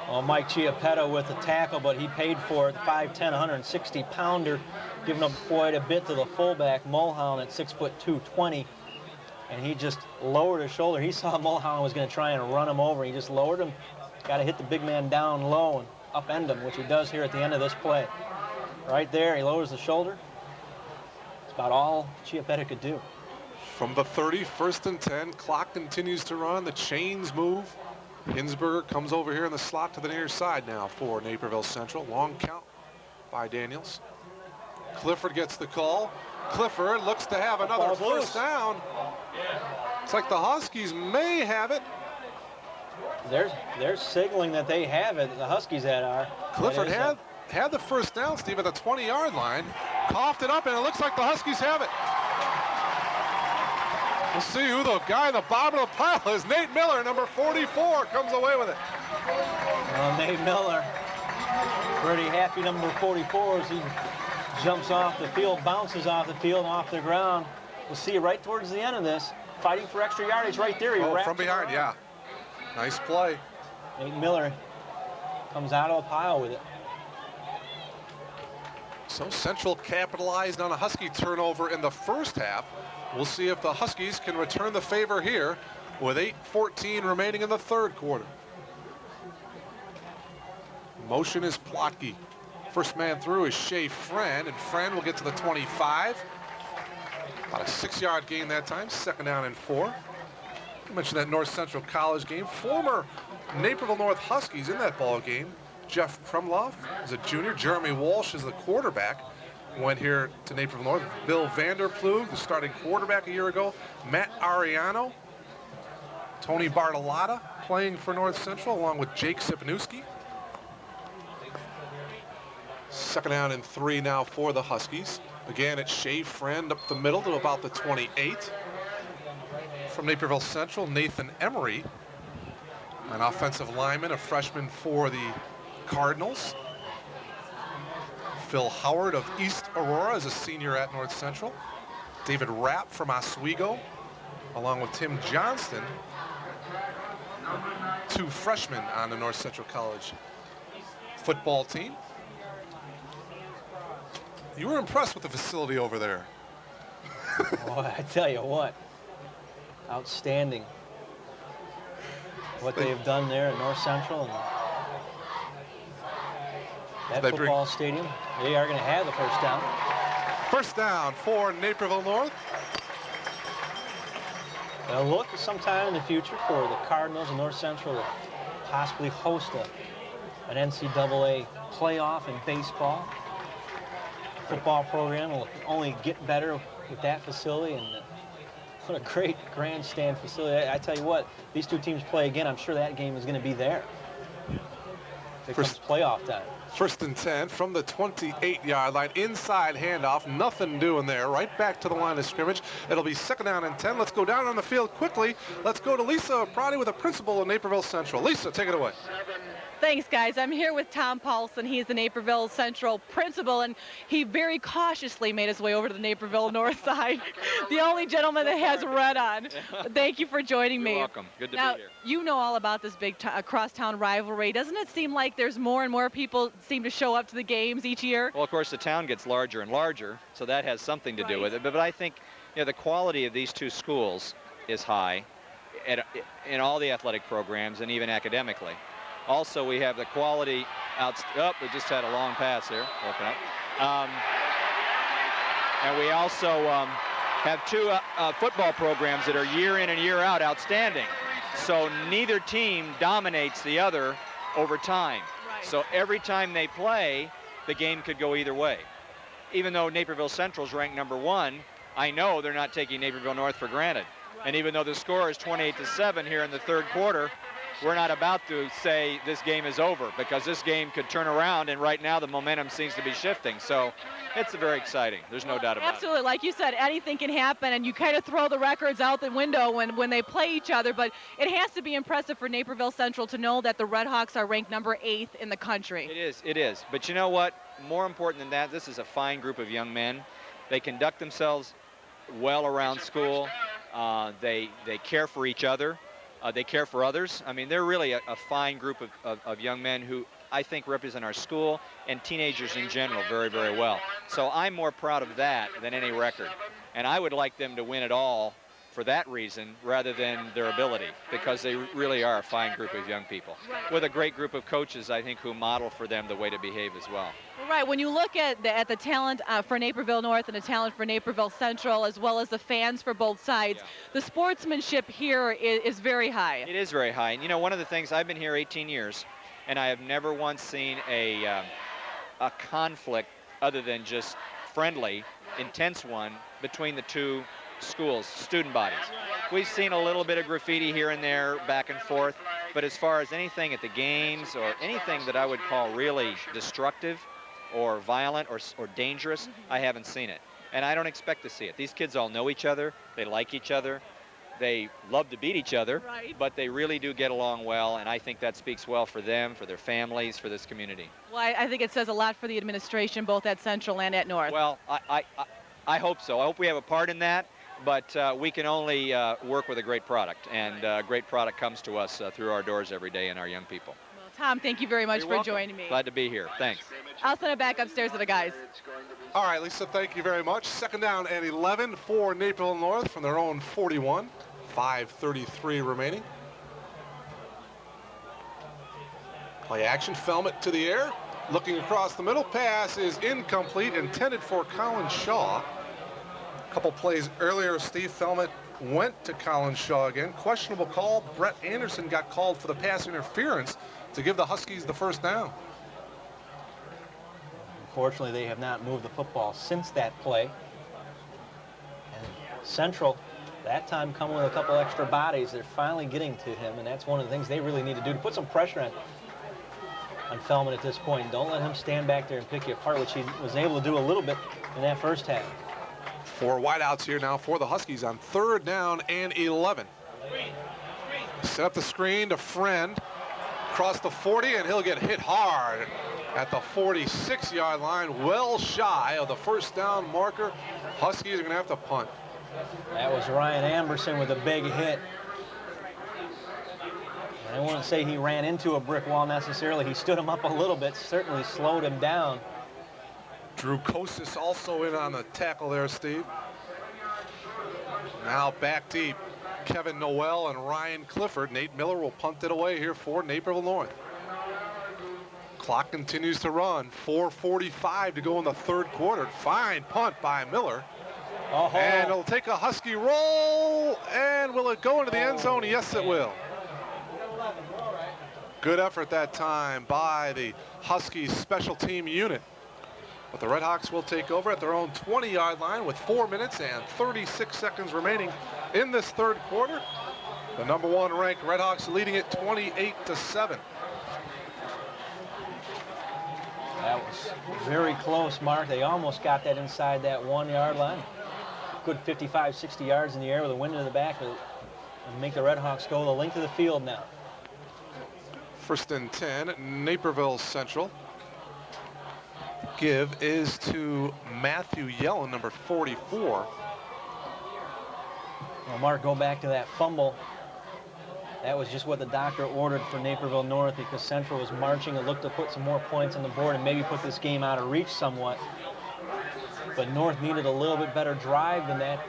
Well, Mike Chiappetta with the tackle, but he paid for it. 5'10", 160-pounder, giving up quite a bit to the fullback, Mulholland, at 6'2", 220. And he just lowered his shoulder. He saw Mulholland was going to try and run him over. He just lowered him. Got to hit the big man down low and upend him, which he does here at the end of this play. Right there, he lowers the shoulder. It's about all Chiappetta could do. From the 30, 1st and 10, clock continues to run. The chains move. Hinsberger comes over here in the slot to the near side now for Naperville Central. Long count by Daniels. Clifford gets the call. Clifford looks to have another Ball's loose. first down. It's like the Huskies may have it. They're signaling that they have it. The Huskies that are. Clifford That is had the first down, Steve, at the 20-yard line. Coughed it up, and it looks like the Huskies have it. We'll see who the guy in the bottom of the pile is. Nate Miller, number 44, comes away with it. Well, Nate Miller, pretty happy, number 44, as he jumps off the field, bounces off the field, and off the ground. We'll see it right towards the end of this. Fighting for extra yardage right there. He wraps From behind, yeah. Nice play. Nate Miller comes out of the pile with it. So Central capitalized on a Husky turnover in the first half. We'll see if the Huskies can return the favor here with 8:14 remaining in the third quarter. Motion is Plotke. First man through is Shea Friend, and Friend will get to the 25. About a 6-yard gain that time, 2nd down and 4. I mentioned that North Central College game. Former Naperville North Huskies in that ball game. Jeff Krumloff is a junior. Jeremy Walsh is the quarterback. Went here to Naperville North. Bill Vanderplug, the starting quarterback a year ago. Matt Ariano. Tony Bartolotta playing for North Central along with Jake Sipinewski. 2nd down and 3 now for the Huskies. Again, it's Shea Friend up the middle to about the 28. From Naperville Central, Nathan Emery, an offensive lineman, a freshman for the Cardinals. Phil Howard of East Aurora is a senior at North Central. David Rapp from Oswego, along with Tim Johnston, 2 freshmen on the North Central College football team. You were impressed with the facility over there. Boy, I tell you what, outstanding what they've done there at North Central and that football stadium. They are going to have the first down. First down for Naperville North. They'll look sometime in the future for the Cardinals and North Central to possibly host an NCAA playoff in baseball. Football program will only get better with that facility, and what a great grandstand facility. I tell you what, these two teams play again, I'm sure that game is going to be there. It comes playoff time. 1st and 10 from the 28-yard line. Inside handoff, nothing doing there. Right back to the line of scrimmage. It'll be 2nd down and 10. Let's go down on the field quickly. Let's go to Lisa Prati with a principal of Naperville Central. Lisa, take it away. Thanks, guys. I'm here with Tom Paulson. He's the Naperville Central principal, and he very cautiously made his way over to the Naperville North side. The only gentleman that has red on. Thank you for joining me. You're welcome. Good to now, be here. You know all about this big crosstown rivalry. Doesn't it seem like there's more and more people seem to show up to the games each year? Well, of course, the town gets larger and larger, so that has something to do with it. But I think, you know, the quality of these two schools is high in all the athletic programs and even academically. Also, we have the quality we just had a long pass here. Open up. And we also have 2 football programs that are year in and year out outstanding. So neither team dominates the other over time. Right. So every time they play, the game could go either way. Even though Naperville Central's ranked number 1, I know they're not taking Naperville North for granted. Right. And even though the score is 28-7 here in the third quarter, we're not about to say this game is over, because this game could turn around, and right now the momentum seems to be shifting. So it's very exciting. There's no doubt about it. Absolutely. Like you said, anything can happen, and you kind of throw the records out the window when they play each other. But it has to be impressive for Naperville Central to know that the Redhawks are ranked number 8th in the country. It is. But you know what? More important than that, this is a fine group of young men. They conduct themselves well around school. They care for each other. They care for others. I mean, they're really a fine group of young men who I think represent our school and teenagers in general very, very well. So I'm more proud of that than any record. And I would like them to win it all for that reason rather than their ability, because they really are a fine group of young people with a great group of coaches, I think, who model for them the way to behave as well. Right. When you look at the talent for Naperville North and the talent for Naperville Central, as well as the fans for both sides, the sportsmanship here is very high. It is very high. And, you know, one of the things, I've been here 18 years, and I have never once seen a conflict other than just friendly, intense one between the two schools, student bodies. We've seen a little bit of graffiti here and there, back and forth, but as far as anything at the games or anything that I would call really destructive or violent or dangerous, I haven't seen it. And I don't expect to see it. These kids all know each other. They like each other. They love to beat each other, Right. but they really do get along well, and I think that speaks well for them, for their families, for this community. Well, I think it says a lot for the administration, both at Central and at North. Well, I hope so. I hope we have a part in that, but we can only work with a great product, and a great product comes to us through our doors every day and our young people. Well, Tom, thank you very much You're for welcome. joining me. Glad to be here. Thanks. I'll send it back upstairs to the guys. All right, Lisa, thank you very much. Second down and 11 for Naperville North from their own 41. 5:33 remaining. Play action, Felmet to the air. Looking across the middle, pass is incomplete, intended for Colin Shaw. A couple plays earlier, Steve Felmet went to Colin Shaw again. Questionable call. Brett Anderson got called for the pass interference to give the Huskies the first down. Unfortunately, they have not moved the football since that play. And Central, that time coming with a couple extra bodies, they're finally getting to him, and that's one of the things they really need to do to put some pressure on Felmet at this point. Don't let him stand back there and pick you apart, which he was able to do a little bit in that first half. 4 wideouts here now for the Huskies on third down and 11. Set up the screen to Friend. Across the 40, and he'll get hit hard at the 46-yard line, well shy of the first down marker. Huskies are going to have to punt. That was Ryan Amberson with a big hit. And I wouldn't say he ran into a brick wall necessarily. He stood him up a little bit, certainly slowed him down. Drew Kosis also in on the tackle there, Steve. Now back deep, Kevin Noel and Ryan Clifford. Nate Miller will punt it away here for Naperville North. Clock continues to run. 4:45 to go in the third quarter. Fine punt by Miller. Oh, And it'll take a Husky roll, and will it go into the end zone? Yes, it will. Good effort that time by the Huskies special team unit. But the Redhawks will take over at their own 20-yard line with 4 minutes and 36 seconds remaining in this third quarter. The number 1 ranked Redhawks leading it 28-7. that was very close, Mark. They almost got that inside that 1-yard line. Good 55, 60 yards in the air with a wind in the back and make the Redhawks go the length of the field now. First and 10, Naperville Central. Give is to Matthew Yellen, number 44. Well, Mark, go back to that fumble. That was just what the doctor ordered for Naperville North because Central was marching and looked to put some more points on the board and maybe put this game out of reach somewhat. But North needed a little bit better drive than that.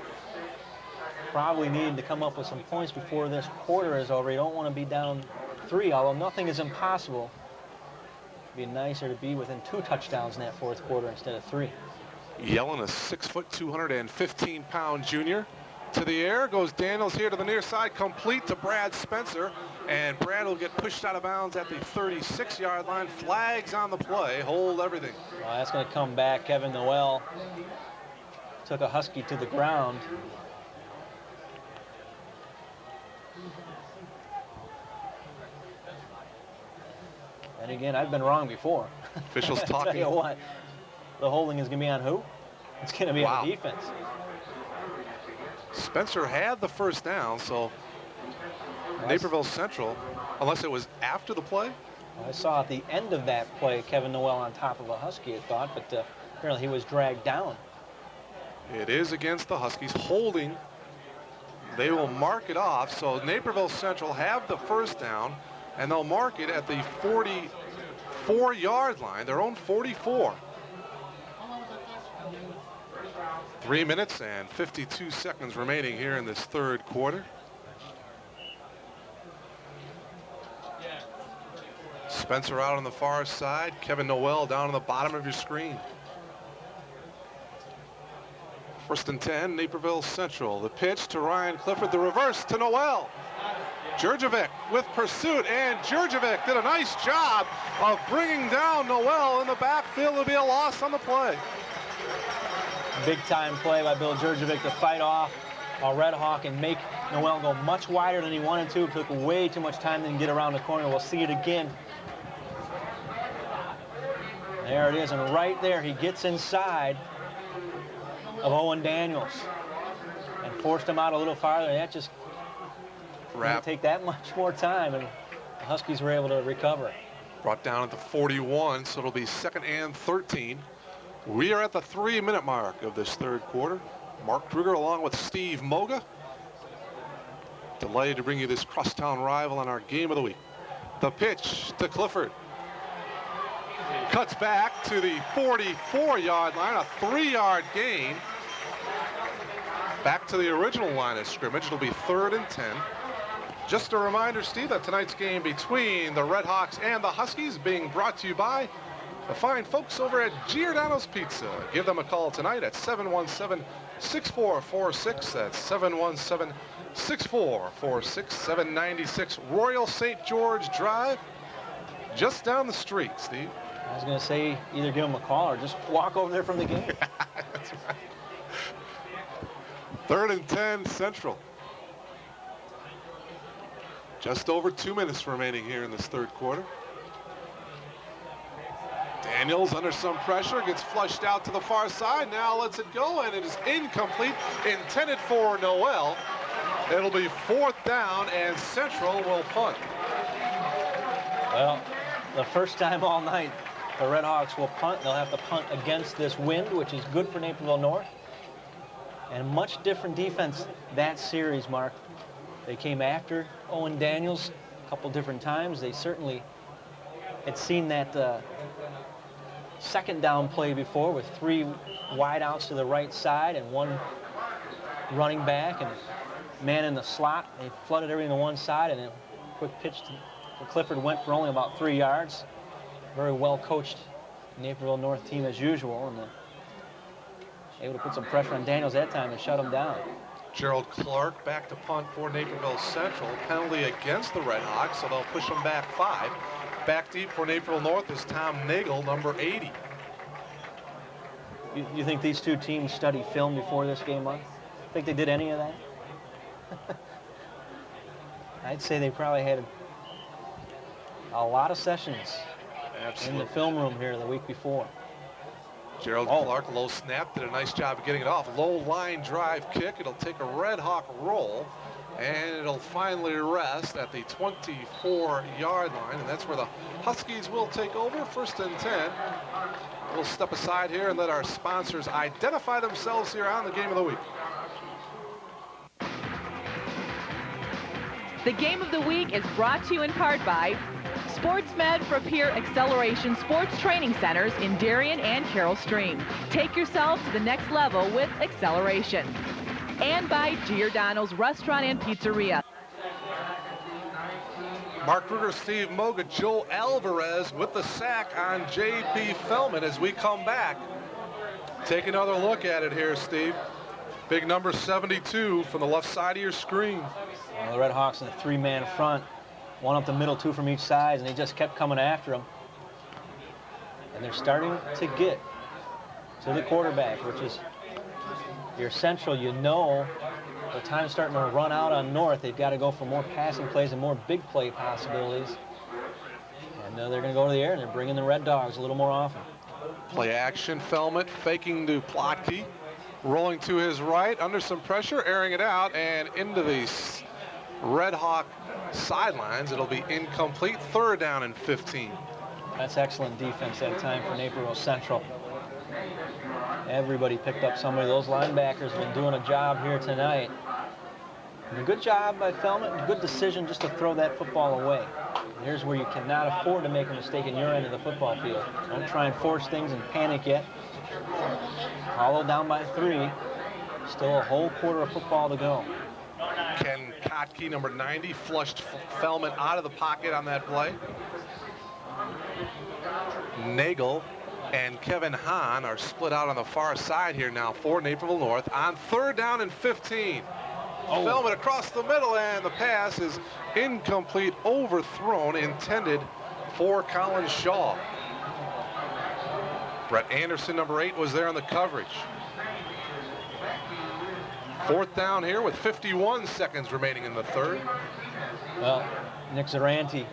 Probably needed to come up with some points before this quarter is over. You don't want to be down 3, although nothing is impossible. It'd be nicer to be within 2 touchdowns in that fourth quarter instead of 3. Yellen, a 6', 215-pound junior. To the air goes Daniels here to the near side, complete to Brad Spencer, and Brad will get pushed out of bounds at the 36-yard line. Flags on the play, hold everything. Well, that's going to come back. Kevin Noel took a Husky to the ground. And again, I've been wrong before. Officials I tell talking. you what, the holding is going to be on who? It's going to be on the defense. Spencer had the first down, so Naperville Central, unless it was after the play. I saw at the end of that play Kevin Noel on top of a Husky, I thought, but apparently he was dragged down. It is against the Huskies, holding. They will mark it off, so Naperville Central have the first down, and they'll mark it at the 44-yard line, their own 44. 3 minutes and 52 seconds remaining here in this third quarter. Spencer out on the far side. Kevin Noel down on the bottom of your screen. First and 10, Naperville Central. The pitch to Ryan Clifford. The reverse to Noel. Djurdjevic with pursuit, and Djurdjevic did a nice job of bringing down Noel in the backfield. It'll be a loss on the play. Big-time play by Bill Jurjevic to fight off a Red Hawk and make Noel go much wider than he wanted to. It took way too much time to get around the corner. We'll see it again. There it is, and right there he gets inside of Owen Daniels and forced him out a little farther. That just didn't take that much more time, and the Huskies were able to recover. Brought down at the 41, so it'll be 2nd and 13. We are at the 3-minute mark of this third quarter. Mark Kruger along with Steve Moga. Delighted to bring you this crosstown rival on our game of the week. The pitch to Clifford. Cuts back to the 44-yard line, a 3-yard gain. Back to the original line of scrimmage. It'll be 3rd and 10. Just a reminder, Steve, that tonight's game between the Red Hawks and the Huskies being brought to you by the fine folks over at Giordano's Pizza. Give them a call tonight at 717-6446. That's 717-6446, 796 Royal St. George Drive, just down the street, Steve. I was going to say either give them a call or just walk over there from the game. That's right. 3rd and 10 Central. Just over 2 minutes remaining here in this third quarter. Daniels under some pressure, gets flushed out to the far side, now lets it go, and it is incomplete, intended for Noel. It'll be 4th down, and Central will punt. Well, the first time all night, the Red Hawks will punt. They'll have to punt against this wind, which is good for Naperville North. And much different defense that series, Mark. They came after Owen Daniels a couple different times. They certainly had seen that 2nd down play before with 3 wideouts to the right side and 1 running back and man in the slot. They flooded everything to one side, and a quick pitch to Clifford went for only about 3 yards. Very well coached Naperville North team as usual, and able to put some pressure on Daniels that time and shut him down. Gerald Clark back to punt for Naperville Central. Penalty against the Red Hawks, so they'll push them back 5. Back deep for Naperville North is Tom Nagel, number 80. You think these two teams studied film before this game, Mark? Think they did any of that? I'd say they probably had a lot of sessions in the film room here the week before. Gerald Clark, low snap, did a nice job of getting it off. Low line drive kick. It'll take a Red Hawk roll, and it'll finally rest at the 24-yard line, and that's where the Huskies will take over. 1st and 10. We'll step aside here and let our sponsors identify themselves here on the game of the week. The game of the week is brought to you in part by SportsMed for Peer Acceleration Sports Training Centers in Darien and Carroll Stream. Take yourself to the next level with acceleration. And by Giordano's Restaurant and Pizzeria. Mark Kruger, Steve Moga, Joe Alvarez with the sack on J.P. Fellman as we come back. Take another look at it here, Steve. Big number 72 from the left side of your screen. Well, the Red Hawks in a 3-man front. 1 up the middle, 2 from each side, and they just kept coming after him. And they're starting to get to the quarterback, which is your Central. You know the time's starting to run out on North. They've got to go for more passing plays and more big play possibilities. And they're going to go to the air, and they're bringing the Red Dogs a little more often. Play action, Fellman faking to Plotke. Rolling to his right, under some pressure, airing it out, and into the Red Hawk sidelines. It'll be incomplete. 3rd down and 15. That's excellent defense that time for Naperville Central. Everybody picked up somebody. Those linebackers have been doing a job here tonight. And a good job by Fellman. Good decision just to throw that football away. And here's where you cannot afford to make a mistake in your end of the football field. Don't try and force things and panic yet. Hollow down by 3. Still a whole quarter of football to go. Ken Kotke, number 90, flushed Fellman out of the pocket on that play. Nagel and Kevin Hahn are split out on the far side here now for Naperville North on 3rd down and 15. Fellman across the middle, and the pass is incomplete, overthrown, intended for Colin Shaw. Brett Anderson, number 8, was there on the coverage. Fourth down here with 51 seconds remaining in the third. Well, Nick Zaranti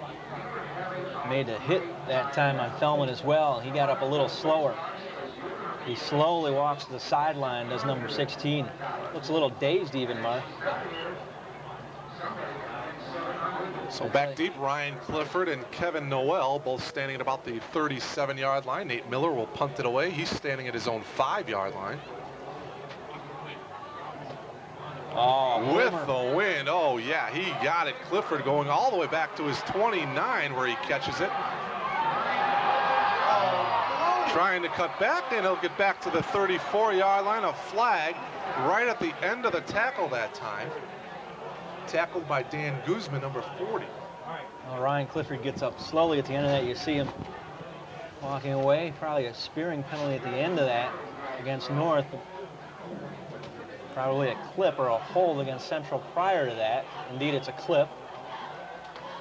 made a hit that time on Fellman as well. He got up a little slower. He slowly walks to the sideline, does number 16. Looks a little dazed even, Mark. So back deep, Ryan Clifford and Kevin Noel both standing at about the 37-yard line. Nate Miller will punt it away. He's standing at his own 5-yard line. Oh, with the wind. Oh, yeah, he got it. Clifford going all the way back to his 29 where he catches it. Trying to cut back, and he'll get back to the 34-yard line. A flag right at the end of the tackle that time. Tackled by Dan Guzman, number 40. Well, Ryan Clifford gets up slowly at the end of that. You see him walking away. Probably a spearing penalty at the end of that against North. Probably a clip or a hold against Central prior to that. Indeed, it's a clip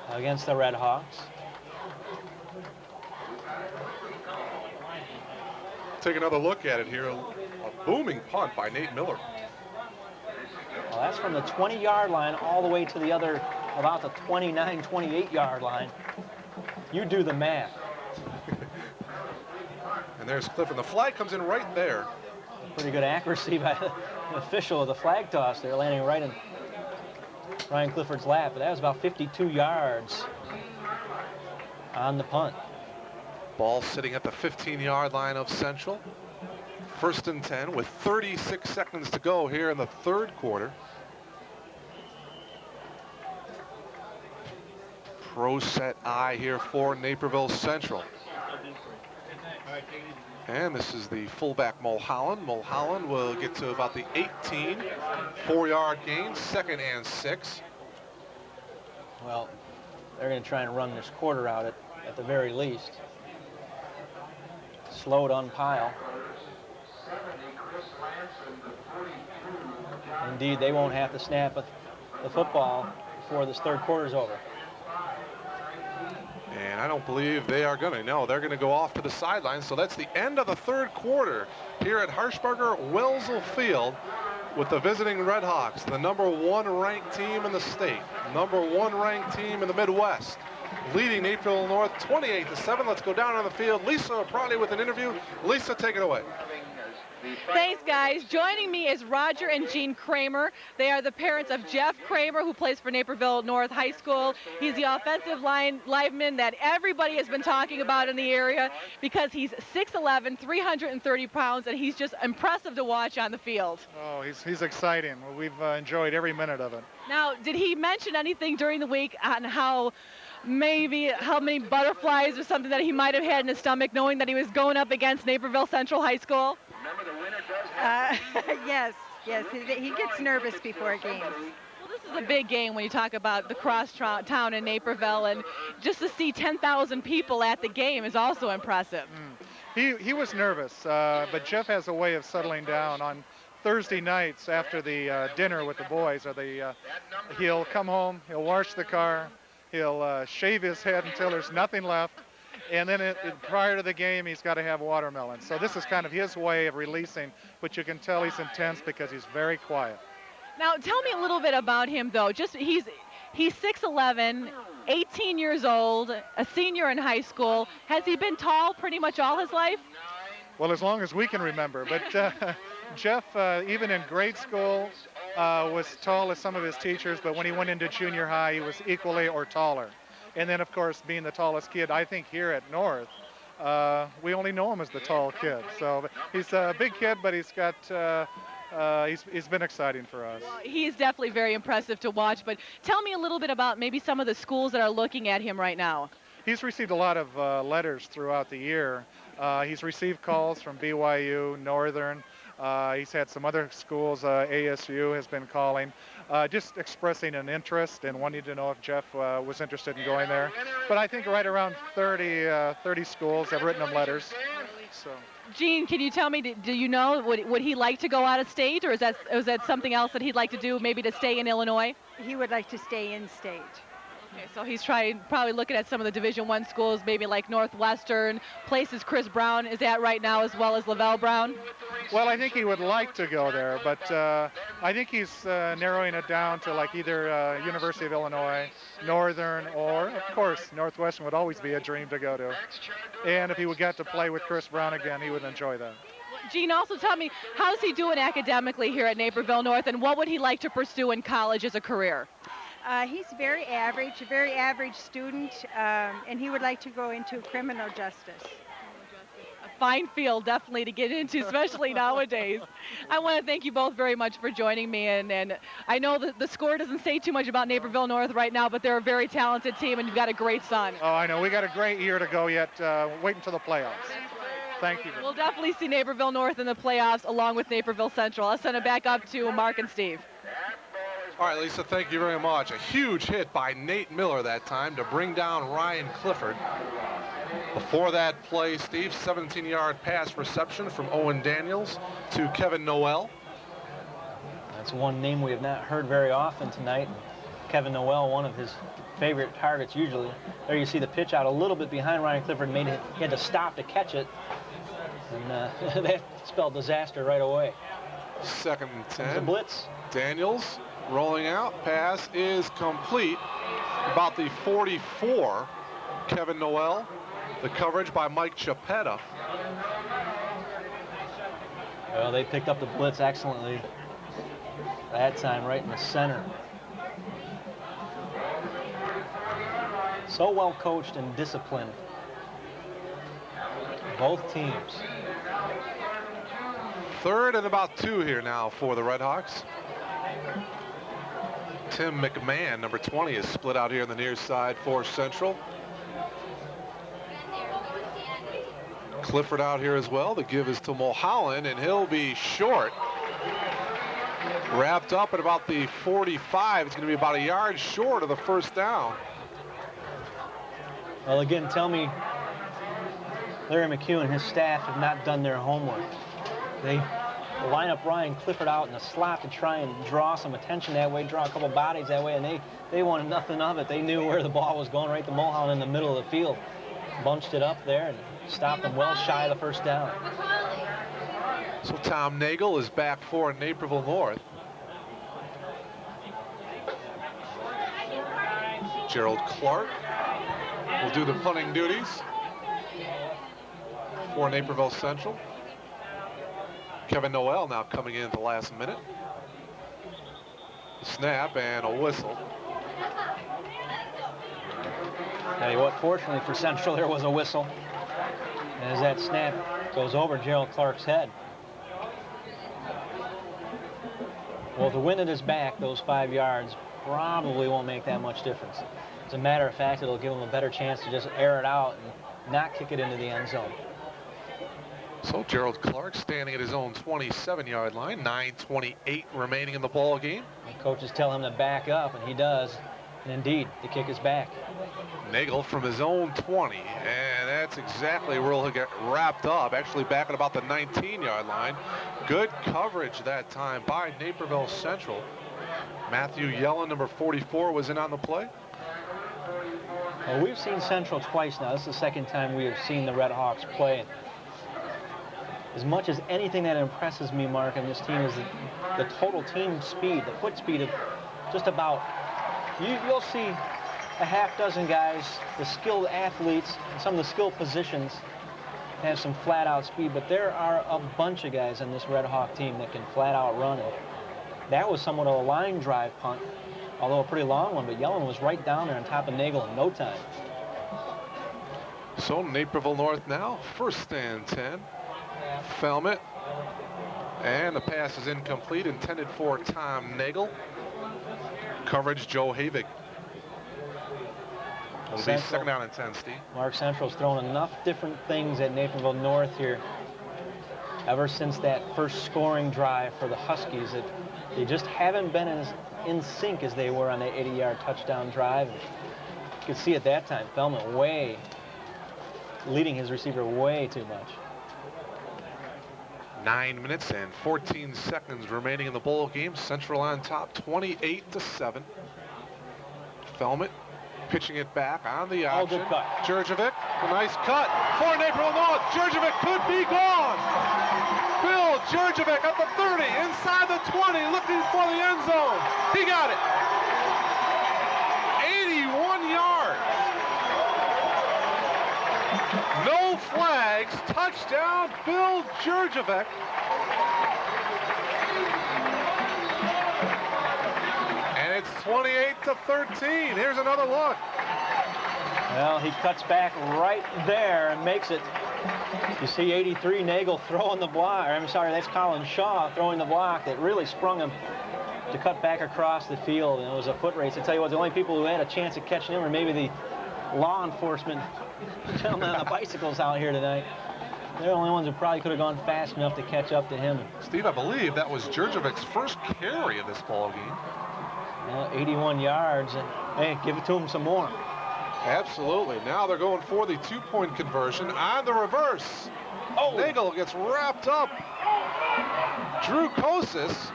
against the Red Hawks. Take another look at it here. A booming punt by Nate Miller. Well, that's from the 20-yard line all the way to the other, about the 29, 28-yard line. You do the math. And there's Clifford. The flag comes in right there. Pretty good accuracy by the official of the flag toss there, landing right in Ryan Clifford's lap. But that was about 52 yards on the punt. Ball sitting at the 15-yard line of Central. 1st and 10 with 36 seconds to go here in the third quarter. Pro set eye here for Naperville Central. And this is the fullback Mulholland. Mulholland will get to about the 18. 4-yard gain, 2nd and 6. Well, they're going to try and run this quarter out at the very least. Slow it on Pyle. Indeed, they won't have to snap the football before this third quarter is over. And I don't believe they are going to. No, they're going to go off to the sideline. So that's the end of the third quarter here at Harshbarger Welzel Field with the visiting Red Hawks, the #1 ranked team in the state, #1 ranked team in the Midwest, leading Naperville North 28-7. Let's go down on the field. Lisa Prouty with an interview. Lisa, take it away. Thanks, guys. Joining me is Roger and Jean Kramer. They are the parents of Jeff Kramer, who plays for Naperville North High School. He's the offensive lineman that everybody has been talking about in the area because he's 6'11", 330 pounds, and he's just impressive to watch on the field. Oh, he's exciting. We've enjoyed every minute of it. Now, did he mention anything during the week on how many butterflies or something that he might have had in his stomach, knowing that he was going up against Naperville Central High School? Yes, he gets nervous before games. Well, this is a big game when you talk about the cross town in Naperville, and just to see 10,000 people at the game is also impressive. He was nervous, but Jeff has a way of settling down. On Thursday nights after the dinner with the boys, he'll come home, he'll wash the car, he'll shave his head until there's nothing left. And then prior to the game, he's got to have watermelon. So this is kind of his way of releasing, but you can tell he's intense because he's very quiet. Now, tell me a little bit about him, though. He's 6'11", 18 years old, a senior in high school. Has he been tall pretty much all his life? Well, as long as we can remember. But Jeff, even in grade school, was tall as some of his teachers, but when he went into junior high, he was equally or taller. And then, of course, being the tallest kid, I think here at North, we only know him as the tall kid. So he's a big kid, but he's got he's been exciting for us. Well, he's definitely very impressive to watch. But tell me a little bit about maybe some of the schools that are looking at him right now. He's received a lot of letters throughout the year. He's received calls from BYU, Northern. He's had some other schools, ASU has been calling, just expressing an interest and wanting to know if Jeff was interested in going there. But I think right around 30 schools have written him letters. So. Gene, can you tell me, do you know, would he like to go out of state, or is that something else that he'd like to do, maybe to stay in Illinois? He would like to stay in state. Okay, so he's probably looking at some of the Division I schools, maybe like Northwestern, places Chris Brown is at right now, as well as Lavelle Brown. Well, I think he would like to go there, but I think he's narrowing it down to like either University of Illinois, Northern, or of course Northwestern would always be a dream to go to. And if he would get to play with Chris Brown again, he would enjoy that. Gene, also tell me, how's he doing academically here at Naperville North, and what would he like to pursue in college as a career? He's very average, a very average student, and he would like to go into criminal justice. A fine field, definitely, to get into, especially nowadays. I want to thank you both very much for joining me, and I know that the score doesn't say too much about Naperville North right now, but they're a very talented team, and you've got a great son. Oh, I know. We got a great year to go yet. Wait until the playoffs. Thank you. We'll definitely see Naperville North in the playoffs along with Naperville Central. I'll send it back up to Mark and Steve. All right, Lisa, thank you very much. A huge hit by Nate Miller that time to bring down Ryan Clifford. Before that play, Steve, 17-yard pass reception from Owen Daniels to Kevin Noel. That's one name we have not heard very often tonight. Kevin Noel, one of his favorite targets usually. There you see the pitch out a little bit behind Ryan Clifford, he had to stop to catch it. And that spelled disaster right away. 2nd and 10. There's a blitz. Daniels rolling out. Pass is complete. About the 44. Kevin Noel. The coverage by Mike Chiapetta. Well, they picked up the blitz excellently. That time right in the center. So well coached and disciplined. Both teams. 3rd and about 2 here now for the Redhawks. Tim McMahon, number 20, is split out here on the near side for Central. Clifford out here as well. The give is to Mulholland, and he'll be short. Wrapped up at about the 45. It's going to be about a yard short of the first down. Well, again, tell me Larry McHugh and his staff have not done their homework. They line up Ryan Clifford out in the slot to try and draw some attention that way, draw a couple bodies that way, and they wanted nothing of it. They knew where the ball was going, right to Mulholland in the middle of the field. Bunched it up there and stopped them well shy of the first down. So Tom Nagel is back for Naperville North. Gerald Clark will do the punting duties for Naperville Central. Kevin Noel now coming in at the last minute. Snap and a whistle. Tell you what, fortunately for Central, there was a whistle. And as that snap goes over Gerald Clark's head. Well, the wind at his back, those 5 yards, probably won't make that much difference. As a matter of fact, it'll give him a better chance to just air it out and not kick it into the end zone. So Gerald Clark standing at his own 27-yard line, 9:28 remaining in the ball game. And coaches tell him to back up, and he does. And indeed, the kick is back. Nagel from his own 20, and that's exactly where he'll get wrapped up, actually back at about the 19-yard line. Good coverage that time by Naperville Central. Matthew Yellen, number 44, was in on the play. Well, we've seen Central twice now. This is the second time we have seen the Red Hawks play. As much as anything that impresses me, Mark, on this team is the total team speed, the foot speed of just about. You'll see a half dozen guys, the skilled athletes, and some of the skilled positions have some flat-out speed, but there are a bunch of guys on this Red Hawk team that can flat-out run it. That was somewhat of a line drive punt, although a pretty long one, but Yellen was right down there on top of Nagel in no time. So Naperville North now, 1st and 10. Felmet, and the pass is incomplete, intended for Tom Nagel. Coverage, Joe Havig. It'll be 2nd down and 10, Steve. Mark Central's thrown enough different things at Naperville North here ever since that first scoring drive for the Huskies. That they just haven't been as in sync as they were on that 80-yard touchdown drive. You could see at that time, Felmet leading his receiver way too much. 9 minutes and 14 seconds remaining in the ball game. Central on top, 28-7. Felmet pitching it back on the option. Good cut. Jurjevic, a nice cut for Naperville North. Jurjevic could be gone. Bill Jurjevic at the 30, inside the 20, looking for the end zone. He got it. 81 yards. No flags. Touchdown, Bill Jurjevic. And it's 28-13. Here's another look. Well, he cuts back right there and makes it. You see 83 Nagel throwing the block. I'm sorry, that's Colin Shaw throwing the block that really sprung him to cut back across the field. And it was a foot race. I tell you what, the only people who had a chance of catching him were maybe the law enforcement gentlemen on the bicycles out here tonight. They're the only ones who probably could have gone fast enough to catch up to him. Steve, I believe that was Jurjevic's first carry of this ball game. Well, 81 yards. And, hey, give it to him some more. Absolutely. Now they're going for the two-point conversion on the reverse. Oh, Nagel gets wrapped up. Drew Kosis.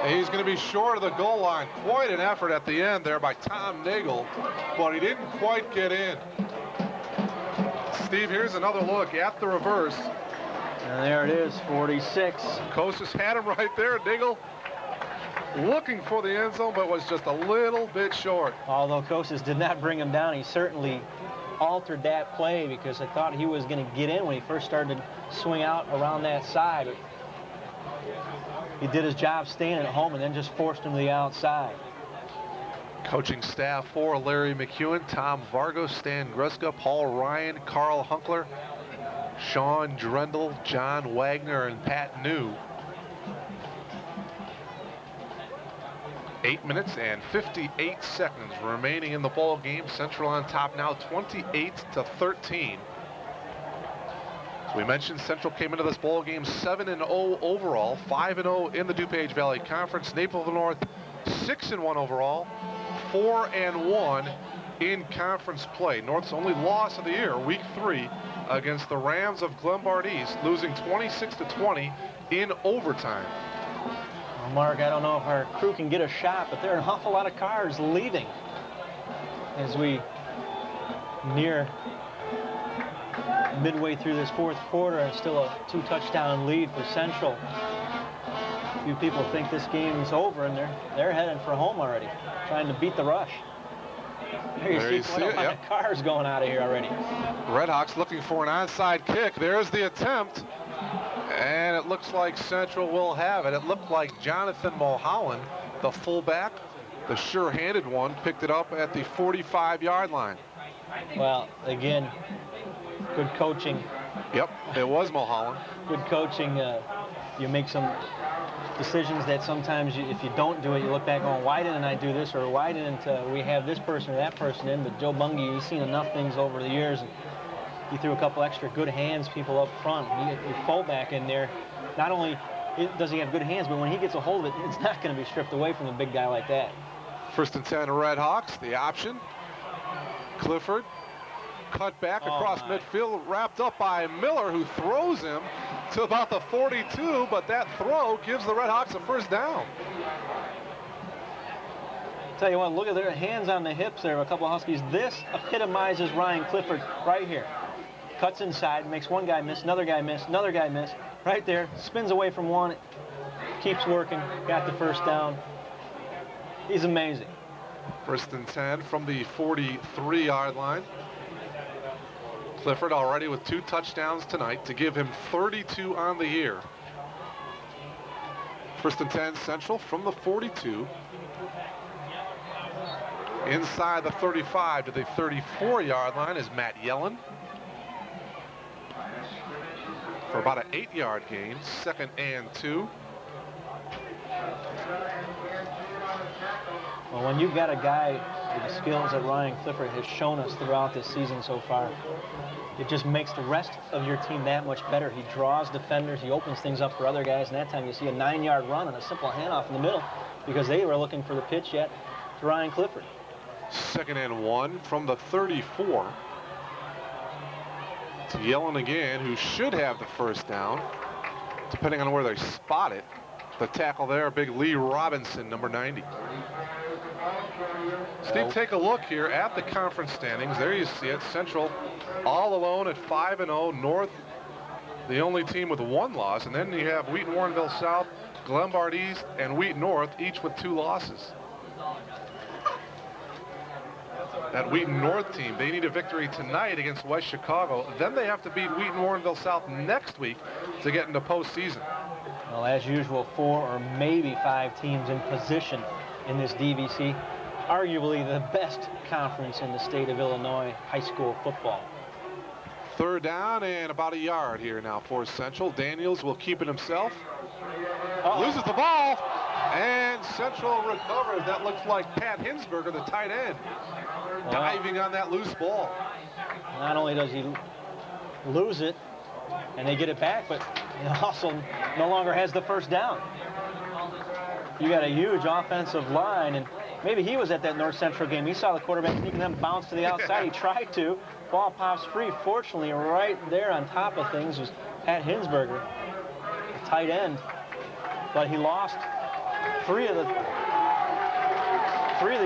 He's going to be short of the goal line. Quite an effort at the end there by Tom Nagel, but he didn't quite get in. Steve, here's another look at the reverse. and there it is, 46. Kosis had him right there. Nagel looking for the end zone, but was just a little bit short. Although Kosis did not bring him down, he certainly altered that play because I thought he was going to get in when he first started to swing out around that side. But he did his job staying at home and then just forced him to the outside. Coaching staff for Larry McEwen: Tom Vargo, Stan Gruska, Paul Ryan, Carl Hunkler, Sean Drendel, John Wagner, and Pat New. 8 minutes and 58 seconds remaining in the ball game. Central on top now, 28-13. As we mentioned, Central came into this ball game 7-0 overall, 5-0 in the DuPage Valley Conference. Naperville North 6-1 overall, 4-1 in conference play. North's only loss of the year, week 3, against the Rams of Glenbard East, losing 26-20 in overtime. Well, Mark, I don't know if our crew can get a shot, but there are an awful lot of cars leaving as we near midway through this fourth quarter, and still a 2-touchdown lead for Central. A few people think this game's over, and they're heading for home already, trying to beat the rush. There you see a lot of cars going out of here already. Redhawks looking for an onside kick. There's the attempt, and it looks like Central will have it. It looked like Jonathan Mulholland, the fullback, the sure-handed one, picked it up at the 45-yard line. Well, again, good coaching. Yep, it was Mulholland. Good coaching. You make some decisions that sometimes if you don't do it, you look back going, why didn't I do this, or why didn't we have this person or that person in? But Joe Bungie, he's seen enough things over the years, and he threw a couple extra good hands people up front. You get your fullback in there. Not only does he have good hands, but when he gets a hold of it, it's not going to be stripped away from a big guy like that. 1st and 10 Redhawks, the option. Clifford cut back across midfield, wrapped up by Miller, who throws him to about the 42, but that throw gives the Redhawks a first down. Tell you what, look at their hands on the hips there of a couple of Huskies. This epitomizes Ryan Clifford right here. Cuts inside, makes one guy miss, another guy miss, another guy miss. Right there, spins away from one, keeps working, got the first down. He's amazing. 1st and 10 from the 43-yard line. Clifford already with 2 touchdowns tonight to give him 32 on the year. 1st and 10 Central from the 42. Inside the 35 to the 34-yard line is Matt Yellen for about an 8-yard gain. 2nd and 2. Well, when you've got a guy with the skills that Ryan Clifford has shown us throughout this season so far, it just makes the rest of your team that much better. He draws defenders, he opens things up for other guys, and that time you see a 9-yard run and a simple handoff in the middle because they were looking for the pitch yet to Ryan Clifford. 2nd and 1 from the 34. To Yellen again, who should have the first down, depending on where they spot it. The tackle there, big Lee Robinson, number 90. Steve, take a look here at the conference standings. There you see it. Central all alone at 5-0. North the only team with 1 loss, and then you have Wheaton Warrenville South, Glenbard East, and Wheaton North, each with 2 losses. That Wheaton North team, they need a victory tonight against West Chicago. Then they have to beat Wheaton Warrenville South next week to get into postseason. Well, as usual, 4 or maybe 5 teams in position in this DVC. Arguably the best conference in the state of Illinois, high school football. 3rd down and about a yard here now for Central. Daniels will keep it himself. Loses the ball, and Central recovers. That looks like Pat Hinsberger, the tight end, diving on that loose ball. Not only does he lose it, and they get it back, but he also no longer has the 1st down. You got a huge offensive line, and maybe he was at that North Central game. He saw the quarterback sneaking them, bounce to the outside. He tried to. Ball pops free. Fortunately, right there on top of things was Pat Hinsberger, the tight end. But he lost 3 of the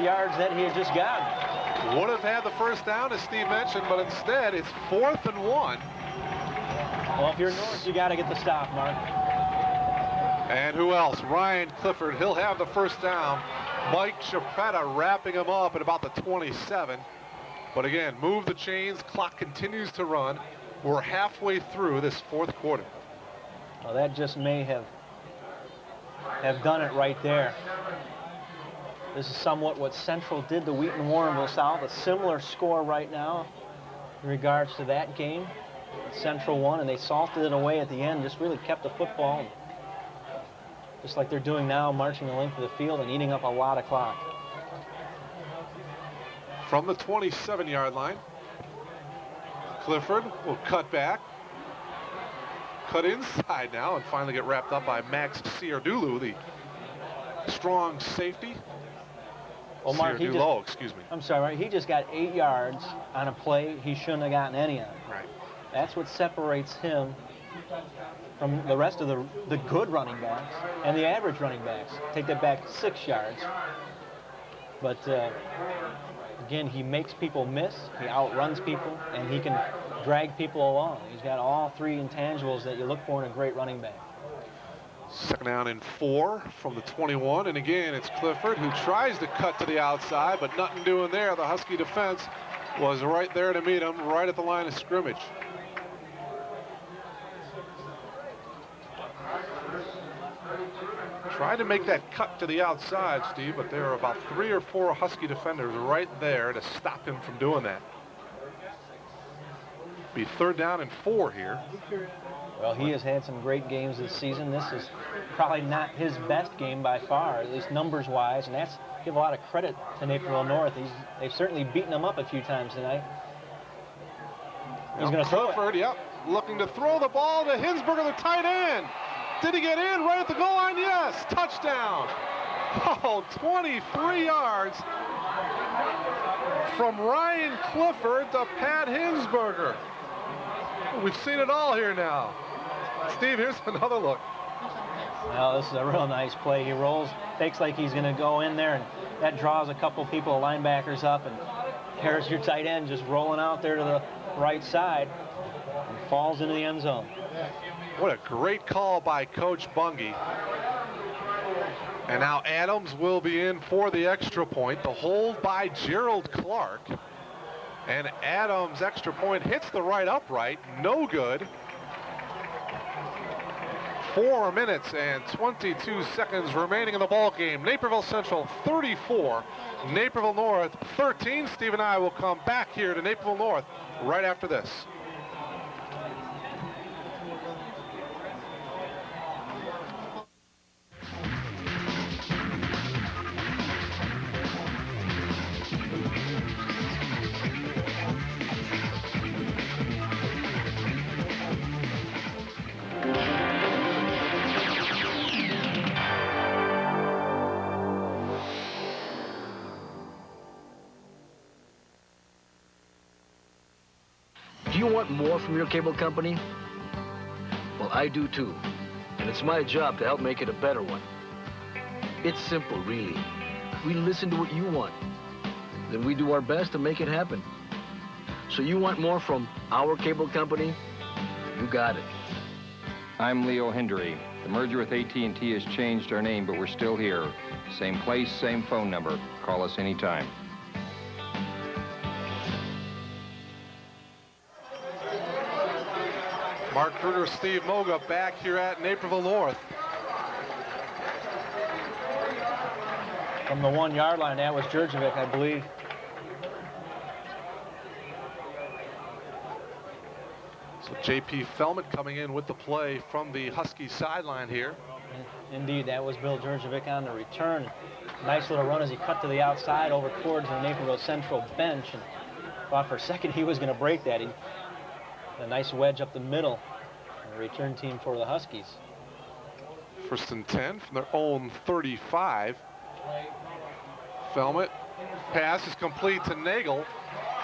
yards that he had just gotten. Would have had the 1st down, as Steve mentioned, but instead it's 4th and 1. Well, if you're North, you got to get the stop, Mark. And who else? Ryan Clifford. He'll have the 1st down. Mike Chapretta wrapping him up at about the 27. But again, move the chains. Clock continues to run. We're halfway through this 4th quarter. Well, that just may have done it right there. This is somewhat what Central did to Wheaton Warrenville South. A similar score right now in regards to that game. Central won, and they salted it away at the end, just really kept the football, just like they're doing now, marching the length of the field and eating up a lot of clock. From the 27-yard line, Clifford will cut back, cut inside now, and finally get wrapped up by Max Ciardulu, the strong safety. Well, Mark, excuse me. I'm sorry, Mark, he just got 8 yards on a play he shouldn't have gotten any on. Right. That's what separates him from the rest of the good running backs and the average running backs. Take that back 6 yards. But again, he makes people miss, he outruns people, and he can drag people along. He's got all 3 intangibles that you look for in a great running back. 2nd down and 4 from the 21, and again it's Clifford who tries to cut to the outside, but nothing doing there. The Husky defense was right there to meet him, right at the line of scrimmage. Tried to make that cut to the outside, Steve, but there are about 3 or 4 Husky defenders right there to stop him from doing that. Be 3rd down and 4 here. Well, he has had some great games this season. This is probably not his best game by far, at least numbers-wise, and that's give a lot of credit to Naperville North. They've certainly beaten him up a few times tonight. He's going to throw it. Yep, looking to throw the ball to Hinsberger, the tight end. Did he get in right at the goal line? Yes, touchdown. Oh, 23 yards from Ryan Clifford to Pat Hinsberger. We've seen it all here now. Steve, here's another look. Well, this is a real nice play. He rolls, fakes like he's going to go in there, and that draws a couple people, linebackers up, and there's your tight end just rolling out there to the right side and falls into the end zone. What a great call by Coach Bungie. And now Adams will be in for the extra point. The hold by Gerald Clark. And Adams' extra point hits the right upright. No good. 4 minutes and 22 seconds remaining in the ball game. Naperville Central 34, Naperville North 13. Steve and I will come back here to Naperville North right after this. Do you want more from your cable company? Well, I do too. And it's my job to help make it a better one. It's simple, really. We listen to what you want. Then we do our best to make it happen. So you want more from our cable company? You got it. I'm Leo Hendry. The merger with AT&T has changed our name, but we're still here. Same place, same phone number. Call us anytime. Mark Kruger, Steve Moga back here at Naperville North. From the 1 yard line, that was Jurjevic, I believe. So J.P. Fellman coming in with the play from the Huskies sideline here. Indeed, that was Bill Jurjevic on the return. Nice little run as he cut to the outside over towards the Naperville Central bench, and thought for a second he was going to break that. A nice wedge up the middle. The return team for the Huskies. 1st and 10 from their own 35. Felmet, pass is complete to Nagel.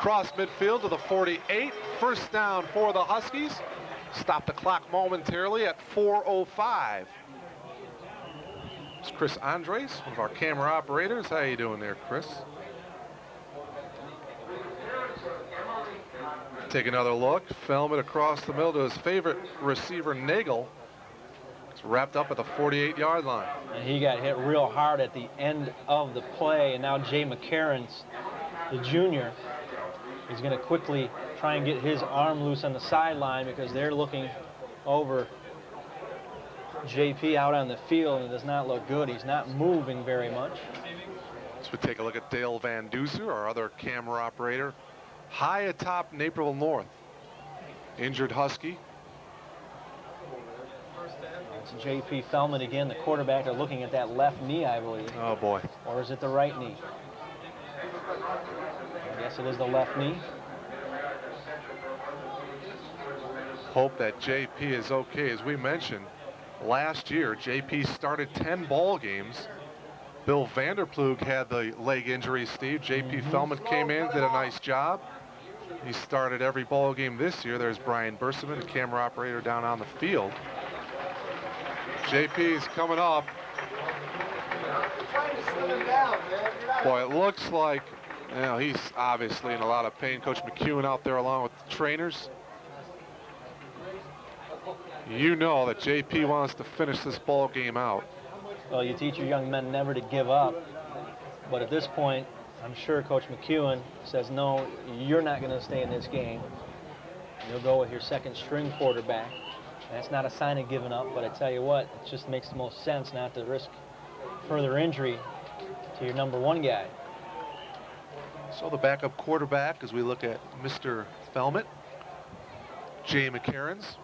Cross midfield to the 48. 1st down for the Huskies. Stop the clock momentarily at 4:05. It's Chris Andres, one of our camera operators. How you doing there, Chris? Take another look. Felmet across the middle to his favorite receiver, Nagel. It's wrapped up at the 48-yard line. And he got hit real hard at the end of the play, and now Jay McCarrons, the junior, is going to quickly try and get his arm loose on the sideline because they're looking over JP out on the field, and it does not look good. He's not moving very much. So we take a look at Dale Van Duser, our other camera operator. High atop Naperville North. Injured Husky. It's J.P. Fellman again, the quarterback. Are looking at that left knee, I believe. Oh, boy. Or is it the right knee? I guess it is the left knee. Hope that JP is okay. As we mentioned, last year, JP started 10 ball games. Bill Vanderplug had the leg injury, Steve. JP Fellman came in, did a nice job. He started every ball game this year. There's Brian Burseman, the camera operator down on the field. JP's coming off. Boy, it looks like, you know, he's obviously in a lot of pain. Coach McEwen out there along with the trainers. You know that JP wants to finish this ball game out. Well, you teach your young men never to give up. But at this point, I'm sure Coach McEwen says, no, you're not going to stay in this game. You'll go with your second string quarterback. That's not a sign of giving up, but I tell you what, it just makes the most sense not to risk further injury to your number 1 guy. So the backup quarterback, as we look at Mr. Felmet, Jay McCarrons,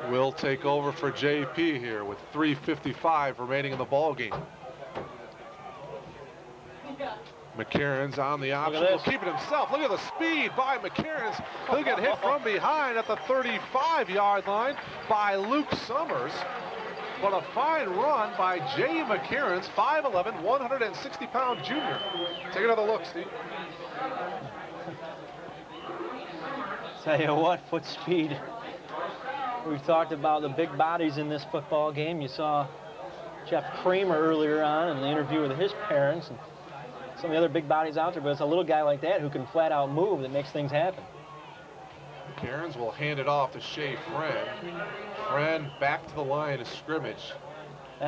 will take over for JP here with 3:55 remaining in the ball game. McCarrons on the option, will keep it himself. Look at the speed by McCarrons. He'll get hit from behind at the 35-yard line by Luke Summers. But a fine run by Jay McCarrons, 5'11", 160-pound junior. Take another look, Steve. Tell you what, foot speed. We've talked about the big bodies in this football game. You saw Jeff Kramer earlier on in the interview with his parents and some of the other big bodies out there, but it's a little guy like that who can flat out move that makes things happen. Cairns will hand it off to Shea Friend. Friend back to the line of scrimmage.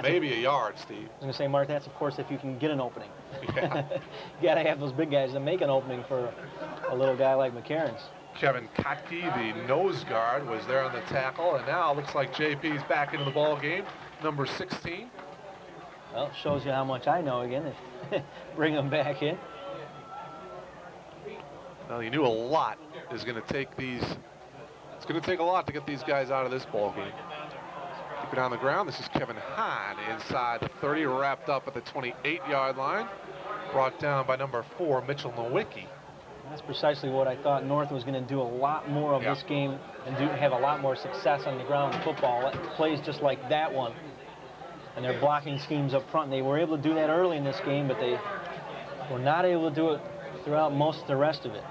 Maybe a yard, Steve. I was going to say, Mark, that's, of course, if you can get an opening. Yeah. You got to have those big guys that make an opening for a little guy like McCarrons. Kevin Kotke, the nose guard, was there on the tackle, and now it looks like JP's back into the ball game, number 16. Well, it shows you how much I know again. Bring him back in. Well, you knew a lot is going to take these. It's going to take a lot to get these guys out of this ball game. Keep it on the ground. This is Kevin Hahn inside the 30, wrapped up at the 28-yard line. Brought down by number 4, Mitchell Nowicki. That's precisely what I thought. North was going to do a lot more of this game and have a lot more success on the ground in football. Plays just like that one. And their blocking schemes up front. And they were able to do that early in this game, but they were not able to do it throughout most of the rest of it.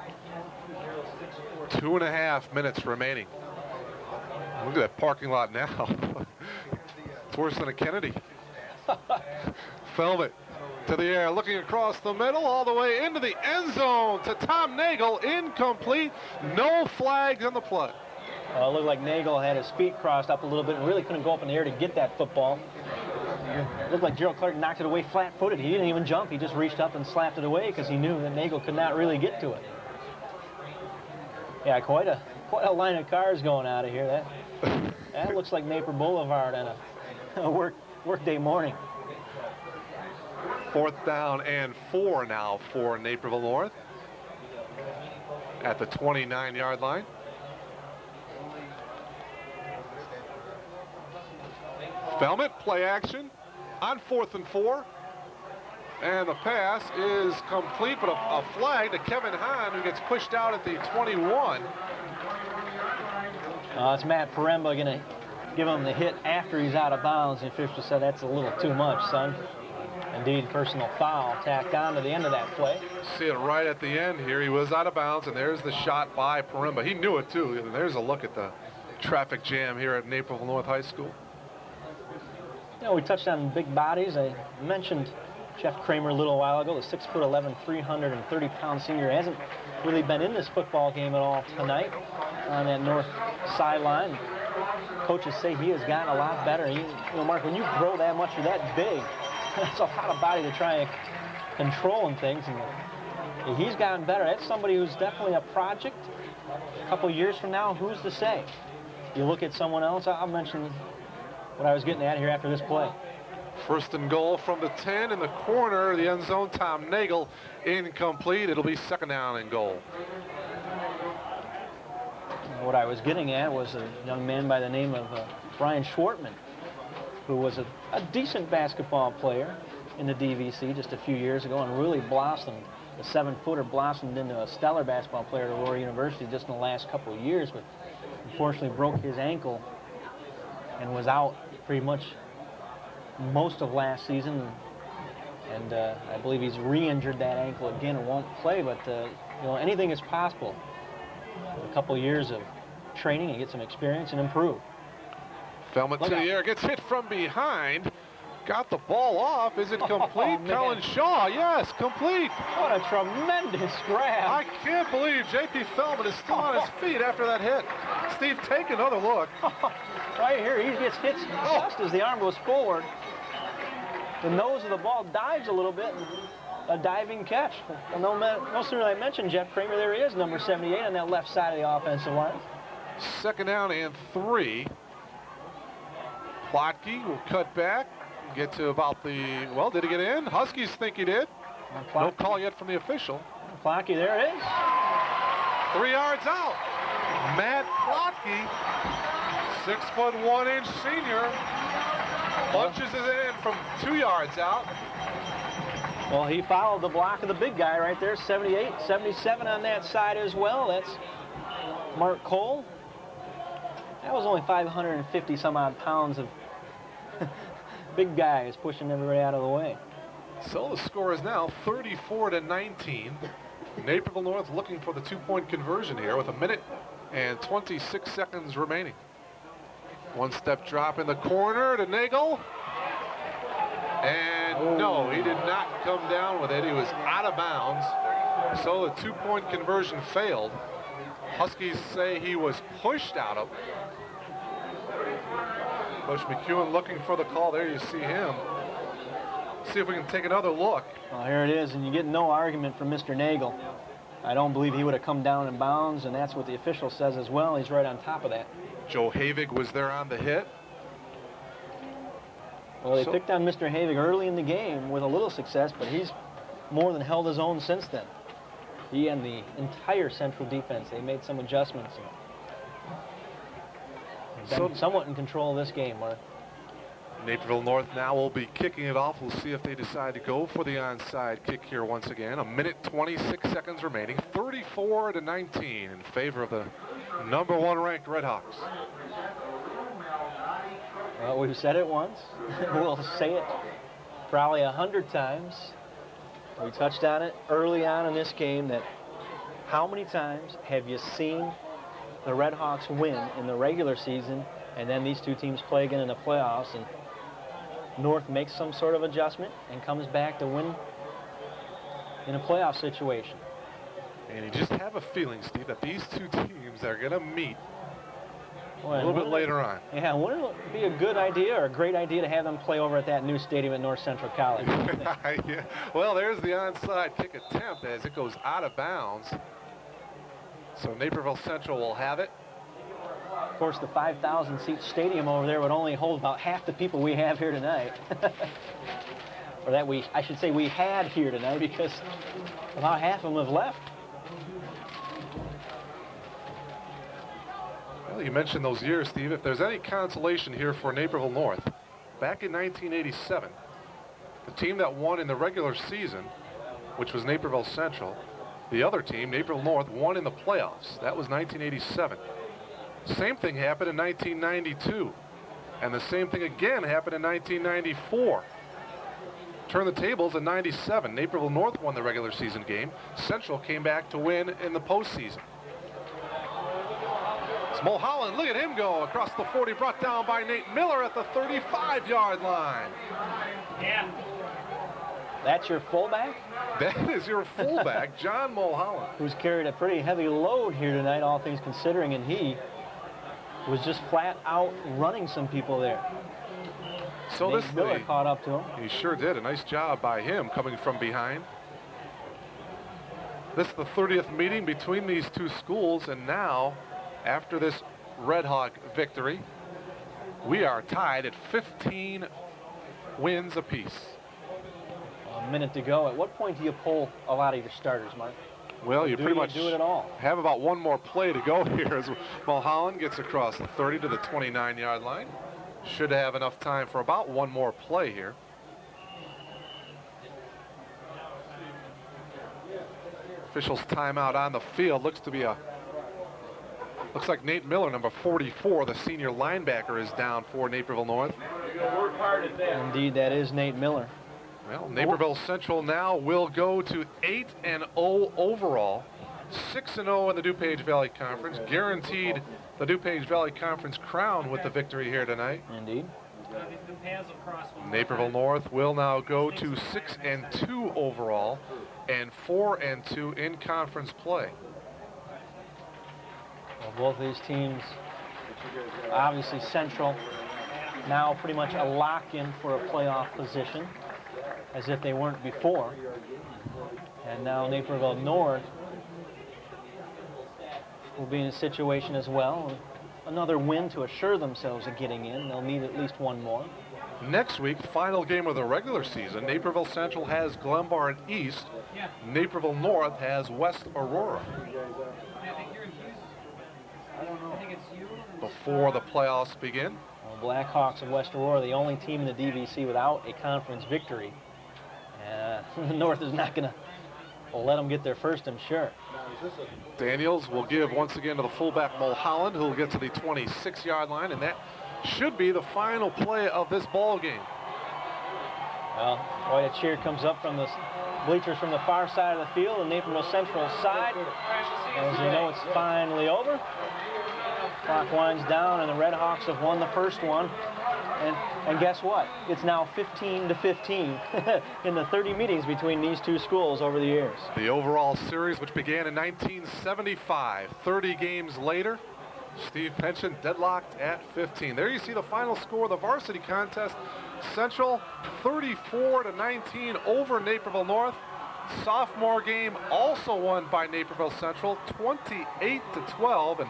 2.5 minutes remaining. Look at that parking lot now. It's worse than a Kennedy. Felmet to the air, looking across the middle, all the way into the end zone to Tom Nagel, incomplete, no flags on the play. It looked like Nagel had his feet crossed up a little bit and really couldn't go up in the air to get that football. It looked like Gerald Clark knocked it away flat-footed. He didn't even jump. He just reached up and slapped it away because he knew that Nagel could not really get to it. Yeah, quite a line of cars going out of here. That looks like Napier Boulevard on a workday morning. 4th down and 4 now for Naperville North at the 29-yard line. Felmet, play action on 4th and 4. And the pass is complete, but a flag to Kevin Hahn, who gets pushed out at the 21. It's Matt Paremba going to give him the hit after he's out of bounds. And the official said, that's a little too much, son. Indeed, personal foul tacked on to the end of that play. See it right at the end here. He was out of bounds, and there's the shot by Paremba. He knew it, too. And there's a look at the traffic jam here at Naperville North High School. You know, we touched on big bodies. I mentioned Jeff Kramer a little while ago, the 6'11", 330-pound senior. Hasn't really been in this football game at all tonight on that north sideline. Coaches say he has gotten a lot better. You know, Mark, when you grow that much, you're that big, that's a lot of body to try and control and things. And he's gotten better. That's somebody who's definitely a project. A couple years from now, who's to say? You look at someone else, I'll mention what I was getting at here after this play. 1st and goal from the 10 in the corner of the end zone. Tom Nagel, incomplete. It'll be 2nd down and goal. What I was getting at was a young man by the name of Brian Schwartman, who was a decent basketball player in the DVC just a few years ago and really blossomed. The 7-footer blossomed into a stellar basketball player at Aurora University just in the last couple of years, but unfortunately broke his ankle and was out pretty much most of last season, and I believe he's re-injured that ankle again and won't play, but you know, anything is possible. A couple years of training and get some experience and improve. Felmet to the air, gets hit from behind, got the ball off. Is it complete? Colin Shaw, yes, complete. What a tremendous grab. I can't believe J.P. Felmet is still on his feet after that hit. Steve, take another look. Right here, he gets hit just as the arm goes forward. The nose of the ball dives a little bit, and a diving catch. Well, no sooner than I mentioned Jeff Kramer, there he is, number 78 on that left side of the offensive line. 2nd down and 3. Plotke will cut back, get to about the, well, did he get in? Huskies think he did. No call yet from the official. Plotke, there it is. 3 yards out. Matt Plotke, 6'1" senior, punches it in from 2 yards out. Well, he followed the block of the big guy right there, 78, 77 on that side as well. That's Mark Cole. That was only 550 some odd pounds of big guys pushing everybody out of the way. So the score is now 34-19. Naperville North looking for the 2-point conversion here with 1 minute and 26 seconds remaining. 1-step drop in the corner to Nagel. And no, he did not come down with it. He was out of bounds. So the 2-point conversion failed. Huskies say he was pushed out of. Coach McEwen looking for the call. There you see him. See if we can take another look. Well, here it is, and you get no argument from Mr. Nagel. I don't believe he would have come down in bounds, and that's what the official says as well. He's right on top of that. Joe Havig was there on the hit. Well, they picked on Mr. Havig early in the game with a little success, but he's more than held his own since then. He and the entire Central defense, they made some adjustments. Been somewhat in control of this game, Mark. Naperville North now will be kicking it off. We'll see if they decide to go for the onside kick here once again. 1 minute 26 seconds remaining. 34-19 in favor of the number 1 ranked Redhawks. Well, we've said it once. We'll say it probably 100 times. We touched on it early on in this game that how many times have you seen the Redhawks win in the regular season and then these two teams play again in the playoffs? And North makes some sort of adjustment and comes back to win in a playoff situation. And you just have a feeling, Steve, that these two teams are going to meet Boy, a little bit later on. Yeah, wouldn't it be a good idea or a great idea to have them play over at that new stadium at North Central College? Yeah. Well, there's the onside kick attempt as it goes out of bounds. So Naperville Central will have it. Of course, the 5,000-seat stadium over there would only hold about half the people we have here tonight. Or that I should say we had here tonight, because about half of them have left. Well, you mentioned those years, Steve. If there's any consolation here for Naperville North, back in 1987, the team that won in the regular season, which was Naperville Central, the other team, Naperville North, won in the playoffs. That was 1987. Same thing happened in 1992. And the same thing again happened in 1994. Turn the tables in 97. Naperville North won the regular season game. Central came back to win in the postseason. It's Mulholland, look at him go across the 40, brought down by Nate Miller at the 35-yard line. Yeah. That's your fullback? That is your fullback, John Mulholland. Who's carried a pretty heavy load here tonight, all things considering, and he was just flat out running some people there. So Nate this Miller caught up to him. He sure did. A nice job by him coming from behind. This is the 30th meeting between these two schools, and now, after this Red Hawk victory, we are tied at 15 wins apiece. A minute to go. At what point do you pull a lot of your starters, Mark? Well, you pretty much do it at all. have about one more play to go here as Mulholland gets across the 30 to the 29-yard line. Should have enough time for about one more play here. Officials timeout on the field. Looks like Nate Miller, number 44, the senior linebacker, is down for Naperville North. Indeed, that is Nate Miller. Well, Naperville Central now will go to 8-0 overall, 6-0 in the DuPage Valley Conference, guaranteed the DuPage Valley Conference crown with the victory here tonight. Indeed. Naperville North will now go to 6-2 overall and 4-2 in conference play. Well, both of these teams, obviously Central, now pretty much a lock-in for a playoff position, as if they weren't before. And now Naperville North will be in a situation as well. Another win to assure themselves of getting in. They'll need at least one more. Next week, final game of the regular season, Naperville Central has Glenbard East. Naperville North has West Aurora. Before the playoffs begin. Well, Blackhawks of West Aurora, the only team in the DVC without a conference victory. The North is not going to let them get there first, I'm sure. Daniels will give once again to the fullback Mulholland, who will get to the 26-yard line, and that should be the final play of this ball game. Well, quite a cheer comes up from the bleachers from the far side of the field, the Naperville Central side. As you know, it's finally over. Clock winds down, and the Red Hawks have won the first one. And guess what? It's now 15-15 in the 30 meetings between these two schools over the years. The overall series, which began in 1975, 30 games later, Steve mentioned deadlocked at 15. There you see the final score of the varsity contest. Central 34-19 over Naperville North. Sophomore game also won by Naperville Central 28-12. And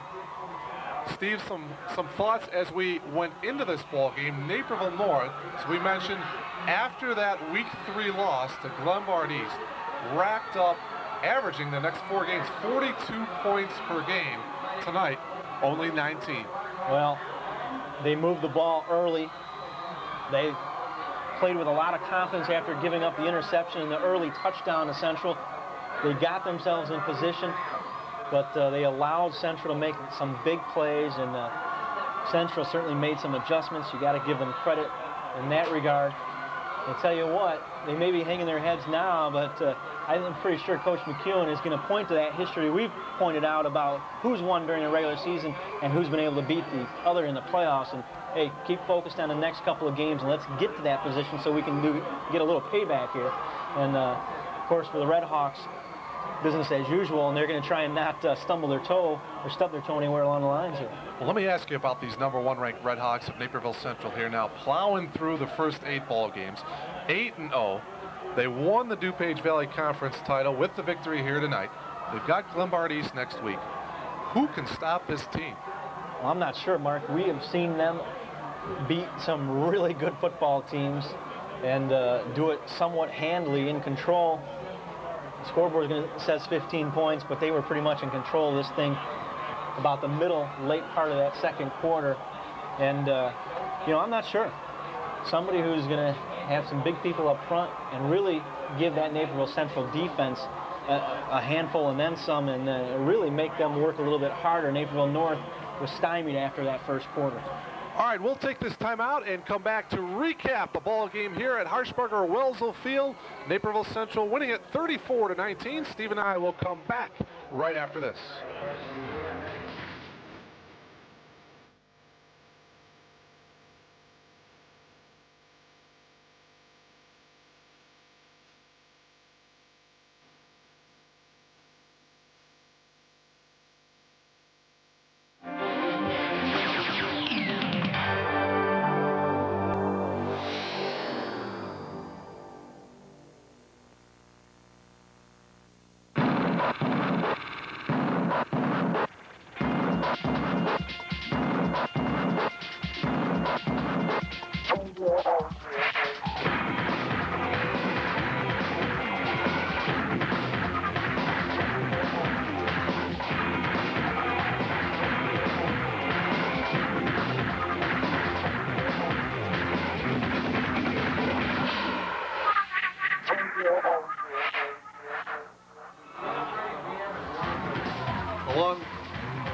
Steve, some thoughts as we went into this ball game. Naperville North, as we mentioned, after that week 3 loss to Glenbard East, racked up, averaging the next 4 games, 42 points per game. Tonight, only 19. Well, they moved the ball early. They played with a lot of confidence after giving up the interception and the early touchdown to Central. They got themselves in position, but they allowed Central to make some big plays, and Central certainly made some adjustments. You got to give them credit in that regard. I tell you what, they may be hanging their heads now, but I'm pretty sure Coach McEwen is going to point to that history we've pointed out about who's won during the regular season and who's been able to beat the other in the playoffs. And hey, keep focused on the next couple of games and let's get to that position so we can get a little payback here. And of course, for the Red Hawks, business as usual, and they're going to try and not stub their toe anywhere along the lines here. Well, let me ask you about these #1 ranked Red Hawks of Naperville Central here now, plowing through the first 8 ball games, 8-0. They won the DuPage Valley Conference title with the victory here tonight. They've got Glenbard East next week. Who can stop this team? Well, I'm not sure, Mark. We have seen them beat some really good football teams and do it somewhat handily in control. The scoreboard says 15 points, but they were pretty much in control of this thing about the late part of that second quarter. And, I'm not sure. Somebody who's going to have some big people up front and really give that Naperville Central defense a handful and then some, and really make them work a little bit harder. Naperville North was stymied after that first quarter. All right, we'll take this time out and come back to recap the ball game here at Harshbarger-Wellsville Field. Naperville Central winning it 34-19. Steve and I will come back right after this.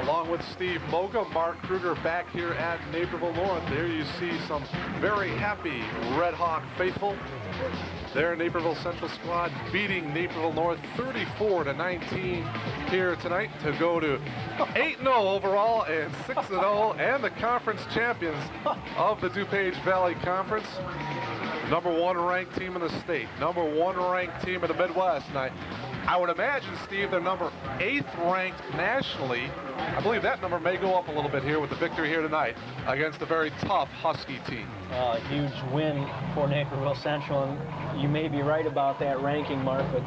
Along with Steve Moga, Mark Kruger back here at Naperville North. There you see some very happy Red Hawk faithful. Their Naperville Central squad beating Naperville North 34-19 here tonight to go to 8-0 overall and 6-0 and the conference champions of the DuPage Valley Conference. #1 ranked team in the state, #1 ranked team in the Midwest. And I would imagine, Steve, they're #8 ranked nationally. I believe that number may go up a little bit here with the victory here tonight against a very tough Husky team. A huge win for Naperville Central, and you may be right about that ranking, Mark, but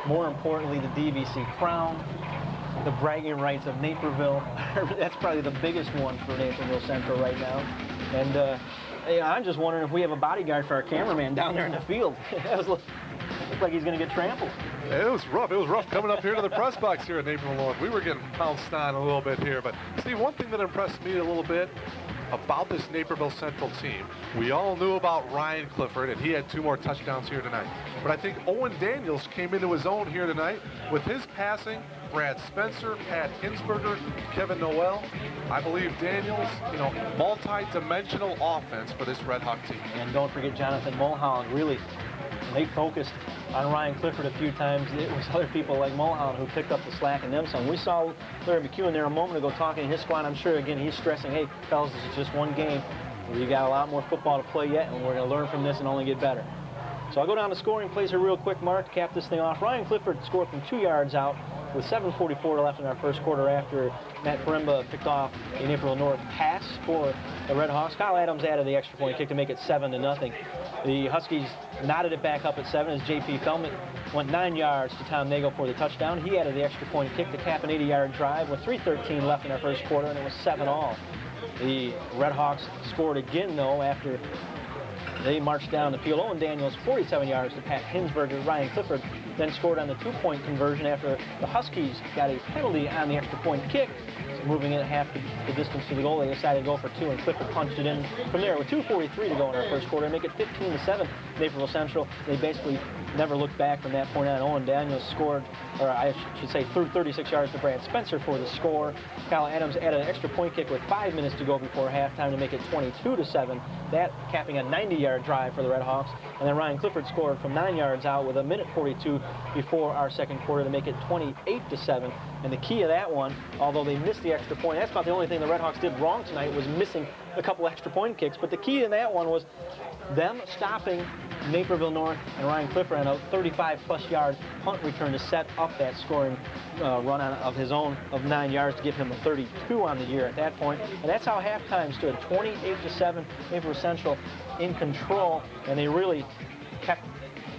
more importantly, the DVC crown, the bragging rights of Naperville. That's probably the biggest one for Naperville Central right now. And I'm just wondering if we have a bodyguard for our cameraman down there in the field. It looks like he's going to get trampled. It was rough. It was rough coming up here to the press box here at Naperville North. We were getting pounced on a little bit here. But, Steve, one thing that impressed me a little bit about this Naperville Central team, we all knew about Ryan Clifford, and he had 2 more touchdowns here tonight. But I think Owen Daniels came into his own here tonight with his passing. Brad Spencer, Pat Hinsberger, Kevin Noel. I believe Daniels, multi-dimensional offense for this Red Hawk team. And don't forget Jonathan Mulholland. Really, they focused on Ryan Clifford a few times. It was other people like Mulholland who picked up the slack in them some. We saw Larry McEwen there a moment ago talking to his squad. I'm sure, again, he's stressing, hey, fellas, this is just one game. We got a lot more football to play yet, and we're going to learn from this and only get better. So I'll go down to scoring plays here real quick, Mark, to cap this thing off. Ryan Clifford scored from 2 yards out with 7:44 left in our first quarter after Matt Paremba picked off the Naperville North pass for the Red Hawks. Kyle Adams added the extra point kick to make it 7-0. The Huskies knotted it back up at 7 as J.P. Feldman went 9 yards to Tom Nagel for the touchdown. He added the extra point kick to cap an 80-yard drive with 3:13 left in our first quarter, and it was 7-all. The Red Hawks scored again, though, after they marched down the field. Owen Daniels, 47 yards to Pat Hinsberger. Ryan Clifford then scored on the 2-point conversion after the Huskies got a penalty on the extra point kick. moving it half the distance to the goal. They decided to go for 2, and Clifford punched it in from there with 2:43 to go in our first quarter. Make it 15-7. Naperville Central. They basically never looked back from that point on. Owen Daniels scored, or I should say, threw 36 yards to Brad Spencer for the score. Kyle Adams added an extra point kick with 5 minutes to go before halftime to make it 22-7. That capping a 90-yard drive for the Red Hawks. And then Ryan Clifford scored from 9 yards out with 1:42 before our second quarter to make it 28-7. And the key of that one, although they missed the extra point, that's about the only thing the Red Hawks did wrong tonight, was missing a couple extra point kicks. But the key in that one was them stopping Naperville North and Ryan Clifford on a 35-plus yard punt return to set up that scoring run of his own of 9 yards to give him a 32 on the year at that point. And that's how halftime stood, 28-7, Naperville Central in control, and they really kept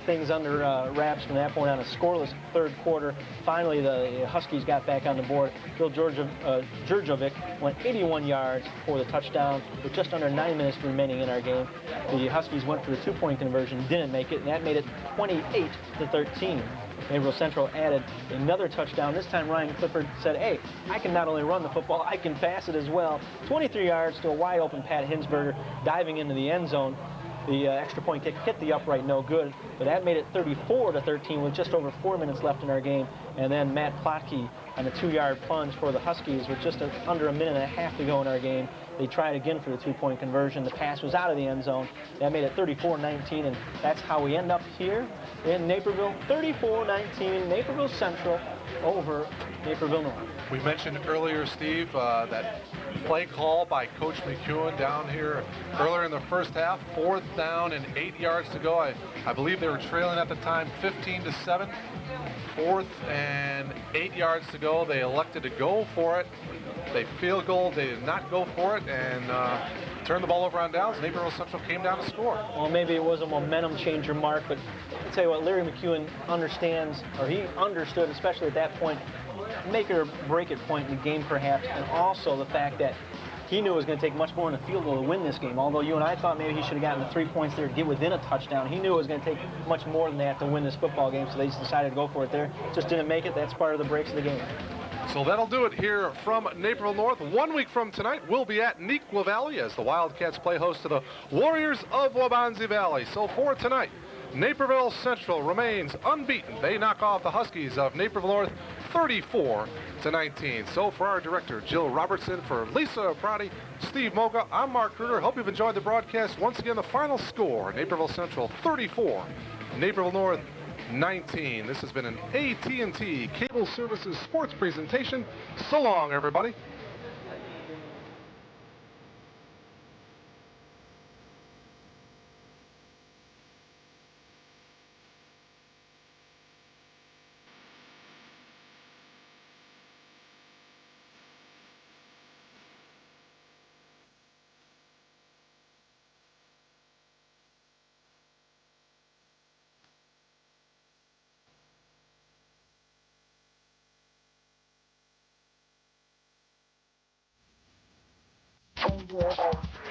things under wraps from that point on. A scoreless third quarter. Finally, the Huskies got back on the board. Bill Djurdjevic went 81 yards for the touchdown with just under 9 minutes remaining in our game. The Huskies went for the 2-point conversion, didn't make it, and that made it 28-13. Naperville Central added another touchdown. This time Ryan Clifford said, hey, I can not only run the football, I can pass it as well. 23 yards to a wide open Pat Hinsberger diving into the end zone. The extra point kick hit the upright, no good, but that made it 34-13 with just over 4 minutes left in our game. And then Matt Plotke on a 2-yard plunge for the Huskies with just under a minute and a half to go in our game. They tried again for the 2-point conversion. The pass was out of the end zone. That made it 34-19, and that's how we end up here in Naperville. 34-19, Naperville Central over Naperville North. We mentioned earlier, Steve, that play call by Coach McEwen down here earlier in the first half. 4th down and 8 yards to go. I believe they were trailing at the time 15-7. 4th and 8 yards to go. They elected to go for it. They field goal. They did not go for it and turned the ball over on downs. Naperville Central came down to score. Well, maybe it was a momentum changer, Mark, but I'll tell you what, Larry McEwen understands, or he understood, especially at that point, make it or break it point in the game perhaps, and also the fact that he knew it was going to take much more than a field goal to win this game. Although you and I thought maybe he should have gotten the 3 points there to get within a touchdown, he knew it was going to take much more than that to win this football game, so they just decided to go for it there. Just didn't make it. That's part of the breaks of the game. So that'll do it here from Naperville North. 1 week from tonight, we'll be at Neuqua Valley as the Wildcats play host to the Warriors of Wabansie Valley. So for tonight, Naperville Central remains unbeaten. They knock off the Huskies of Naperville North 34-19. So for our director, Jill Robertson, for Lisa Prati, Steve Moga, I'm Mark Kruger. Hope you've enjoyed the broadcast. Once again, the final score, Naperville Central 34, Naperville North 19. This has been an AT&T Cable Services sports presentation. So long, everybody. Yeah.